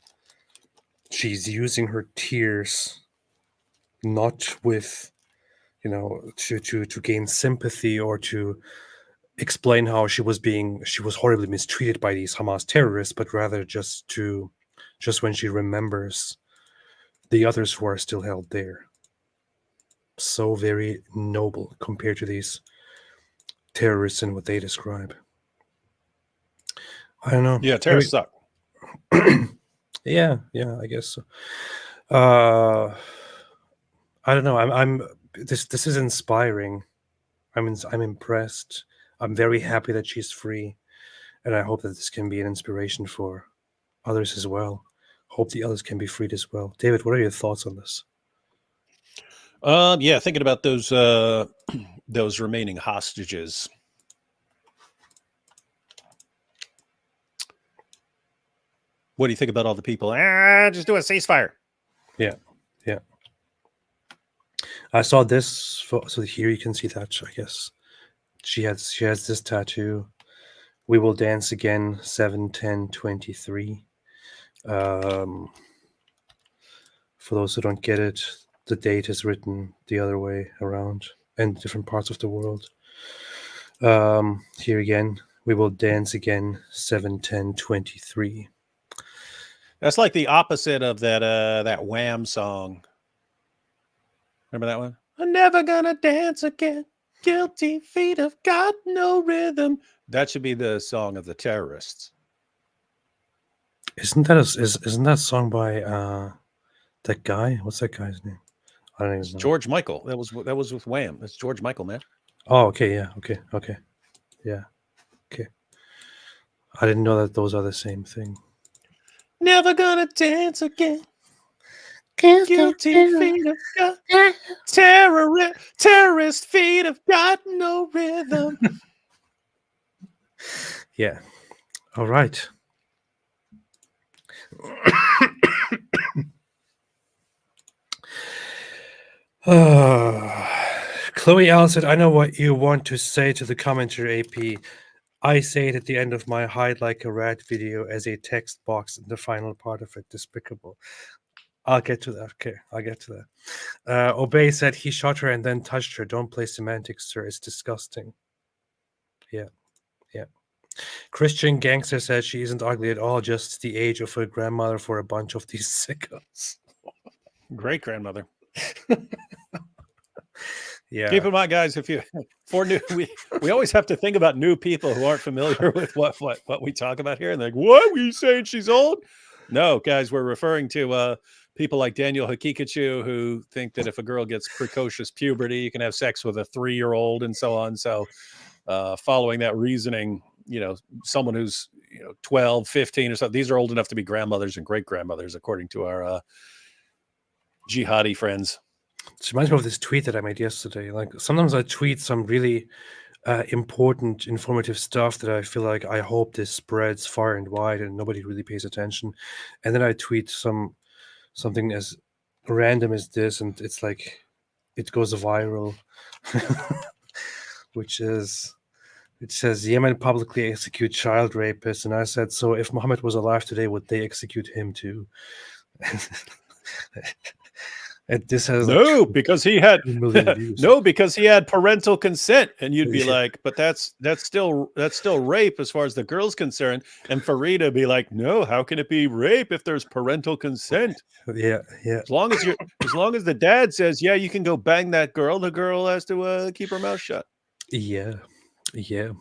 she's using her tears not with, to gain sympathy or to explain how she was horribly mistreated by these Hamas terrorists, but rather just when she remembers the others who are still held there. So very noble compared to these terrorists and what they describe. I don't know. Yeah, terrorists suck. Yeah, I guess so. I don't know. This is inspiring. I'm impressed. I'm very happy that she's free, and I hope that this can be an inspiration for others as well. Hope the others can be freed as well. David, what are your thoughts on this? Yeah, thinking about those remaining hostages. What do you think about all the people? Just do a ceasefire. Yeah. I saw this. So here you can see that. I guess she has this tattoo. We will dance again. 7/10/23. For those who don't get it, the date is written the other way around in different parts of the world. Here again, we will dance again. 7/10/23. That's like the opposite of that Wham song. Remember that one? I'm never gonna dance again. Guilty feet have got no rhythm. That should be the song of the terrorists. Isn't that song by that guy? What's that guy's name? I don't even know. George Michael. That was with Wham. That's George Michael, man. Oh, okay, yeah, okay, yeah, okay. I didn't know that those are the same thing. Never gonna dance again. Guilty feet have got terrorist feet have got no rhythm. Yeah. All right. Chloe L said, I know what you want to say to the commenter, AP. I say it at the end of my hide like a rat video as a text box in the final part of it. Despicable. I'll get to that. Okay, I'll get to that. Obey said he shot her and then touched her. Don't play semantics, sir. It's disgusting. Yeah. Christian Gangster says she isn't ugly at all, just the age of her grandmother for a bunch of these sickos. Great grandmother. Yeah. Keep in mind, guys, we always have to think about new people who aren't familiar with what we talk about here, and they're like, what? Were you saying she's old? No, guys, we're referring to people like Daniel Hakikachu who think that if a girl gets precocious puberty, you can have sex with a 3-year-old and so on. So following that reasoning, someone who's 12, 15 or something, these are old enough to be grandmothers and great grandmothers, according to our jihadi friends. It reminds me of this tweet that I made yesterday. Like sometimes I tweet some really important, informative stuff that I feel like I hope this spreads far and wide and nobody really pays attention. And then I tweet something as random as this, and it's like it goes viral, which is it says Yemen publicly execute child rapists, and I said, so if Muhammad was alive today, would they execute him too? And this has No, like because he had 2 million views. no, because he had parental consent, and you'd be Yeah. like, but that's still rape as far as the girl's concerned. And Farida would be like, no, how can it be rape if there's parental consent? Yeah, yeah, As long as the dad says, yeah, you can go bang that girl, the girl has to keep her mouth shut. yeah, yeah.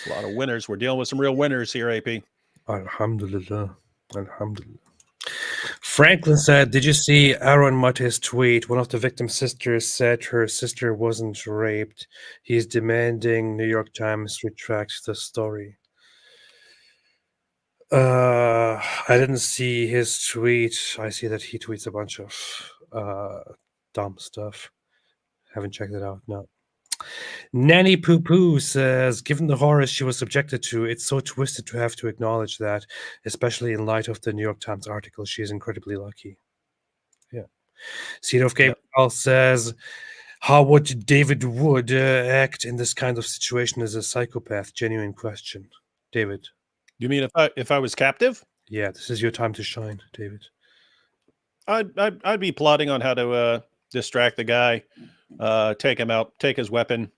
A lot of winners. We're dealing with some real winners here, AP. Alhamdulillah. Alhamdulillah. Franklin said, did you see Aaron Mutte's tweet? One of the victim's sisters said her sister wasn't raped. He's demanding New York Times retract the story. I didn't see his tweet. I see that he tweets a bunch of dumb stuff. Haven't checked it out, no. Nanny Poo Poo says, given the horrors she was subjected to, it's so twisted to have to acknowledge that, especially in light of the New York Times article. She is incredibly lucky. Yeah. Seed of Gabriel says, how would David Wood act in this kind of situation as a psychopath? Genuine question. David. You mean if I was captive? Yeah, this is your time to shine, David. I'd be plotting on how to distract the guy, take him out, take his weapon,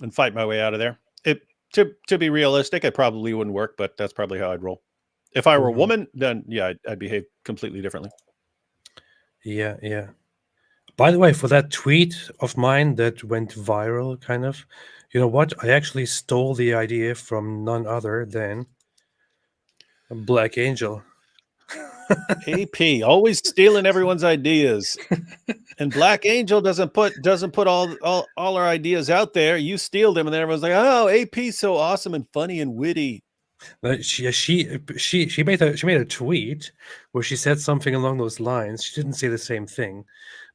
and fight my way out of there. To be realistic, it probably wouldn't work, but that's probably how I'd roll. If I were a woman, then yeah, I'd behave completely differently. Yeah, yeah. By the way, for that tweet of mine that went viral, kind of, you know what? I actually stole the idea from none other than Black Angel. AP always stealing everyone's ideas, and Black Angel doesn't put all our ideas out there. You steal them, and then everyone's like, "Oh, AP's so awesome and funny and witty." She made a tweet where she said something along those lines. She didn't say the same thing,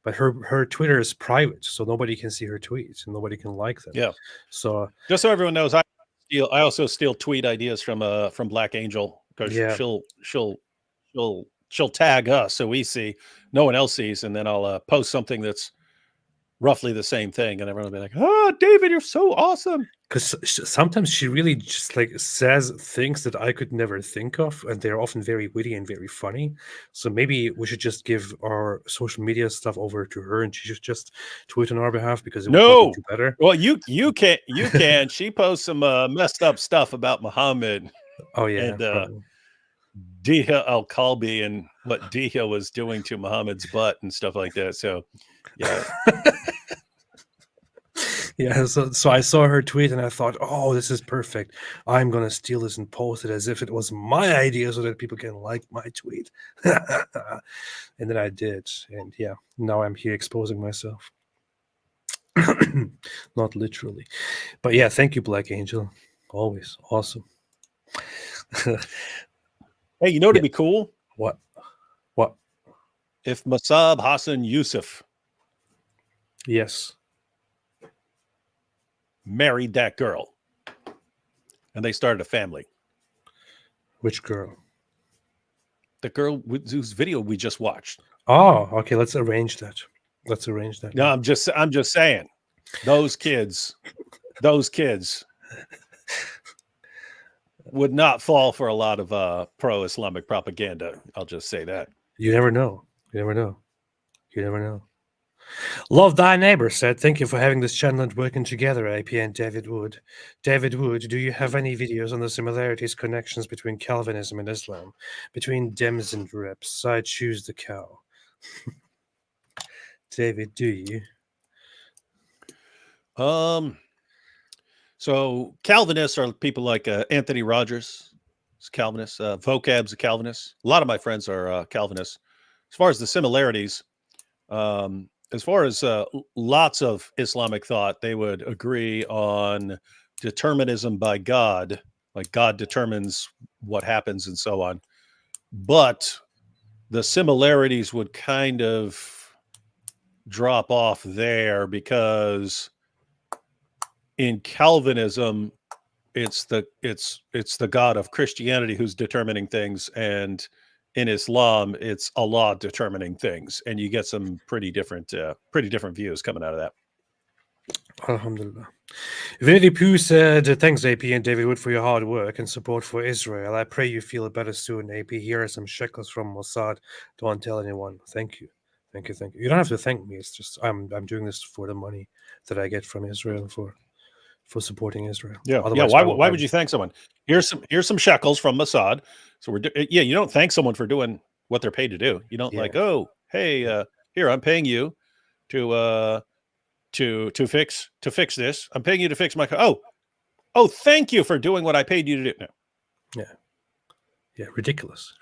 but her Twitter is private, so nobody can see her tweets and nobody can like them. Yeah. So just so everyone knows, I also steal tweet ideas from Black Angel, because she'll tag us so we see, no one else sees, and then I'll post something that's roughly the same thing, and everyone will be like, "Oh, David, you're so awesome." Because sometimes she really just like says things that I could never think of, and they're often very witty and very funny. So maybe we should just give our social media stuff over to her, and she should just tweet on our behalf, because it would do better. Well, you can. She posts some messed up stuff about Muhammad. Oh yeah. And Diha al-Kalbi and what Diha was doing to Muhammad's butt and stuff like that. So yeah. Yeah, so I saw her tweet and I thought, oh, this is perfect. I'm going to steal this and post it as if it was my idea so that people can like my tweet. And then I did. And yeah, now I'm here exposing myself. Not literally. But yeah, thank you, Black Angel. Always. Awesome. Hey, you know what'd be cool? What? If Masab Hassan Yusuf married that girl and they started a family. Which girl? The girl whose video we just watched. Oh, okay. Let's arrange that. No, I'm just saying, those kids would not fall for a lot of pro-Islamic propaganda. I'll just say that. You never know. Love Thy Neighbor said, thank you for having this channel and working together, AP and David Wood. David Wood, do you have any videos on the similarities, connections between Calvinism and Islam? Between Dems and Reps? I choose the cow. David, do you? So Calvinists are people like Anthony Rogers, is Calvinist. Vocab's a Calvinist. A lot of my friends are Calvinists. As far as the similarities, as far as lots of Islamic thought, they would agree on determinism by God, like God determines what happens and so on. But the similarities would kind of drop off there, because in Calvinism, it's the God of Christianity who's determining things, and in Islam, it's Allah determining things, and you get some pretty different views coming out of that. Alhamdulillah. Vinny Pooh said, thanks, AP and David Wood, for your hard work and support for Israel. I pray you feel better soon, AP. Here are some shekels from Mossad. Don't tell anyone. Thank you. Thank you. You don't have to thank me. It's just I'm doing this for the money that I get from Israel for supporting Israel. Yeah. Otherwise, Why would you thank someone? Here's some shekels from Mossad. So you don't thank someone for doing what they're paid to do. You don't like, oh, hey, here, I'm paying you to fix this. I'm paying you to fix my car. Oh, thank you for doing what I paid you to do. No. Yeah, ridiculous.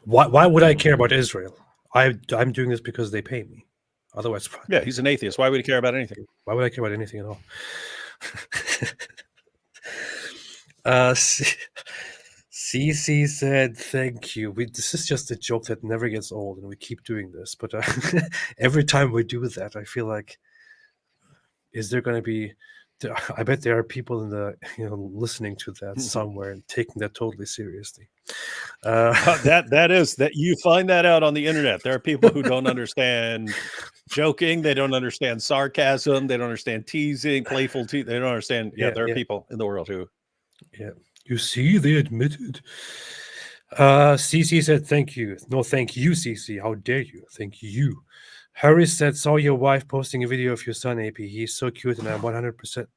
Why would I care about Israel? I'm doing this because they pay me. Otherwise, yeah, he's an atheist. Why would he care about anything? Why would I care about anything at all? CC said, "Thank you." This is just a joke that never gets old, and we keep doing this. But every time we do that, I feel like, is there going to be? I bet there are people in the listening to that somewhere and taking that totally seriously. That you find that out on the internet. There are people who don't understand joking. They don't understand sarcasm. They don't understand teasing, playful teasing. They don't understand. Yeah, there are people in the world who. Yeah, you see, they admitted. CC said, "Thank you." No, thank you, CC. How dare you? Thank you. Harris said, "Saw your wife posting a video of your son, AP. He's so cute, and I'm 100%."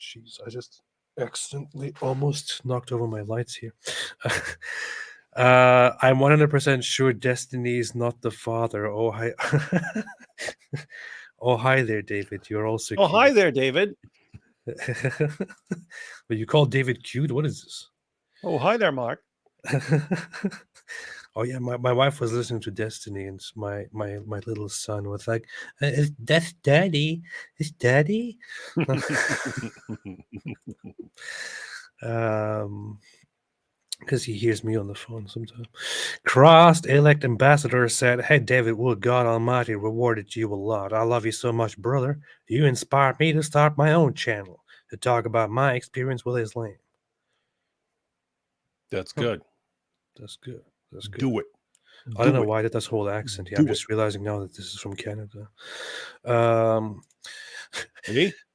Jeez, I just accidentally almost knocked over my lights here. I'm 100% sure Destiny is not the father. Oh, hi. Oh, hi there, David. You're also cute. Hi there, David. But you call David cute? What is this? Oh, hi there, Mark. Oh yeah, my wife was listening to Destiny, and my little son was like, "That's Daddy. It's Daddy." Because he hears me on the phone sometimes. Crossed Elect Ambassador said, "Hey David, would God Almighty rewarded you a lot. I love you so much, brother. You inspired me to start my own channel to talk about my experience with Islam." That's good. That's good. Do it. I don't know why I did this whole accent. Yeah, I'm just realizing now that this is from Canada.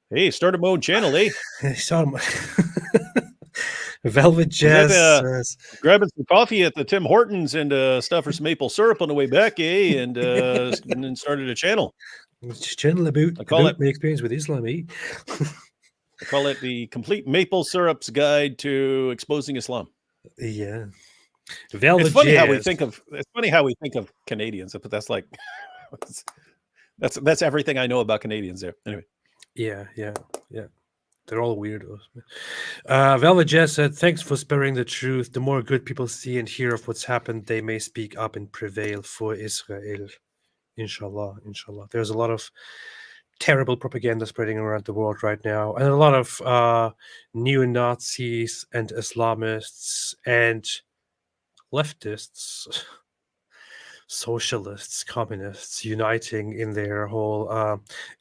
Hey, start a own channel, eh? Velvet Jazz grabbing some coffee at the Tim Hortons and stuff for some maple syrup on the way back, eh? And then started a channel. Channel about my experience with Islam, eh? I call it the Complete Maple Syrups Guide to Exposing Islam. Yeah. It's funny how we think of Canadians, but that's like that's everything I know about Canadians there. Anyway. Yeah. They're all weirdos. Velvet Jazz said, "Thanks for sparing the truth. The more good people see and hear of what's happened, they may speak up and prevail for Israel. Inshallah. There's a lot of terrible propaganda spreading around the world right now, and a lot of neo-Nazis and Islamists and leftists, socialists, communists uniting in their whole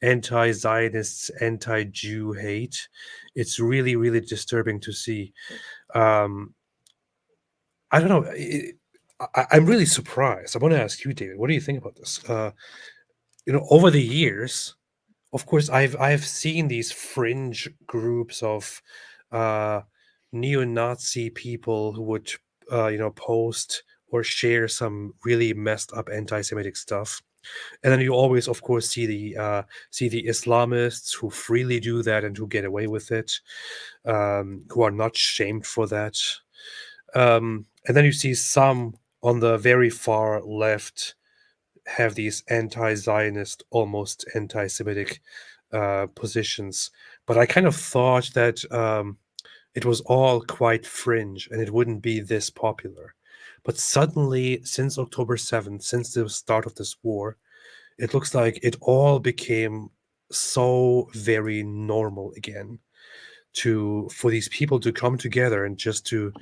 anti-Zionists, anti-Jew hate. It's really, really disturbing to see. I don't know. I'm really surprised. I want to ask you, David, what do you think about this? Over the years, of course, I've seen these fringe groups of neo-Nazi people who would post or share some really messed up anti-Semitic stuff, and then you always, of course, see the Islamists who freely do that and who get away with it, who are not shamed for that, and then you see some on the very far left have these anti-Zionist, almost anti-Semitic positions. But I kind of thought that it was all quite fringe and it wouldn't be this popular. But suddenly, since October 7th, since the start of this war, it looks like it all became so very normal again for these people to come together and just to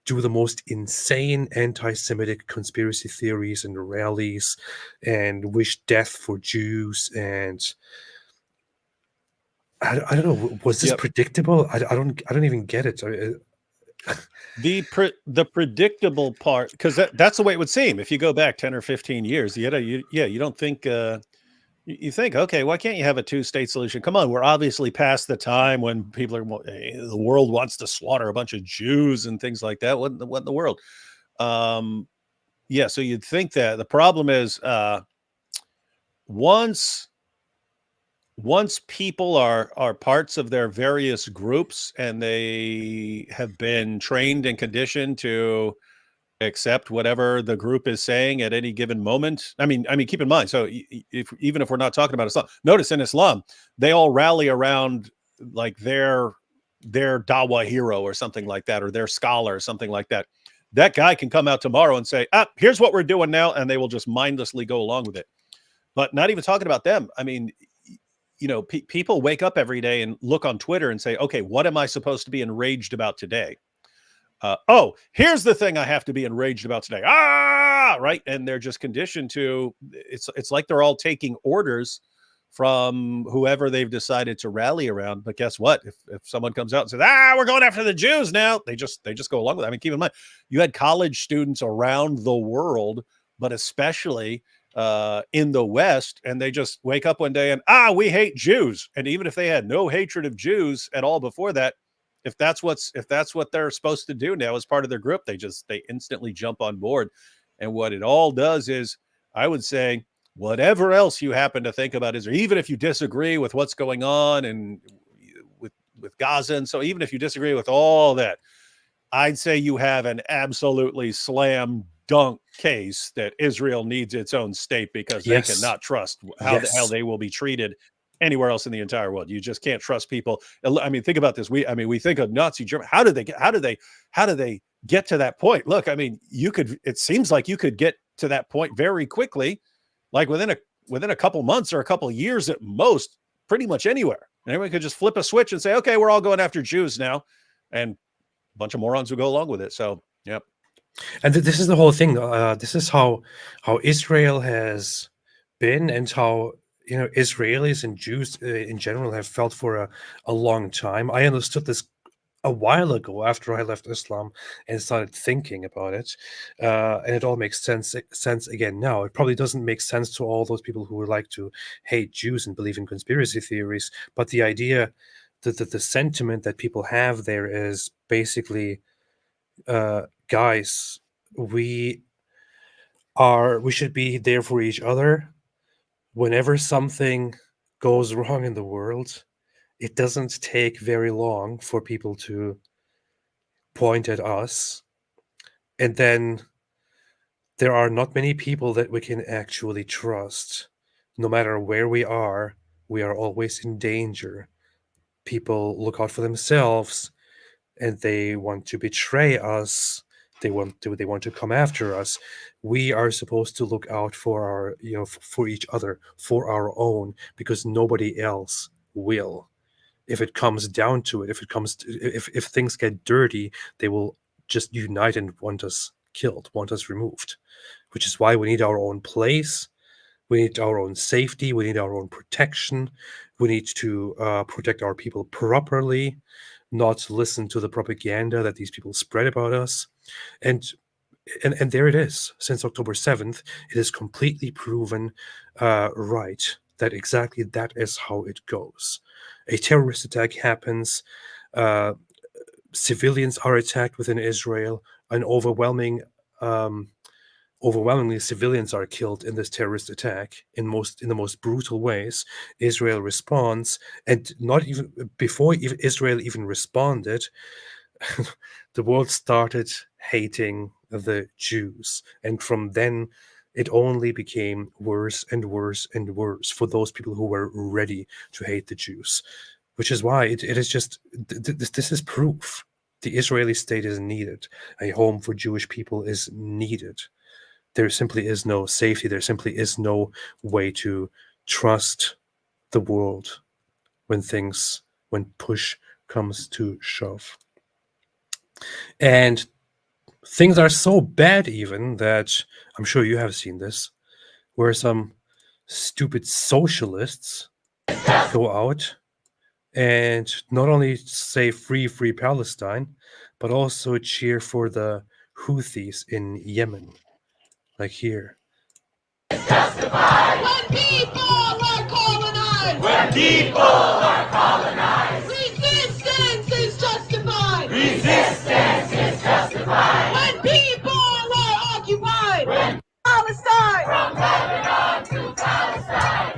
do the most insane anti-Semitic conspiracy theories and rallies and wish death for Jews. And I don't know, was this predictable? I don't even get it. The predictable part, because that's the way it would seem if you go back 10 or 15 years. You don't think you think, okay, why can't you have a two-state solution? Come on, we're obviously past the time when people are the world wants to slaughter a bunch of Jews and things like that. What in the world? So you'd think that. The problem is once people are parts of their various groups and they have been trained and conditioned to accept whatever the group is saying at any given moment. I mean, keep in mind. So even if we're not talking about Islam, notice in Islam, they all rally around like their Dawa hero or something like that, or their scholar or something like that. That guy can come out tomorrow and say, here's what we're doing now. And they will just mindlessly go along with it. But not even talking about them. I mean, people wake up every day and look on Twitter and say, okay, what am I supposed to be enraged about today? Here's the thing I have to be enraged about today. Right. And they're just conditioned to, it's like they're all taking orders from whoever they've decided to rally around. But guess what? If someone comes out and says, we're going after the Jews now, they just go along with it. I mean, keep in mind, you had college students around the world, but especially in the West, and they just wake up one day and we hate Jews. And even if they had no hatred of Jews at all before that, if that's what they're supposed to do now as part of their group, they instantly jump on board. And what it all does is, I would say, whatever else you happen to think about Israel, even if you disagree with what's going on and with Gaza, and so even if you disagree with all that, I'd say you have an absolutely slam dunk case that Israel needs its own state, because they cannot trust how they will be treated anywhere else in the entire world. You just can't trust people. I mean, think about this. We think of Nazi Germany. How do they get to that point? Look, I mean, it seems like you could get to that point very quickly, like within a couple months or a couple years at most, pretty much anywhere. And everyone could just flip a switch and say, okay, we're all going after Jews now. And a bunch of morons would go along with it. So, yeah. And this is the whole thing. This is how Israel has been, and how Israelis and Jews in general have felt for a long time. I understood this a while ago after I left Islam and started thinking about it, and it all makes sense again now. It probably doesn't make sense to all those people who would like to hate Jews and believe in conspiracy theories, but the idea that the sentiment that people have there is basically, guys, we should be there for each other. Whenever something goes wrong in the world, it doesn't take very long for people to point at us. And then there are not many people that we can actually trust. No matter where we are always in danger. People look out for themselves, and they want to betray us. They want to come after us. We are supposed to look out for for each other, for our own, because nobody else will. If it comes down to it, if things get dirty, they will just unite and want us killed, want us removed. Which is why we need our own place. We need our own safety. We need our own protection. We need to protect our people properly, not listen to the propaganda that these people spread about us. And there it is. Since October 7th, it is completely proven right that exactly that is how it goes. A terrorist attack happens. Civilians are attacked within Israel. An overwhelmingly civilians are killed in this terrorist attack in the most brutal ways. Israel responds, and not even before Israel even responded, the world started hating the Jews, and from then it only became worse and worse and worse for those people who were ready to hate the Jews, which is why it is just this is proof. The Israeli state is needed. A home for Jewish people is needed. There simply is no safety. There simply is no way to trust the world when push comes to shove. And things are so bad even that, I'm sure you have seen this, where some stupid socialists go out and not only say free Palestine, but also cheer for the Houthis in Yemen. Like here. When people are colonized! When people are colonized! Resistance is justified! Resistance is justified! When people are occupied! When Palestine! From Lebanon to Palestine!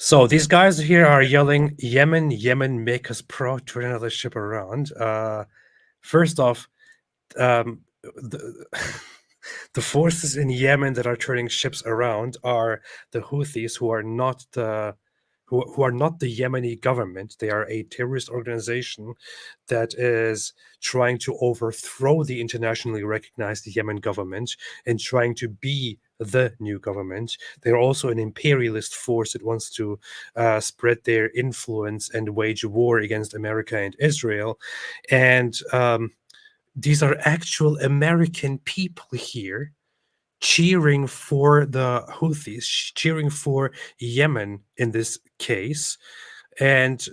So these guys here are yelling, Yemen, Yemen, make us proud, turn another ship around. First off, the, the forces in Yemen that are turning ships around are the Houthis, who are not the Yemeni government. They are a terrorist organization that is trying to overthrow the internationally recognized Yemen government and trying to be the new government. They're also an imperialist force that wants to spread their influence and wage war against America and Israel. And these are actual American people here cheering for the Houthis, cheering for Yemen in this case. And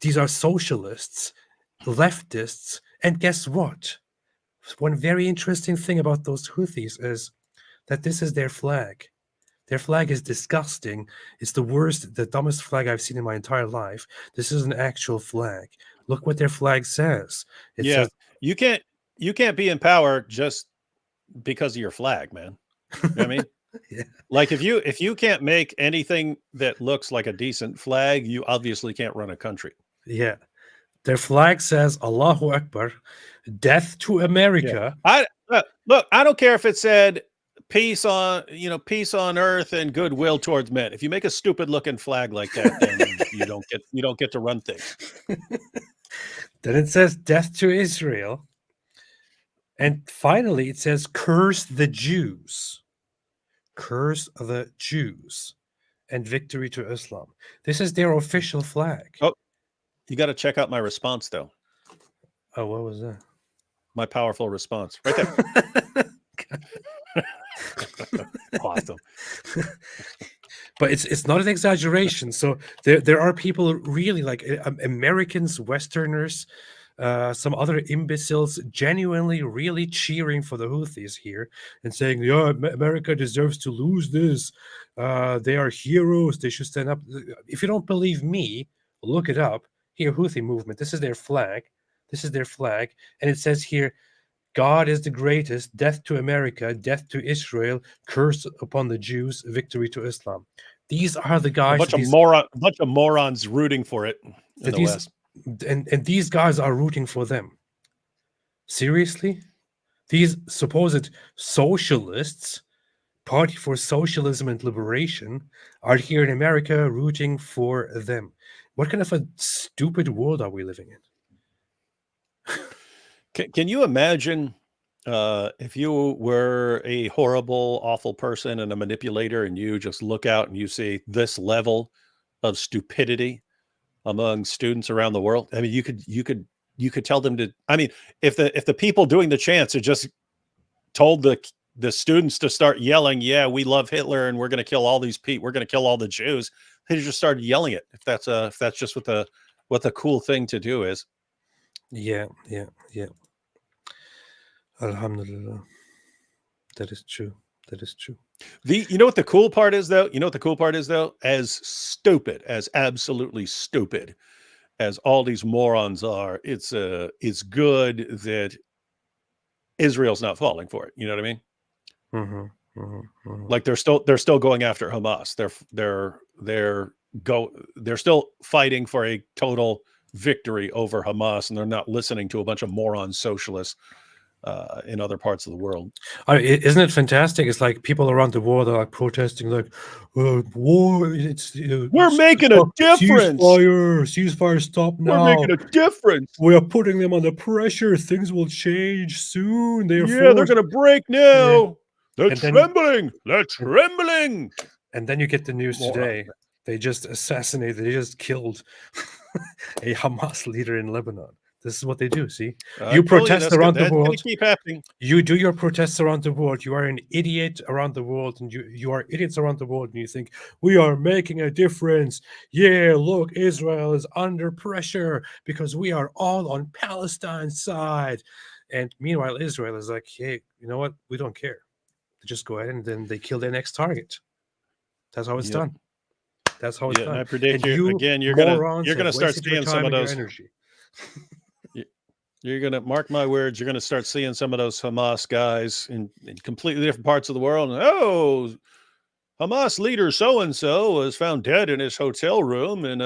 these are socialists, leftists. And guess what? One very interesting thing about those Houthis is that this is their flag. Their flag is disgusting. It's the worst, the dumbest flag I've seen in my entire life. This is an actual flag. Look what their flag says. It says, you can't be in power just because of your flag, man. You know what I mean? Yeah. Like if you can't make anything that looks like a decent flag, you obviously can't run a country. Yeah. Their flag says Allahu Akbar, death to America. I look, I don't care if it said peace on earth and goodwill towards men. If you make a stupid looking flag like that, then you don't get to run things. Then it says death to Israel. And finally, it says, curse the Jews. Curse the Jews. And victory to Islam. This is their official flag. Oh, you got to check out my response, though. Oh, what was that? My powerful response. Right there. Awesome. But it's not an exaggeration. So there are people really like Americans, Westerners, some other imbeciles genuinely really cheering for the Houthis here and saying, yeah, America deserves to lose this. They are heroes. They should stand up. If you don't believe me, look it up. Here, Houthi movement. This is their flag. This is their flag. And it says here, God is the greatest, death to America, death to Israel, curse upon the Jews, victory to Islam. These are the guys. A bunch of morons rooting for it in the West. And these guys are rooting for them. Seriously? These supposed socialists, Party for Socialism and Liberation, are here in America rooting for them. What kind of a stupid world are we living in? Can you imagine if you were a horrible, awful person and a manipulator, and you just look out and you see this level of stupidity among students around the world? I mean, you could tell them to. I mean, if the people doing the chants had just told the students to start yelling, "Yeah, we love Hitler and we're going to kill all these people. We're going to kill all the Jews," they just started yelling it. If that's just what the cool thing to do is. Yeah. Alhamdulillah. That is true. You know what the cool part is, though? As absolutely stupid as all these morons are, it's good that Israel's not falling for it. You know what I mean? Like they're still going after Hamas. They're still fighting for a total victory over Hamas, and they're not listening to a bunch of moron socialists in other parts of the world. Isn't it fantastic? It's like people around the world are like protesting, like war. We're making a difference. Ceasefire, stop now. We're making a difference. We are putting them under pressure. Things will change soon. They're going to break now. Yeah. They're trembling. They're trembling. And then you get the news today. They just killed a Hamas leader in Lebanon. This is what they do. See, you protest around the world. Keep happening. You do your protests around the world. You are an idiot around the world, and you are idiots around the world. And you think we are making a difference. Yeah, look, Israel is under pressure because we are all on Palestine's side. And meanwhile, Israel is like, hey, you know what? We don't care. They just go ahead and then they kill their next target. That's how it's done. That's how it's done. I predict you're gonna start seeing some of those. You're going to mark my words. You're going to start seeing some of those Hamas guys in completely different parts of the world. And, Hamas leader so-and-so was found dead in his hotel room in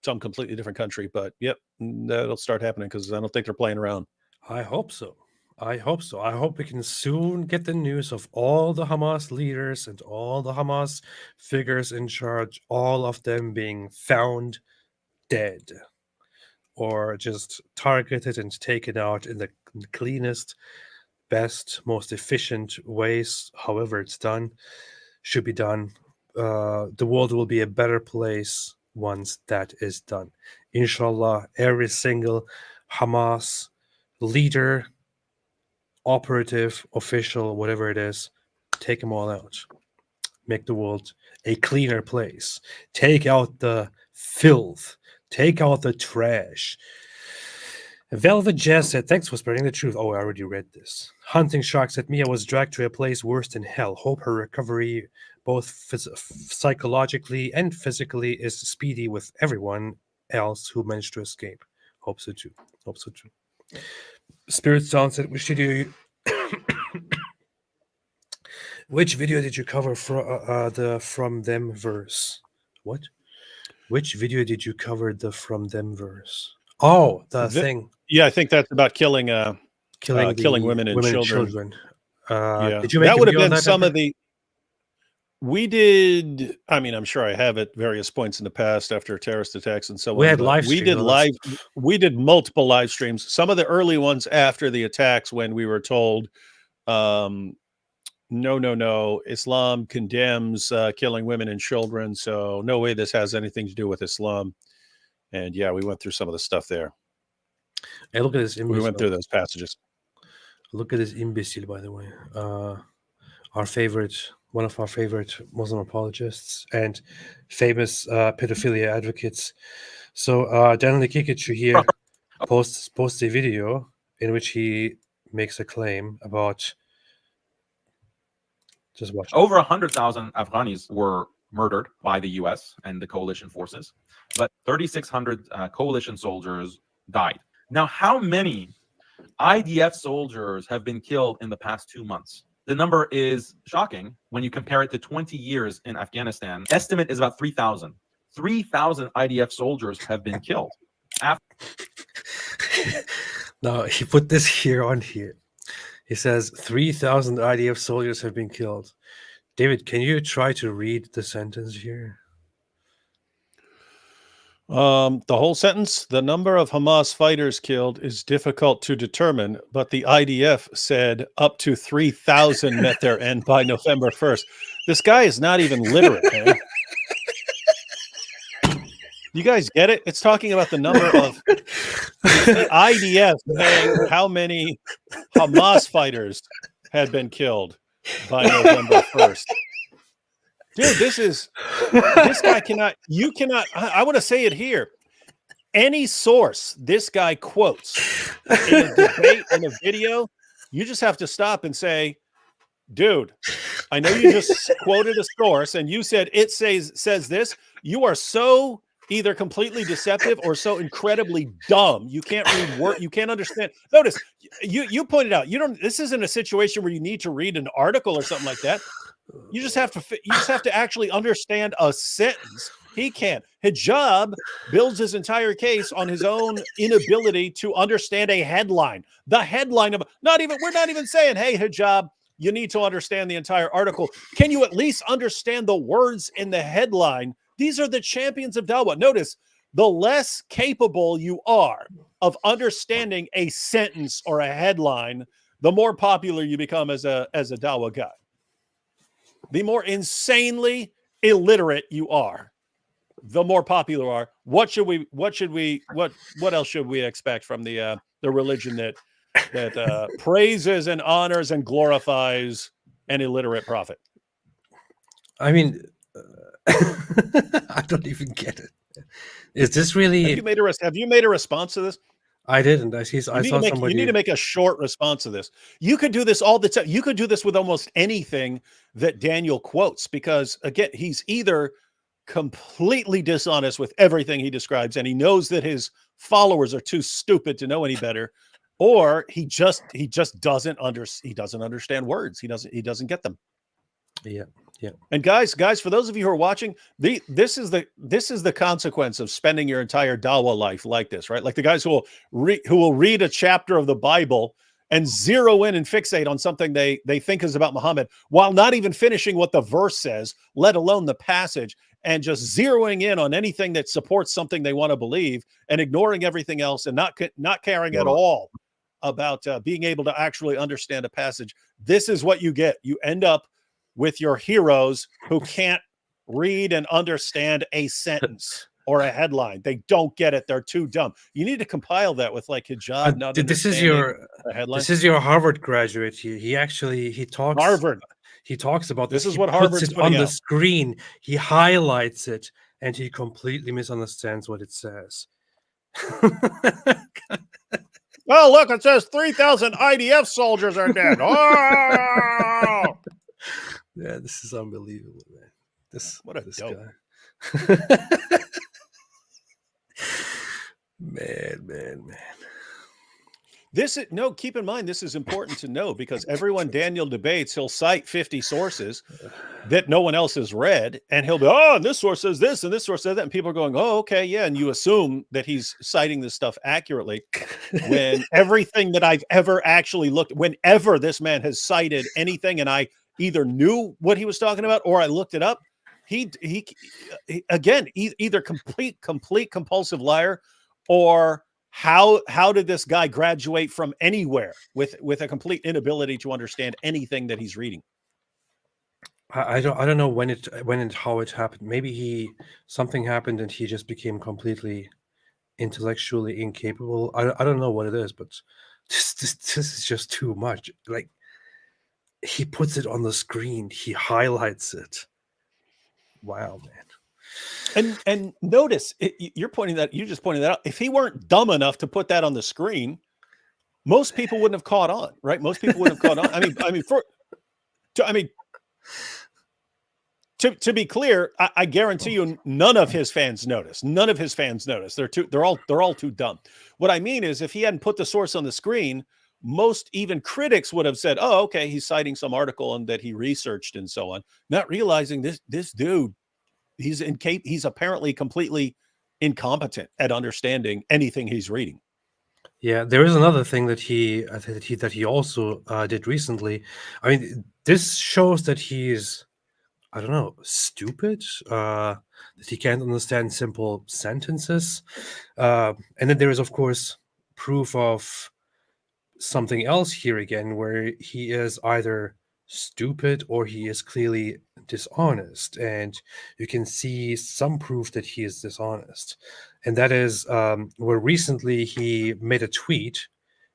some completely different country. But yep, that'll start happening because I don't think they're playing around. I hope so. I hope so. I hope we can soon get the news of all the Hamas leaders and all the Hamas figures in charge, all of them being found dead or just targeted and taken out in the cleanest, best, most efficient ways. However it's done, should be done. The world will be a better place once that is done. Inshallah, every single Hamas leader, operative, official, whatever it is, take them all out. Make the world a cleaner place. Take out the filth. Take out the trash. Velvet Jazz said, thanks for spreading the truth. Oh, I already read this. Hunting Shark said, Mia was dragged to a place worse than hell. Hope her recovery, both psychologically and physically, is speedy with everyone else who managed to escape. Hope so too. Hope so too. Spirit Sound said, which video did you cover for the From Them verse? What? Which video did you cover the From Them verse? Oh, the thing. Yeah, I think that's about killing women and children. Yeah. Did you make that would have been that some ever? of the? We did. I mean, I'm sure I have at various points in the past after terrorist attacks and so on. We had live We did streams. We did multiple live streams. Some of the early ones after the attacks, when we were told, no, Islam condemns killing women and children. So no way this has anything to do with Islam. And yeah, we went through some of the stuff there. Hey, look at this imbecile. We went through those passages. Look at this imbecile, by the way. One of our favorite Muslim apologists and famous pedophilia advocates. So Daniel Kikichu here posts a video in which he makes a claim about. Just watch. Over 100,000 Afghanis were murdered by the U.S. and the coalition forces, but 3,600 coalition soldiers died. Now, how many IDF soldiers have been killed in the past 2 months? The number is shocking when you compare it to 20 years in Afghanistan. Estimate is about 3,000. 3,000 IDF soldiers have been killed. Now, he put this here on here. He says 3,000 IDF soldiers have been killed. David, can you try to read the sentence here? The whole sentence: the number of Hamas fighters killed is difficult to determine, but the IDF said up to 3,000 met their end by November 1st. This guy is not even literate, man. You guys get it? It's talking about the number of the IDF saying how many Hamas fighters had been killed by November 1st. Dude, this guy cannot, I want to say it here. Any source this guy quotes in a debate, in a video, you just have to stop and say, dude, I know you just quoted a source and you said it says this. You are so either completely deceptive or so incredibly dumb. You can't read word. You can't understand. Notice you pointed out, this isn't a situation where you need to read an article or something like that. You just have to actually understand a sentence. He can't. Hijab builds his entire case on his own inability to understand a headline. The headline of we're not even saying, hey, Hijab, you need to understand the entire article. Can you at least understand the words in the headline? These are the champions of dawah. Notice, the less capable you are of understanding a sentence or a headline, the more popular you become as a dawah guy. The more insanely illiterate you are, the more popular you are. What else should we expect from the religion that praises and honors and glorifies an illiterate prophet? I mean, I don't even get it. Is this really? Have you made a response to this? I didn't. You need to make a short response to this. You could do this all the time. You could do this with almost anything that Daniel quotes, because again, he's either completely dishonest with everything he describes, and he knows that his followers are too stupid to know any better, or he just doesn't understand words. He doesn't get them. Yeah. And guys, for those of you who are watching, this is the consequence of spending your entire dawah life like this, right? Like the guys who will read a chapter of the Bible and zero in and fixate on something they think is about Muhammad, while not even finishing what the verse says, let alone the passage, and just zeroing in on anything that supports something they want to believe, and ignoring everything else, and not caring at all about being able to actually understand a passage. This is what you get. You end up with your heroes who can't read and understand a sentence or a headline. They don't get it. They're too dumb. You need to compile that with like hijab. Not This is your Harvard graduate. He talks Harvard. He talks about this. This Is what Harvard's puts it on the screen. He highlights it and he completely misunderstands what it says. Well, look, it says 3,000 IDF soldiers are dead. Oh! Yeah, this is unbelievable, man. What a dope guy. man. Keep in mind, this is important to know, because everyone Daniel debates, he'll cite 50 sources that no one else has read, and he'll be, and this source says this, and this source says that, and people are going, oh, okay, yeah, and you assume that he's citing this stuff accurately, when everything that I've ever actually looked, whenever this man has cited anything, and I either knew what he was talking about or I looked it up, he again, either complete compulsive liar, or how did this guy graduate from anywhere with a complete inability to understand anything that he's reading? I don't know how it happened. Maybe something happened and he just became completely intellectually incapable. I don't know what it is, but this is just too much. Like, he puts it on the screen, he highlights it. Wow, man. And notice, you just pointed that out. If he weren't dumb enough to put that on the screen, most people wouldn't have caught on, right? Most people wouldn't have caught on. To be clear, I guarantee you, none of his fans noticed. None of his fans noticed. They're all too dumb. What I mean is, if he hadn't put the source on the screen, most even critics would have said, oh, okay, he's citing some article and that he researched and so on, not realizing this dude, he's apparently completely incompetent at understanding anything he's reading. Yeah, there is another thing that he also did recently. I mean, this shows that he's, I don't know, stupid, that he can't understand simple sentences. And then there is, of course, proof of something else here again, where he is either stupid or he is clearly dishonest. And you can see some proof that he is dishonest. And that is where recently he made a tweet.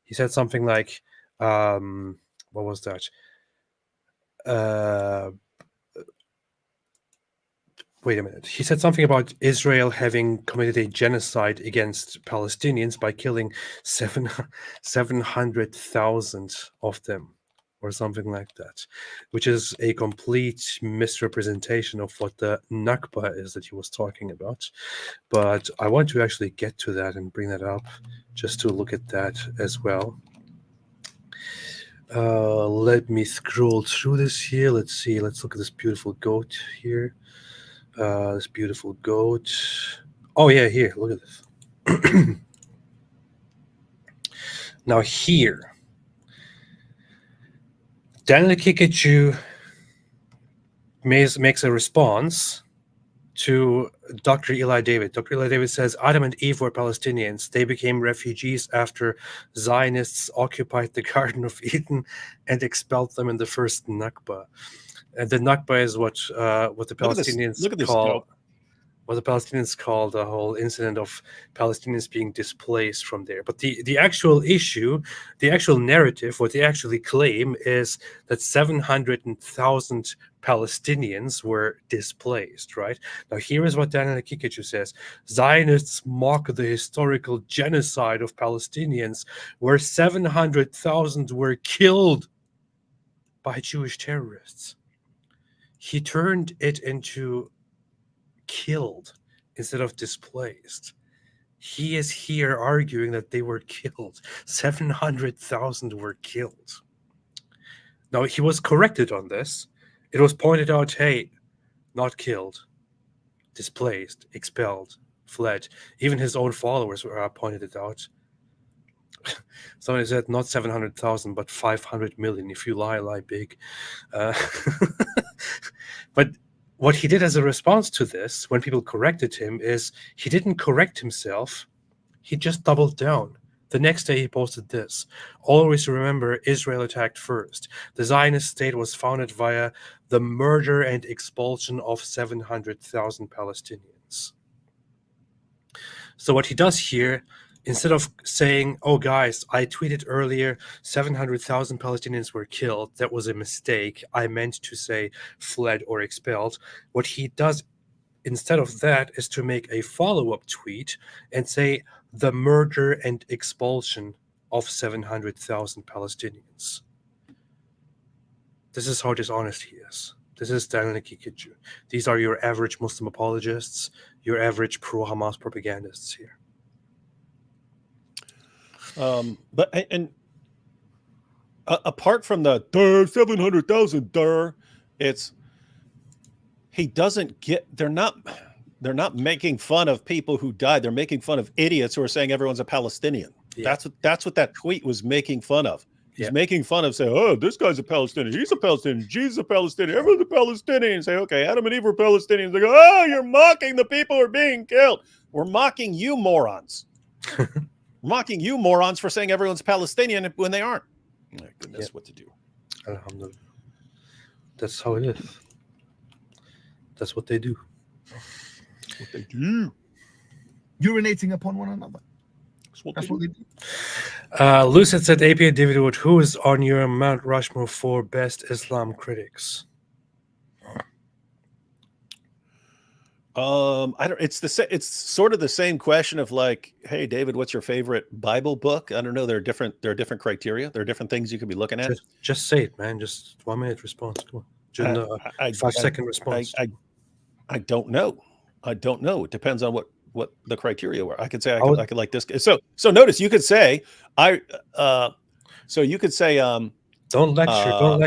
He said something like, what was that? Wait a minute. He said something about Israel having committed a genocide against Palestinians by killing 700,000 of them, or something like that, which is a complete misrepresentation of what the Nakba is that he was talking about. But I want to actually get to that and bring that up just to look at that as well. Let me scroll through this here. Let's see. Let's look at this beautiful goat here. This beautiful goat. Oh yeah, here, look at this. Now here, Daniel Kikachu makes a response to Dr. Eli David. Dr. Eli David says, Adam and Eve were Palestinians. They became refugees after Zionists occupied the Garden of Eden and expelled them in the first Nakba. And the Nakba is what the Palestinians call what the Palestinians call the whole incident of Palestinians being displaced from there. But the actual issue, the actual narrative, what they actually claim is that 700,000 Palestinians were displaced, right? Now, here is what Daniel Kikachu says. Zionists mock the historical genocide of Palestinians, where 700,000 were killed by Jewish terrorists. He turned it into killed instead of displaced. He is here arguing that they were killed. 700,000 were killed. Now, he was corrected on this, It was pointed out, hey, not killed, displaced, expelled, fled. Even his own followers pointed it out. Somebody said not 700,000, but 500 million. If you lie, lie big. But what he did as a response to this, when people corrected him, is he didn't correct himself. He just doubled down. The next day he posted this: always remember, Israel attacked first. The Zionist state was founded via the murder and expulsion of 700,000 Palestinians. So what he does here, instead of saying, oh guys, I tweeted earlier 700,000 Palestinians were killed, that was a mistake, I meant to say fled or expelled, what he does instead of that is to make a follow-up tweet and say the murder and expulsion of 700,000 Palestinians. This is how dishonest he is. This is Daniel Kikiju. These are your average Muslim apologists, your average pro-Hamas propagandists here. Apart from the 700,000, it's he doesn't get. They're not making fun of people who died. They're making fun of idiots who are saying everyone's a Palestinian. Yeah. That's what that tweet was making fun of. He's making fun of saying, oh, this guy's a Palestinian. He's a Palestinian. Jesus a Palestinian. Everyone's a Palestinian. Say, okay, Adam and Eve were Palestinians. They go, oh, you're mocking the people who are being killed. We're mocking you morons. Mocking you morons for saying everyone's Palestinian when they aren't. My goodness, what to do. Alhamdulillah. That's how it is. That's what they do. What they do. Urinating upon one another. That's what they do. Lucid said, AP and David Wood, who is on your Mount Rushmore for best Islam critics? I don't. It's sort of the same question of like, hey, David, what's your favorite Bible book? I don't know. There are different criteria. There are different things you could be looking at. Just say it, man. Just 1 minute response. Come on. 5-second response. I don't know. I don't know. It depends on what the criteria were. I could say I could like this. So notice you could say you could say don't lecture.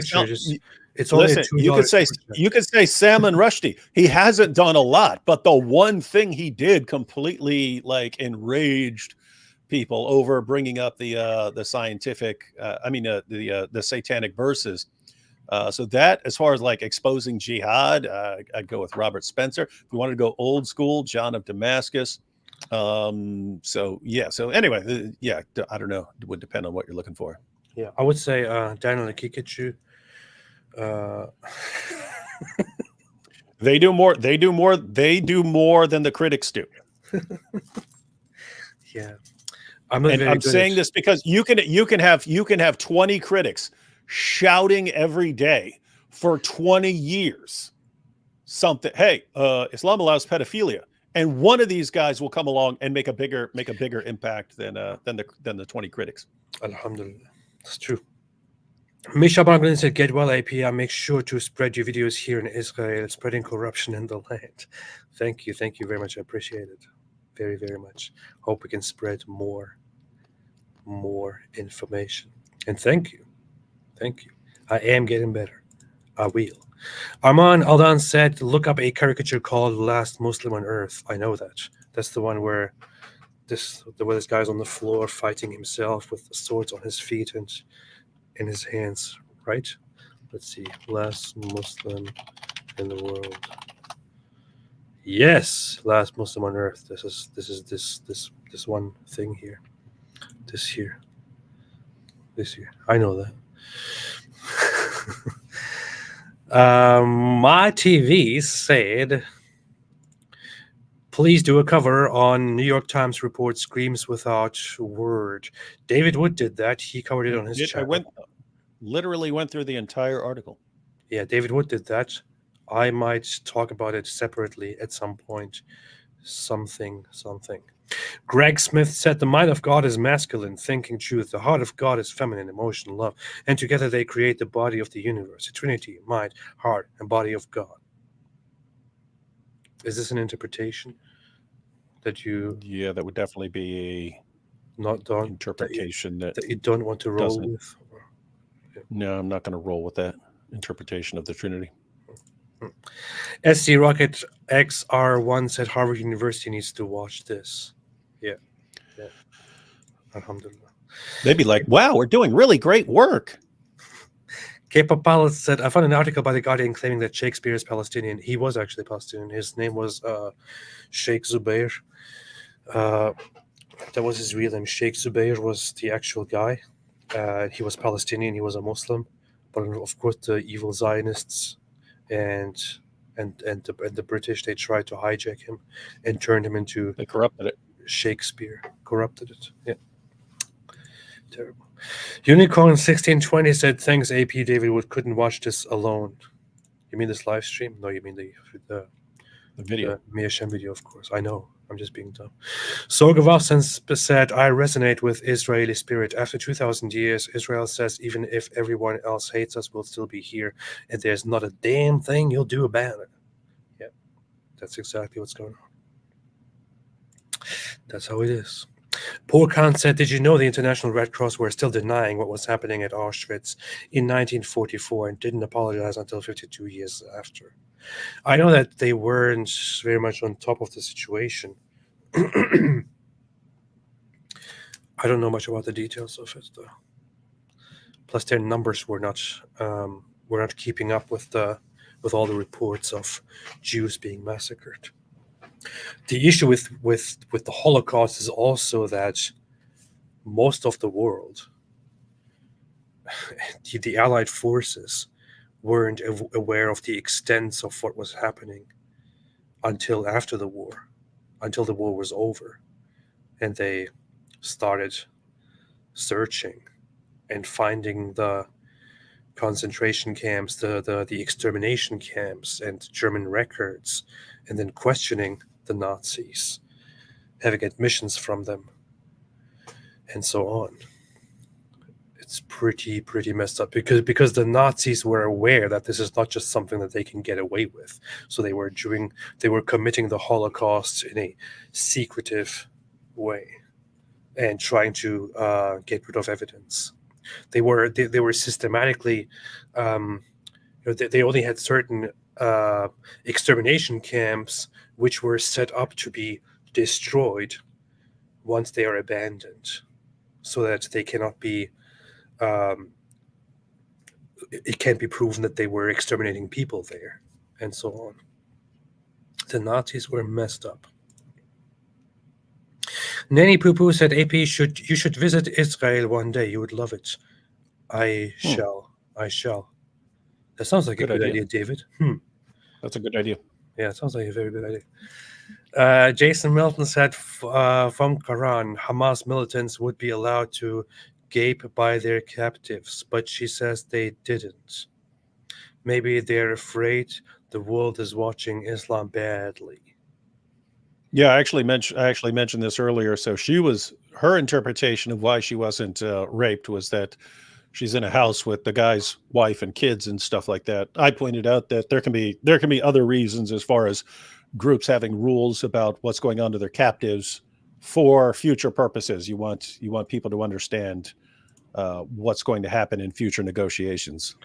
It's only listen, you could say Salman Rushdie. He hasn't done a lot, but the one thing he did completely like enraged people over bringing up the scientific the satanic verses. So that, as far as like exposing jihad, I'd go with Robert Spencer. If you wanted to go old school, John of Damascus. So anyway, I don't know. It would depend on what you're looking for. Yeah, I would say Daniel Kikiju. They do more than the critics do. Yeah. I'm saying this because you can have 20 critics shouting every day for 20 years something, hey, Islam allows pedophilia, and one of these guys will come along and make a bigger impact than the 20 critics. Alhamdulillah. That's true. Misha Banglin said, get well, AP. Make sure to spread your videos here in Israel, spreading corruption in the land. Thank you very much. I appreciate it very, very much. Hope we can spread more information. And thank you. I am getting better. I will. Arman Aldan said, look up a caricature called Last Muslim on Earth. I know that. That's the one where this guy's on the floor fighting himself with swords on his feet and in his hands, right? Let's see. Last Muslim in the world. Yes, last Muslim on Earth. This is this one thing here. This here. I know that. My TV said, please do a cover on New York Times report Screams Without Word. David Wood did that. He covered it on his channel. Literally went through the entire article. Yeah, David Wood did that. I might talk about it separately at some point. Something. Greg Smith said, the mind of God is masculine, thinking truth. The heart of God is feminine, emotion, love. And together they create the body of the universe, a trinity, mind, heart, and body of God. Is this an interpretation that you... Yeah, that would definitely be not interpretation that you don't want to roll with? No, I'm not going to roll with that interpretation of the Trinity. SC Rocket XR1 said Harvard University needs to watch this. Yeah. Alhamdulillah. They'd be like, wow, we're doing really great work. K-pop Palace said, I found an article by The Guardian claiming that Shakespeare is Palestinian. He was actually Palestinian. His name was Sheikh Zubair. That was his real name. Sheikh Zubair was the actual guy. He was Palestinian. He was a Muslim. But of course, the evil Zionists and the British, they tried to hijack him and turn him into... They corrupted it. Shakespeare. Corrupted it. Yeah. Terrible. Unicorn 1620 said, thanks, AP David Wood couldn't watch this alone. You mean this live stream? No, you mean the video. The Mia Shem video, of course. I know. I'm just being dumb. Sorgavasan said, I resonate with Israeli spirit. After 2,000 years, Israel says, even if everyone else hates us, we'll still be here. And there's not a damn thing you'll do about it. Yeah, that's exactly what's going on. That's how it is. Poor Khan said, did you know the International Red Cross were still denying what was happening at Auschwitz in 1944 and didn't apologize until 52 years after? I know that they weren't very much on top of the situation. I don't know much about the details of it, though. Plus, their numbers were not keeping up with all the reports of Jews being massacred. The issue with the Holocaust is also that most of the world, the Allied forces, weren't aware of the extent of what was happening until after the war, until the war was over, and they started searching and finding the concentration camps, the extermination camps, and German records, and then questioning the Nazis, having admissions from them, and so on. It's pretty messed up because the Nazis were aware that this is not just something that they can get away with. So they were committing the Holocaust in a secretive way and trying to get rid of evidence. They were systematically. They only had certain extermination camps which were set up to be destroyed once they are abandoned, so that they cannot be. It can't be proven that they were exterminating people there, and so on. The Nazis were messed up. Nanny Poo Poo said, AP, you should visit Israel one day. You would love it. I shall. That sounds like a good idea, David. That's a good idea. Yeah, it sounds like a very good idea. Jason Milton said, from Quran, Hamas militants would be allowed to gape by their captives, but she says they didn't. Maybe they're afraid the world is watching Islam badly. Yeah, I actually mentioned this earlier. So her interpretation of why she wasn't raped was that she's in a house with the guy's wife and kids and stuff like that. I pointed out that there can be other reasons, as far as groups having rules about what's going on to their captives for future purposes. You want people to understand what's going to happen in future negotiations.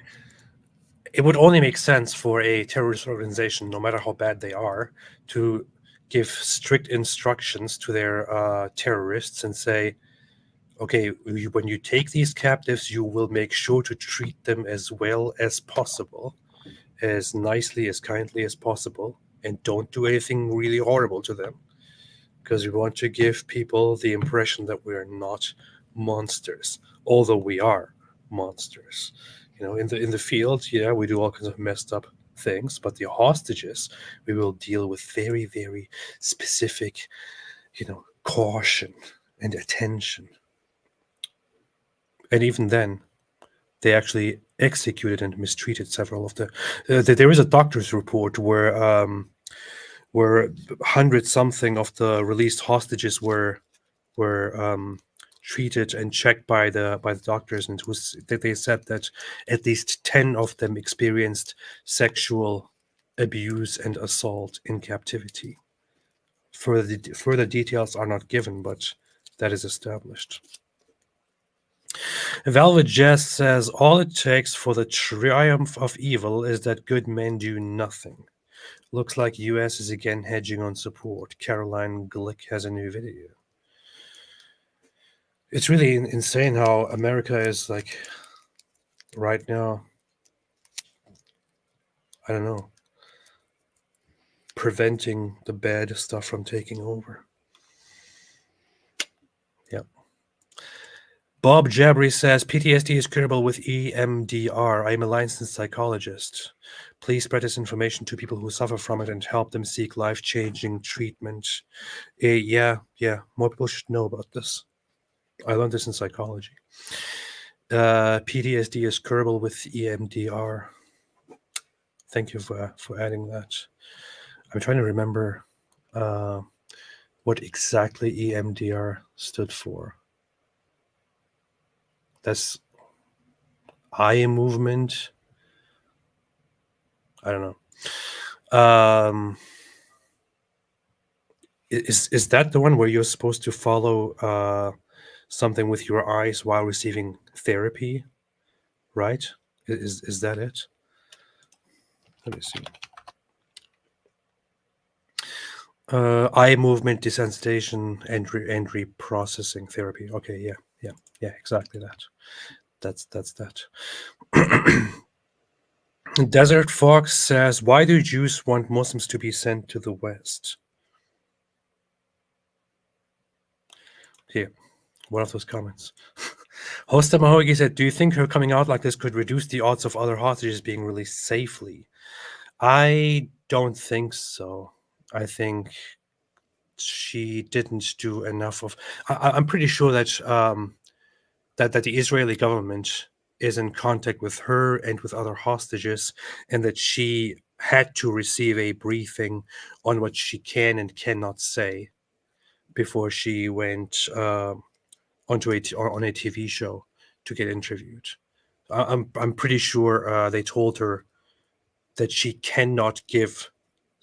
It would only make sense for a terrorist organization, no matter how bad they are, to give strict instructions to their terrorists and say, okay, when you take these captives, you will make sure to treat them as well as possible, as nicely, as kindly as possible, and don't do anything really horrible to them, because we want to give people the impression that we are not monsters, although we are monsters. In the field, we do all kinds of messed up things, but the hostages, we will deal with very, very specific, caution and attention. And even then, they actually executed and mistreated several of the. There is a doctor's report where 100-something of the released hostages were treated and checked by the doctors, and they said that at least 10 of them experienced sexual abuse and assault in captivity. Further details are not given, but that is established. Velvet Jess says, all it takes for the triumph of evil is that good men do nothing. Looks like US is again hedging on support. Caroline Glick has a new video. It's really insane how America is like right now, I don't know, preventing the bad stuff from taking over. Yep. Bob Jabry says, PTSD is curable with EMDR. I am a licensed psychologist. Please spread this information to people who suffer from it and help them seek life-changing treatment. Yeah, more people should know about this. I learned this in psychology. PTSD is curable with EMDR. Thank you for adding that. I'm trying to remember what exactly EMDR stood for. That's eye movement. I don't know. Is that the one where you're supposed to follow something with your eyes while receiving therapy? Right? Is that it? Let me see. Eye movement desensitization and reprocessing therapy. Okay, yeah, exactly that. That's that. Desert Fox says, why do Jews want Muslims to be sent to the West? Here, one of those comments. Hosta Mahogi said, do you think her coming out like this could reduce the odds of other hostages being released safely? I don't think so. I think she didn't do enough of... I'm pretty sure that that the Israeli government is in contact with her and with other hostages, and that she had to receive a briefing on what she can and cannot say before she went on a TV show to get interviewed. I'm pretty sure they told her that she cannot give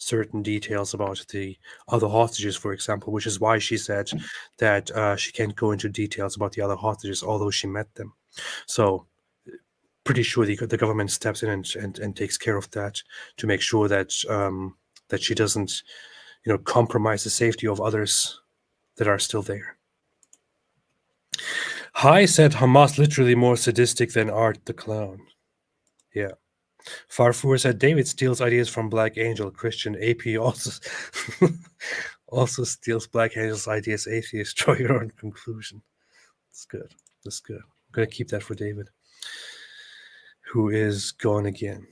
certain details about the other hostages, for example, which is why she said that she can't go into details about the other hostages, although she met them. So pretty sure the government steps in and takes care of that to make sure that that she doesn't, compromise the safety of others that are still there. Hai said Hamas literally more sadistic than Art the Clown. Yeah. Farfour said David steals ideas from Black Angel. Christian AP also steals Black Angel's ideas. Atheist, draw your own conclusion. That's good. That's good. I'm going to keep that for David, who is gone again.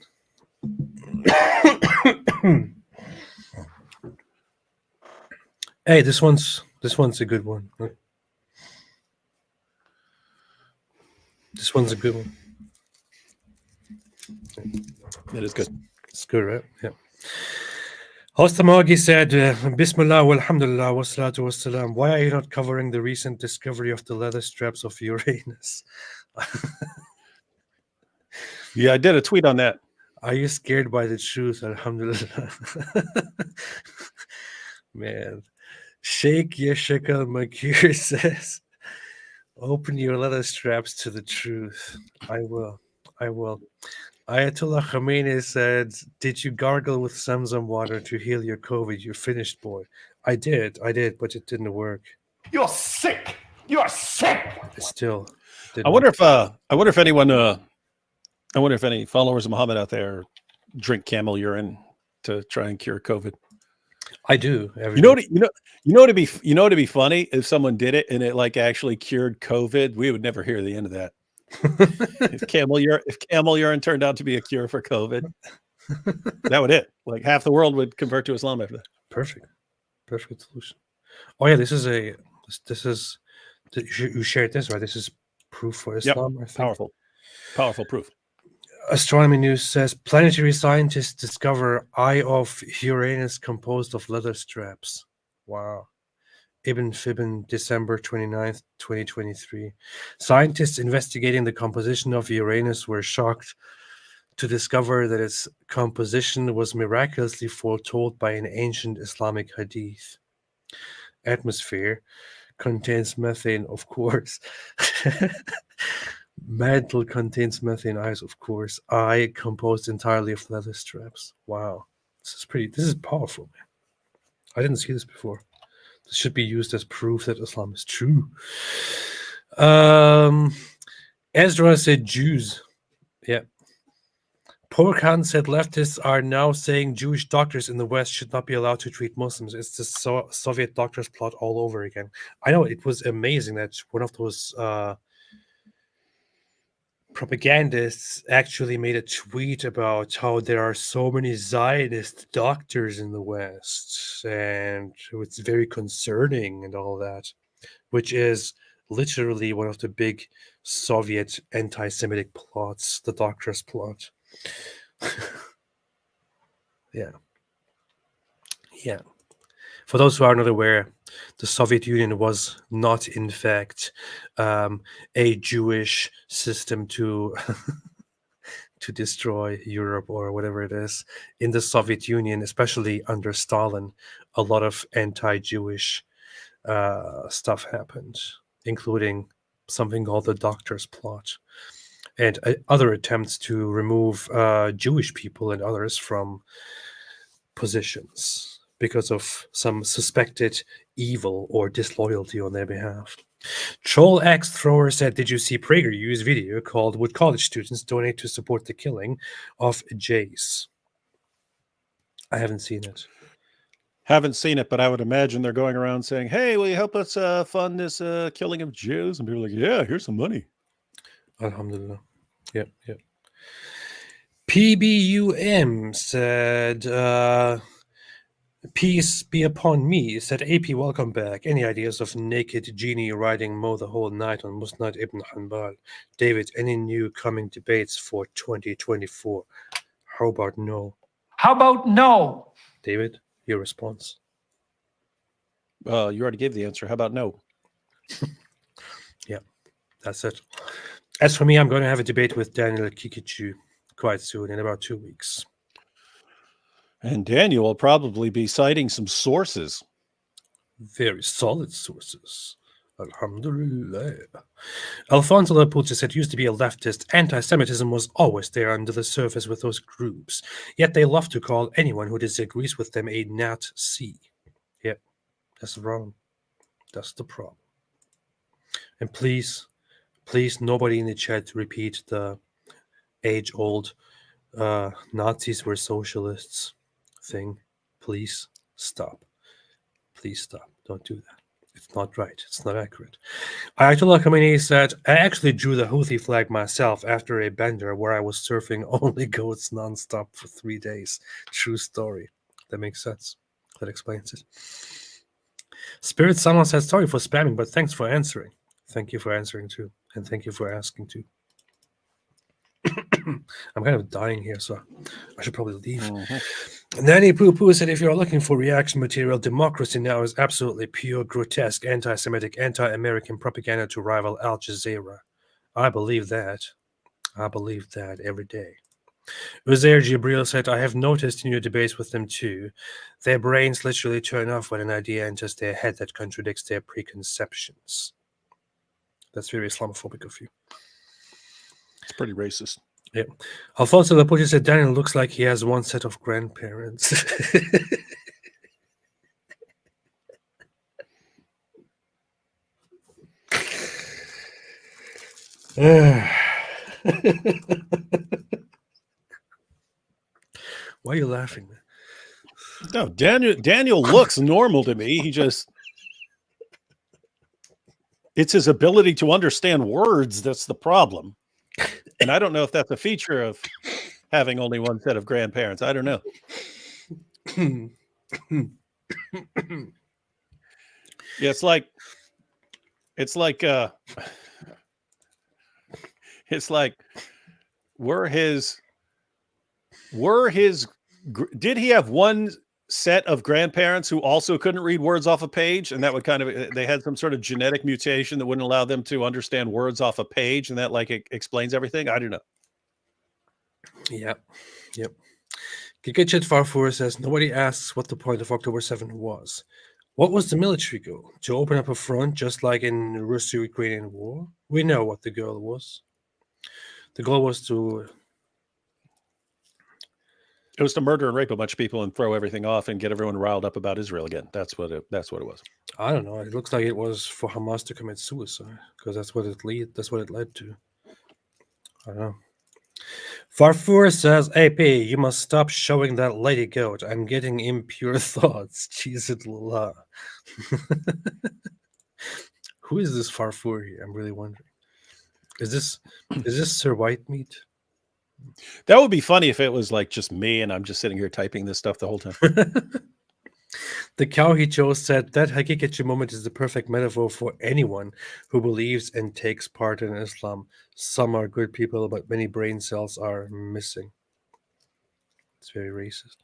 Hey, this one's a good one. This one's a good one. That is good. It's good, right? Yeah. Hostamagi said, Bismillah walhamdulillah wa salatu wa salam. Why are you not covering the recent discovery of the leather straps of Uranus? Yeah, I did a tweet on that. Are you scared by the truth? Alhamdulillah. Man. Sheikh Yeshakal Makir says, open your leather straps to the truth. I will. Ayatollah Khamenei said, did you gargle with Zamzam water to heal your COVID? You're finished, boy. I did, but it didn't work. You're sick. You're sick. It still didn't I wonder work. I wonder if any followers of Muhammad out there drink camel urine to try and cure COVID. I do. You know to be funny, if someone did it and it like actually cured COVID, we would never hear the end of that. If camel urine turned out to be a cure for COVID, that would it. Like half the world would convert to Islam after that. Perfect solution. Oh yeah, you shared this, right? This is proof for Islam. Yep. I think. Powerful proof. Astronomy News says planetary scientists discover eye of Uranus composed of leather straps. Wow. Ibn Fibn, December 29th, 2023. Scientists investigating the composition of Uranus were shocked to discover that its composition was miraculously foretold by an ancient Islamic hadith. Atmosphere. contains methane, of course. Mantle contains methane ice, of course. Eye composed entirely of leather straps. Wow. This is powerful, man. I didn't see this before. This should be used as proof that Islam is true. Ezra said Jews. Yeah. Porkhan said leftists are now saying Jewish doctors in the West should not be allowed to treat Muslims. It's the Soviet doctors plot all over again. I know, it was amazing that one of those propagandists actually made a tweet about how there are so many Zionist doctors in the West, and it's very concerning and all that, which is literally one of the big Soviet anti-Semitic plots, the doctor's plot. Yeah. For those who are not aware, the Soviet Union was not, in fact, a Jewish system to to destroy Europe or whatever it is. In the Soviet Union, especially under Stalin, a lot of anti-Jewish stuff happened, including something called the Doctor's Plot, and other attempts to remove Jewish people and others from positions because of some suspected evil or disloyalty on their behalf. Troll X Thrower said, did you see PragerU's video called Would College Students Donate to Support the Killing of Jace? I haven't seen it. Haven't seen it, but I would imagine they're going around saying, hey, will you help us fund this killing of Jews? And people are like, yeah, here's some money. Alhamdulillah. Yep. PBUM said, peace be upon me, said AP, welcome back. Any ideas of naked genie riding Mo the whole night on Musnad ibn Hanbal? David, any new coming debates for 2024? How about no? How about no? David, your response? You already gave the answer. How about no? Yeah, that's it. As for me, I'm going to have a debate with Daniel Kikichu quite soon, in about 2 weeks. And Daniel will probably be citing some sources. Very solid sources. Alhamdulillah. Alfonso Laputa said, used to be a leftist. Anti-Semitism was always there under the surface with those groups. Yet they love to call anyone who disagrees with them a Nazi. Yep, that's wrong. That's the problem. And please, nobody in the chat repeat the age-old Nazis were socialists thing. Please stop. Please stop. Don't do that. It's not right. It's not accurate. Ayatollah Khamenei said, I actually drew the Houthi flag myself after a bender where I was surfing only goats nonstop for 3 days. True story. That makes sense. That explains it. Spirit Someone said, sorry for spamming, but thanks for answering. Thank you for answering too. And thank you for asking too. I'm kind of dying here, so I should probably leave. Mm-hmm. Nanny Poo Poo said, if you're looking for reaction material, Democracy Now! Is absolutely pure, grotesque, anti-Semitic, anti-American propaganda to rival Al Jazeera. I believe that. I believe that every day. Uzair Jibril said, I have noticed in your debates with them too, their brains literally turn off when an idea enters their head that contradicts their preconceptions. That's very Islamophobic of you. It's pretty racist. Yeah. Alfonso Laputa said, Daniel looks like he has one set of grandparents. Why are you laughing, man? No, Daniel looks normal to me. He just... It's his ability to understand words that's the problem. And I don't know if that's a feature of having only one set of grandparents. I don't know. Yeah, it's like did he have one set of grandparents who also couldn't read words off a page, and that would they had some sort of genetic mutation that wouldn't allow them to understand words off a page, and that it explains everything? I don't know. Yep. Gigachit Farfur says, nobody asks what the point of October 7th was. What was the military goal? To open up a front, just like in the Russo-Ukrainian war? We know what the goal was. The goal was to... It was to murder and rape a bunch of people and throw everything off and get everyone riled up about Israel again. That's what it was. I don't know. It looks like it was for Hamas to commit suicide, because that's what it led to. I don't know. Farfour says, AP, you must stop showing that lady goat. I'm getting impure thoughts. Jesus Allah. Who is this Farfour here? I'm really wondering. Is this Sir White Meat? That would be funny if it was like just me and I'm just sitting here typing this stuff the whole time. The cow he chose said that Hakikachi moment is the perfect metaphor for anyone who believes and takes part in Islam. Some are good people, but many brain cells are missing. It's very racist.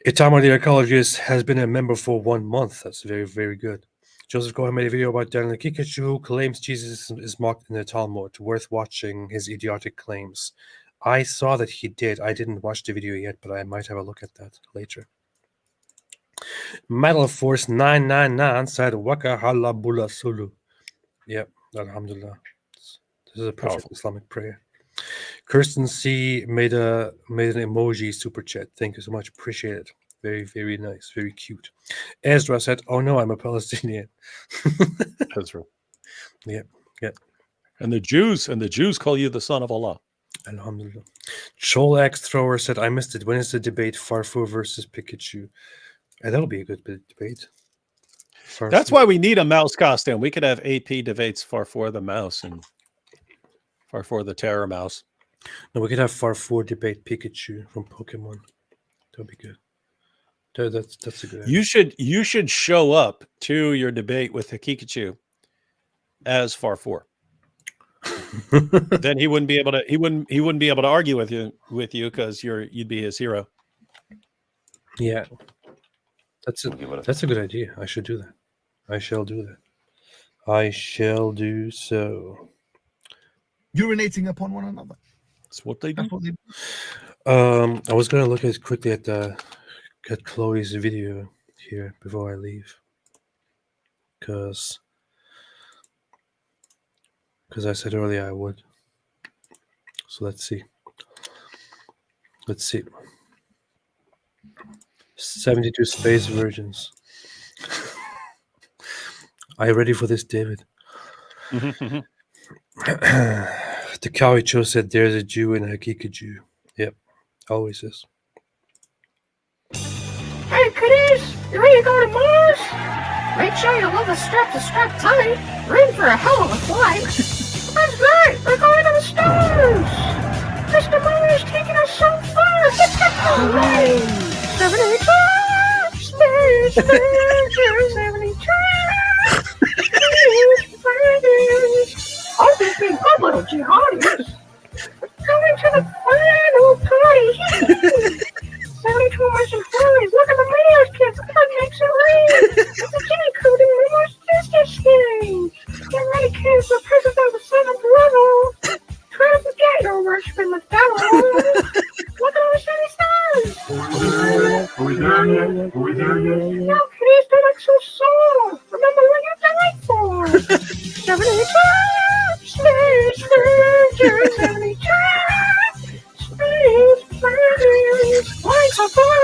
Itama the archaeologist has been a member for 1 month. That's very, very good. Joseph Cohen made a video about Daniel Kikachu, who claims Jesus is mocked in the Talmud. Worth watching his idiotic claims. I saw that he did. I didn't watch the video yet, but I might have a look at that later. Metal Force 999 said Waka Hala Bula Sulu. Yep, Alhamdulillah. This is a perfect Islamic prayer. Kirsten C made an emoji super chat. Thank you so much. Appreciate it. Very, very nice. Very cute. Ezra said, "Oh no, I'm a Palestinian." That's right. Yep. Yep. And the Jews call you the son of Allah. Alhamdulillah. Troll Axe Thrower said, "I missed it. When is the debate Farfour versus Pikachu?" That'll be a good debate. That's why we need a mouse costume. We could have AP debates Farfour the mouse and Farfour the terror mouse. No, we could have Farfour debate Pikachu from Pokemon. That would be good. That's a good idea. You should show up to your debate with Hakikachu as Farfour. Then he wouldn't be able to argue with you because you'd be his hero. Yeah. That's a good idea. I should do that. I shall do that. I shall do so. Urinating upon one another. That's what they do. I was gonna look quickly at Chloe's video here before I leave, because I said earlier I would. So let's see. 72 space virgins. Are you ready for this, David? The cow Cho said there's a Jew in Hakika Jew. Yep, always is. Hey, kiddies, you ready to go to Mars? Make sure your leather straps are strapped tight. We're in for a hell of a flight. That's great, we're going to the stars. Mr. Mars taking us so far. Hooray! 70 trips, space virgins, 70 trips, all these big good little jihadis. Going to the final party. 72 Martian flies. Look at the Mars kids. God makes it rain. It's a Jimmy coding Mars business game. Get ready, kids. The present of the 7th level. Try to forget your worship in the devil. Look at all the shiny stars. Are we there yet? No, kiddies, they look so soft. Remember what you died for. 70 trips, space virgins, 70 trips, space virgins. Flying so far,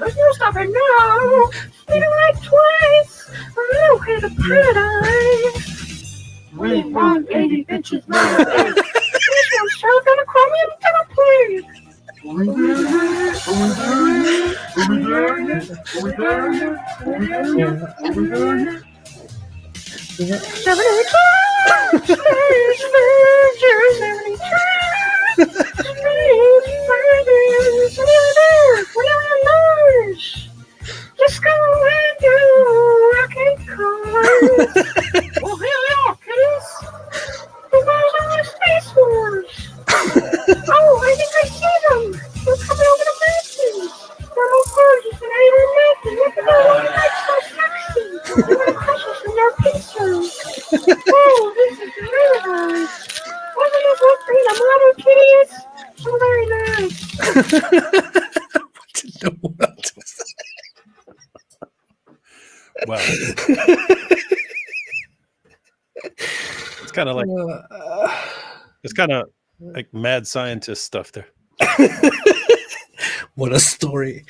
there's no stopping now. Speeding like twice, a little hit of paradise. We want 80 inches now. This one's still gonna chromium template. Are we there yet? 70 trips, space virgins, 70 trips, space virgins. We're on Mars. Let's go and do rocket cars. Well, here we are, kiddies. The Mars on the Space Wars. Oh, I think I see them. They're coming over the mountains. They're all gorgeous and even naked. Look at their little legs so sexy. They're gonna crush us in their pincers. Oh, this is really nice. Wasn't it what being a model, kiddies? Well, it's kind of like mad scientist stuff there. What a story.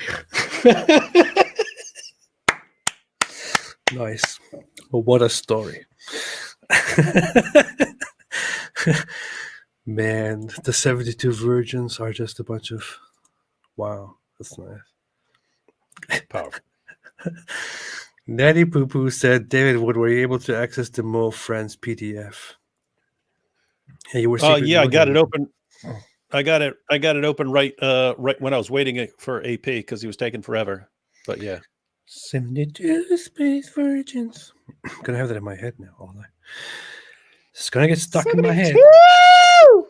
Nice. Well, what a story. Man, the 72 virgins are just a bunch of... Wow, that's nice. Powerful. Natty Poo Poo said, David, were you able to access the Mo Friends PDF? Yeah, you were. Yeah, I got it open. I got it open right when I was waiting for AP because he was taking forever. But yeah. 72 space virgins. I'm gonna have that in my head now all night. It's gonna get stuck in my head.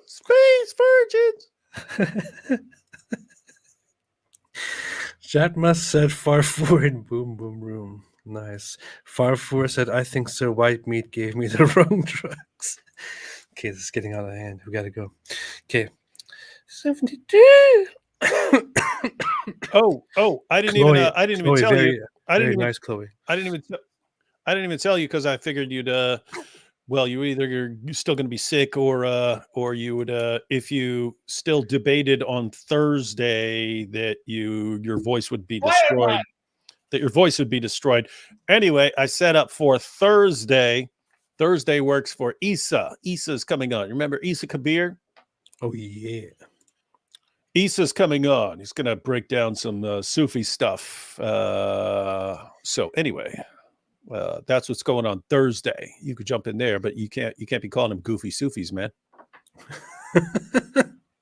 Space virgins. Jatma said Farfour in Boom Boom Room. Nice. Farfour said, I think Sir White Meat gave me the wrong drugs. Okay, this is getting out of hand. We gotta go. Okay. 72. Oh, I didn't Chloe, even tell you. Nice, Chloe. I didn't even tell you because I figured you'd well, you're still going to be sick or you would if you still debated on Thursday that your voice would be destroyed. That your voice would be destroyed. Anyway, I set up for Thursday. Thursday works for Issa. Issa's coming on. Remember Issa Kabir? Oh yeah. Issa's coming on. He's going to break down some Sufi stuff. So anyway, that's what's going on Thursday. You could jump in there, but you can't be calling them goofy Sufis, man.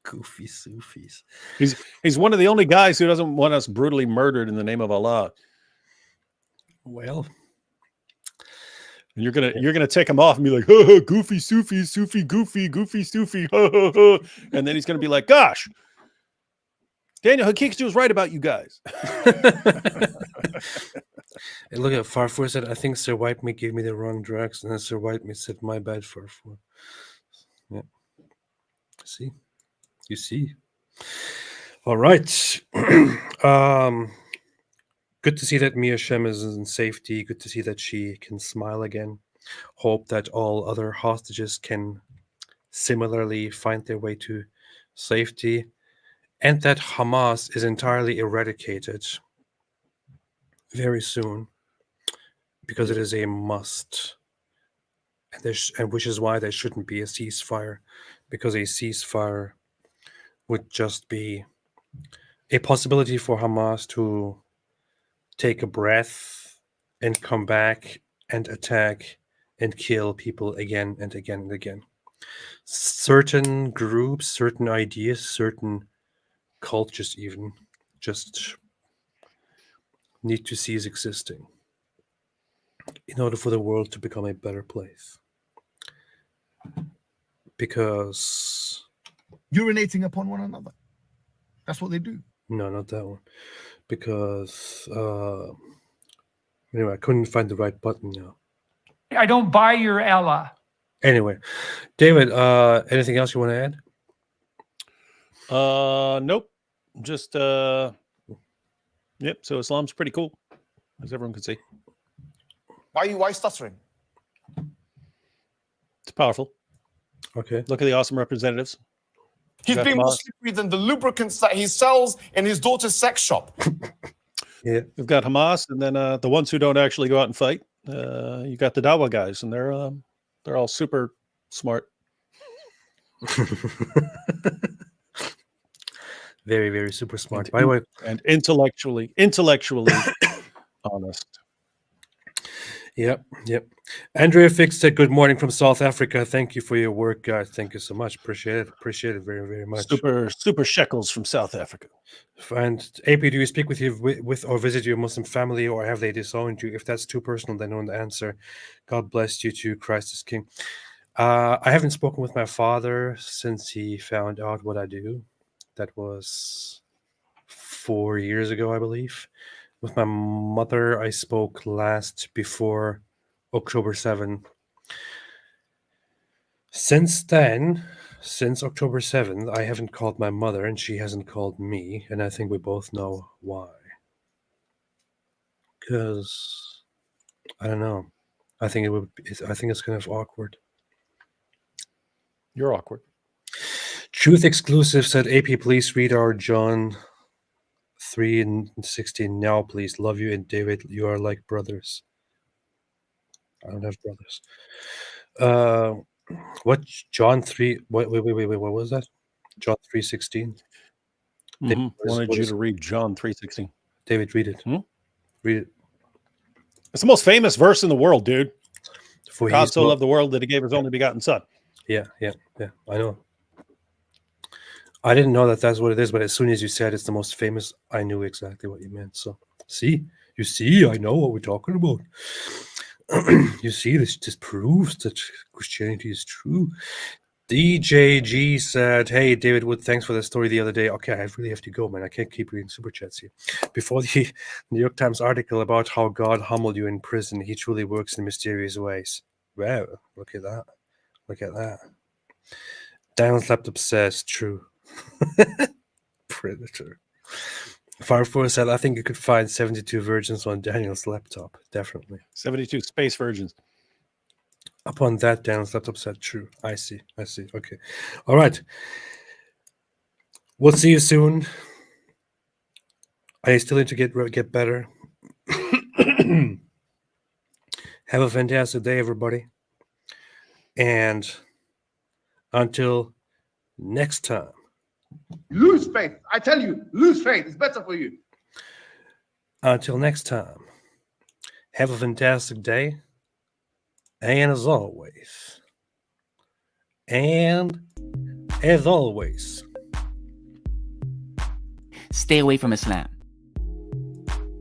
Goofy Sufis. He's one of the only guys who doesn't want us brutally murdered in the name of Allah. Well, and you're gonna take him off and be like, oh, goofy Sufi, Sufi, goofy Sufi, and then he's gonna be like, gosh, Daniel Hakikatu was right about you guys. And look at Farfour said, I think Sir White Meat gave me the wrong drugs. And then Sir White Meat said, my bad, Farfour. Yeah. See? You see? All right. Good to see that Mia Schem is in safety. Good to see that she can smile again. Hope that all other hostages can similarly find their way to safety. And that Hamas is entirely eradicated very soon, because it is a must, and which is why there shouldn't be a ceasefire, because a ceasefire would just be a possibility for Hamas to take a breath and come back and attack and kill people again and again and again. Certain groups, certain ideas, certain cultures even just need to cease existing in order for the world to become a better place. Because urinating upon one another. That's what they do. No, not that one. Because anyway, I couldn't find the right button now. I don't buy your Ella. Anyway, David, anything else you want to add? Nope. Just yep. So Islam's pretty cool, as everyone can see. Why stuttering? It's powerful. Okay. Look at the awesome representatives. He's being more slippery than the lubricants that he sells in his daughter's sex shop. Yeah. We've got Hamas, and then the ones who don't actually go out and fight. You got the Dawa guys, and they're all super smart. Very, very super smart. By the way, and intellectually honest. Yep. Andrea Fix said, good morning from South Africa. Thank you for your work, guys. Thank you so much. Appreciate it very, very much. Super shekels from South Africa. And AP, do you speak with or visit your Muslim family, or have they disowned you? If that's too personal, then don't answer. God bless you too. Christ is King. I haven't spoken with my father since he found out what I do. That was 4 years ago, I believe. With my mother, I spoke last before October 7. Since then, since October 7th, I haven't called my mother and she hasn't called me. And I think we both know why. Because I don't know. I think it would. I think it's kind of awkward. You're awkward. Truth Exclusive said, AP, please read our John 3:16 now, please. Love you, and David, you are like brothers. I don't have brothers. What John 3? Wait. What was that? John 3:16. Wanted you to read John 3:16. David, read it. Read it. It's the most famous verse in the world, dude. For God he's so not- loved the world that he gave his only begotten son. Yeah. I know. I didn't know that that's what it is, but as soon as you said it's the most famous, I knew exactly what you meant. So, you see, I know what we're talking about. You see, this just proves that Christianity is true. DJG said, hey, David Wood, thanks for the story the other day. Okay, I really have to go, man. I can't keep reading super chats here. Before the New York Times article about how God humbled you in prison, he truly works in mysterious ways. Wow, look at that. Look at that. Daniel's laptop says true. Predator. Fire4 said, I think you could find 72 versions on Daniel's laptop. Definitely. 72 space virgins. Upon that, Daniel's laptop said true. I see. Okay. All right. We'll see you soon. I still need to get better. Have a fantastic day, everybody. And until next time. Lose faith. I tell you, lose faith. It's better for you. Until next time. Have a fantastic day. And as always, stay away from Islam.